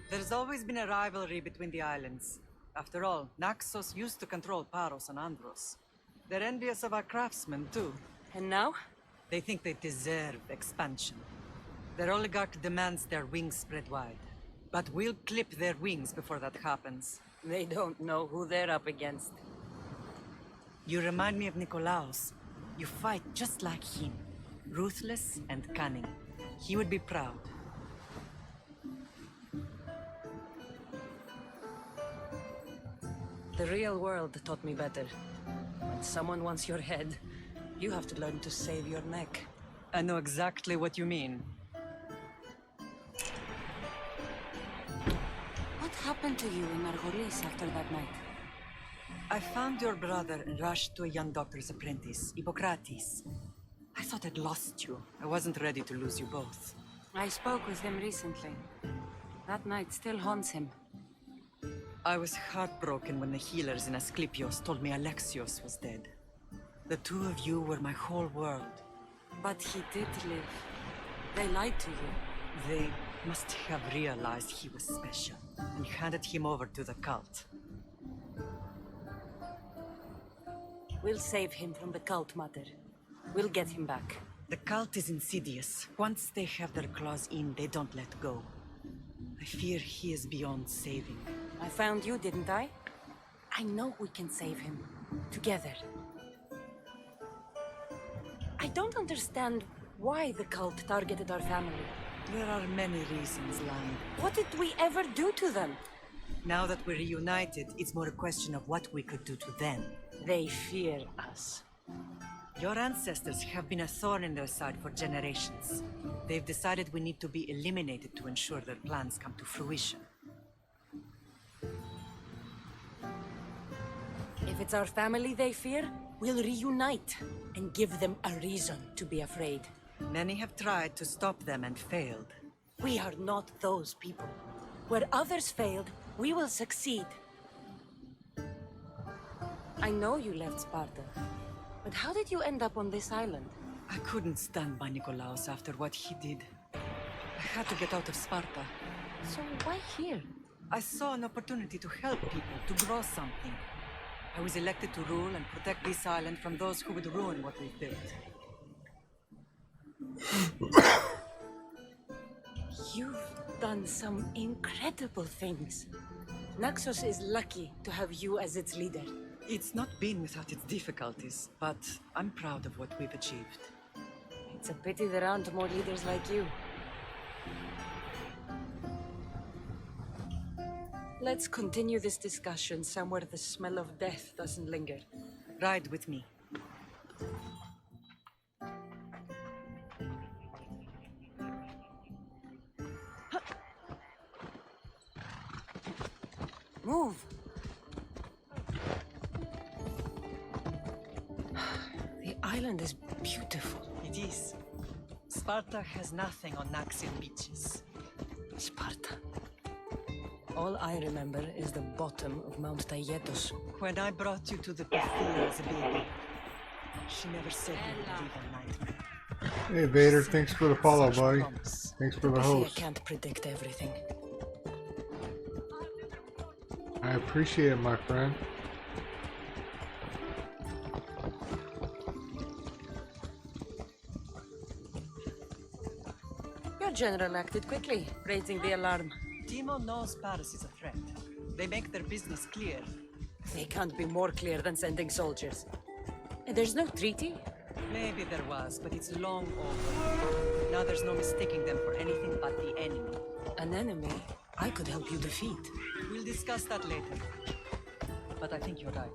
There's always been a rivalry between the islands. After all, Naxos used to control Paros and Andros. They're envious of our craftsmen, too. And now? They think they deserve expansion. Their oligarch demands their wings spread wide. But we'll clip their wings before that happens. They don't know who they're up against. You remind me of Nikolaos. You fight just like him. Ruthless and cunning. He would be proud. The real world taught me better. When someone wants your head, you have to learn to save your neck. I know exactly what you mean. What happened to you in Margolis after that night? I found your brother and rushed to a young doctor's apprentice, Hippocrates. I thought I'd lost you. I wasn't ready to lose you both. I spoke with him recently. That night still haunts him. I was heartbroken when the healers in Asclepios told me Alexios was dead. The two of you were my whole world. But he did live. They lied to you. They must have realized he was special and handed him over to the cult. We'll save him from the cult, Mother. We'll get him back. The cult is insidious. Once they have their claws in, they don't let go. I fear he is beyond saving. I found you, didn't I? I know we can save him. Together. I don't understand why the cult targeted our family. There are many reasons, Lan. What did we ever do to them? Now that we're reunited, it's more a question of what we could do to them. They fear us. Your ancestors have been a thorn in their side for generations. They've decided we need to be eliminated to ensure their plans come to fruition. If it's our family they fear, we'll reunite and give them a reason to be afraid. Many have tried to stop them and failed. We are not those people. Where others failed, we will succeed. I know you left Sparta, but how did you end up on this island? I couldn't stand by Nikolaos after what he did. I had to get out of Sparta. So why here? I saw an opportunity to help people, to grow something. I was elected to rule and protect this island from those who would ruin what we've built. You've done some incredible things. Naxos is lucky to have you as its leader. It's not been without its difficulties, but I'm proud of what we've achieved. It's a pity there aren't more leaders like you. Let's continue this discussion somewhere the smell of death doesn't linger. Ride with me. Move. The island is beautiful. It is. Sparta has nothing on Naxian beaches. Sparta. All I remember is the bottom of Mount Taygetos. When I brought you to the Pythia as a baby, she never said you would leave a nightmare. Hey Vader, thanks for the follow, buddy. Thanks for the Pythia host. can't predict everything. I appreciate it, my friend. Your general acted quickly, raising the alarm. Timo knows Paris is a threat. They make their business clear. They can't be more clear than sending soldiers. There's no treaty? Maybe there was, but it's long over. Now there's no mistaking them for anything but the enemy. An enemy I could help you defeat. We'll discuss that later. But I think you're right.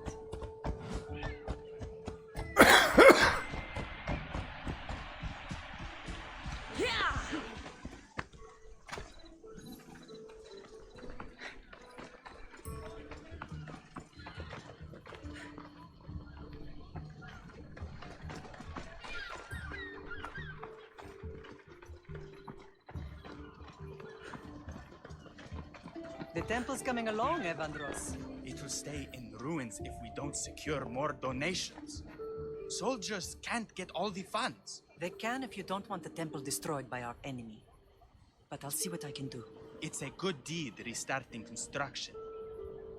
The temple's coming along, Evandros. It will stay in ruins if we don't secure more donations. Soldiers can't get all the funds. They can if you don't want the temple destroyed by our enemy. But I'll see what I can do. It's a good deed restarting construction.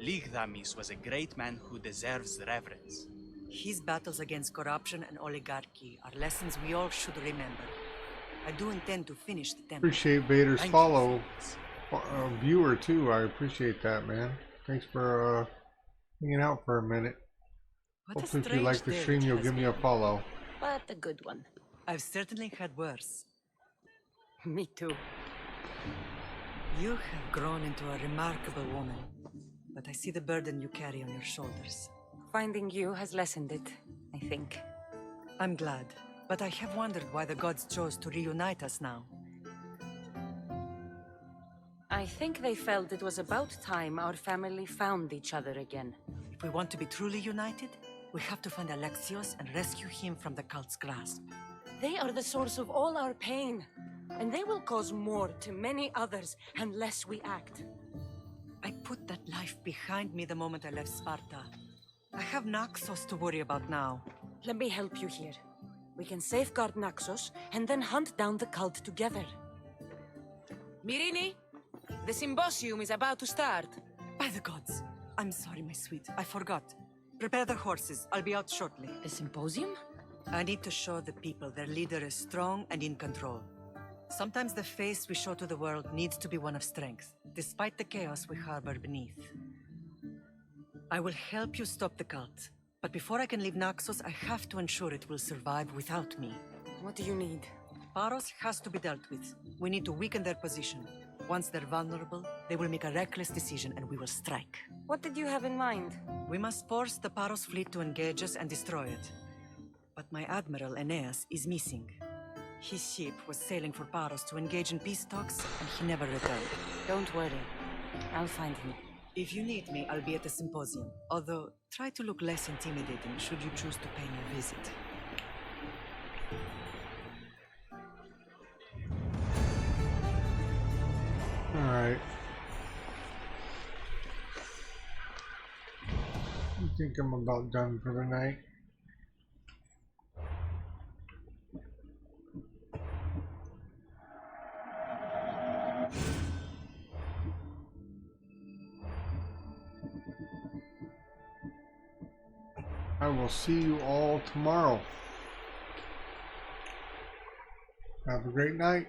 Ligdamis was a great man who deserves reverence. His battles against corruption and oligarchy are lessons we all should remember. I do intend to finish the temple. Appreciate Vader's follow. Viewer too, I appreciate that, man. Thanks for hanging out for a minute. Hopefully if you like the stream you'll give me a follow. But a good one. I've certainly had worse. Me too. You have grown into a remarkable woman, but I see the burden you carry on your shoulders. Finding you has lessened it, I think. I'm glad, but I have wondered why the gods chose to reunite us now. I think they felt it was about time our family found each other again. If we want to be truly united, we have to find Alexios and rescue him from the cult's grasp. They are the source of all our pain, and they will cause more to many others unless we act. I put that life behind me the moment I left Sparta. I have Naxos to worry about now. Let me help you here. We can safeguard Naxos and then hunt down the cult together. Mirini, the symposium is about to start. By the gods! I'm sorry, my sweet. I forgot. Prepare the horses. I'll be out shortly. The symposium? I need to show the people their leader is strong and in control. Sometimes the face we show to the world needs to be one of strength, despite the chaos we harbor beneath. I will help you stop the cult, but before I can leave Naxos, I have to ensure it will survive without me. What do you need? Paros has to be dealt with. We need to weaken their position. Once they're vulnerable, they will make a reckless decision and we will strike. What did you have in mind? We must force the Paros fleet to engage us and destroy it. But my admiral, Aeneas, is missing. His ship was sailing for Paros to engage in peace talks, and he never returned. Don't worry. I'll find him. If you need me, I'll be at the symposium. Although, try to look less intimidating should you choose to pay me a visit. Alright. I think I'm about done for the night. I will see you all tomorrow. Have a great night.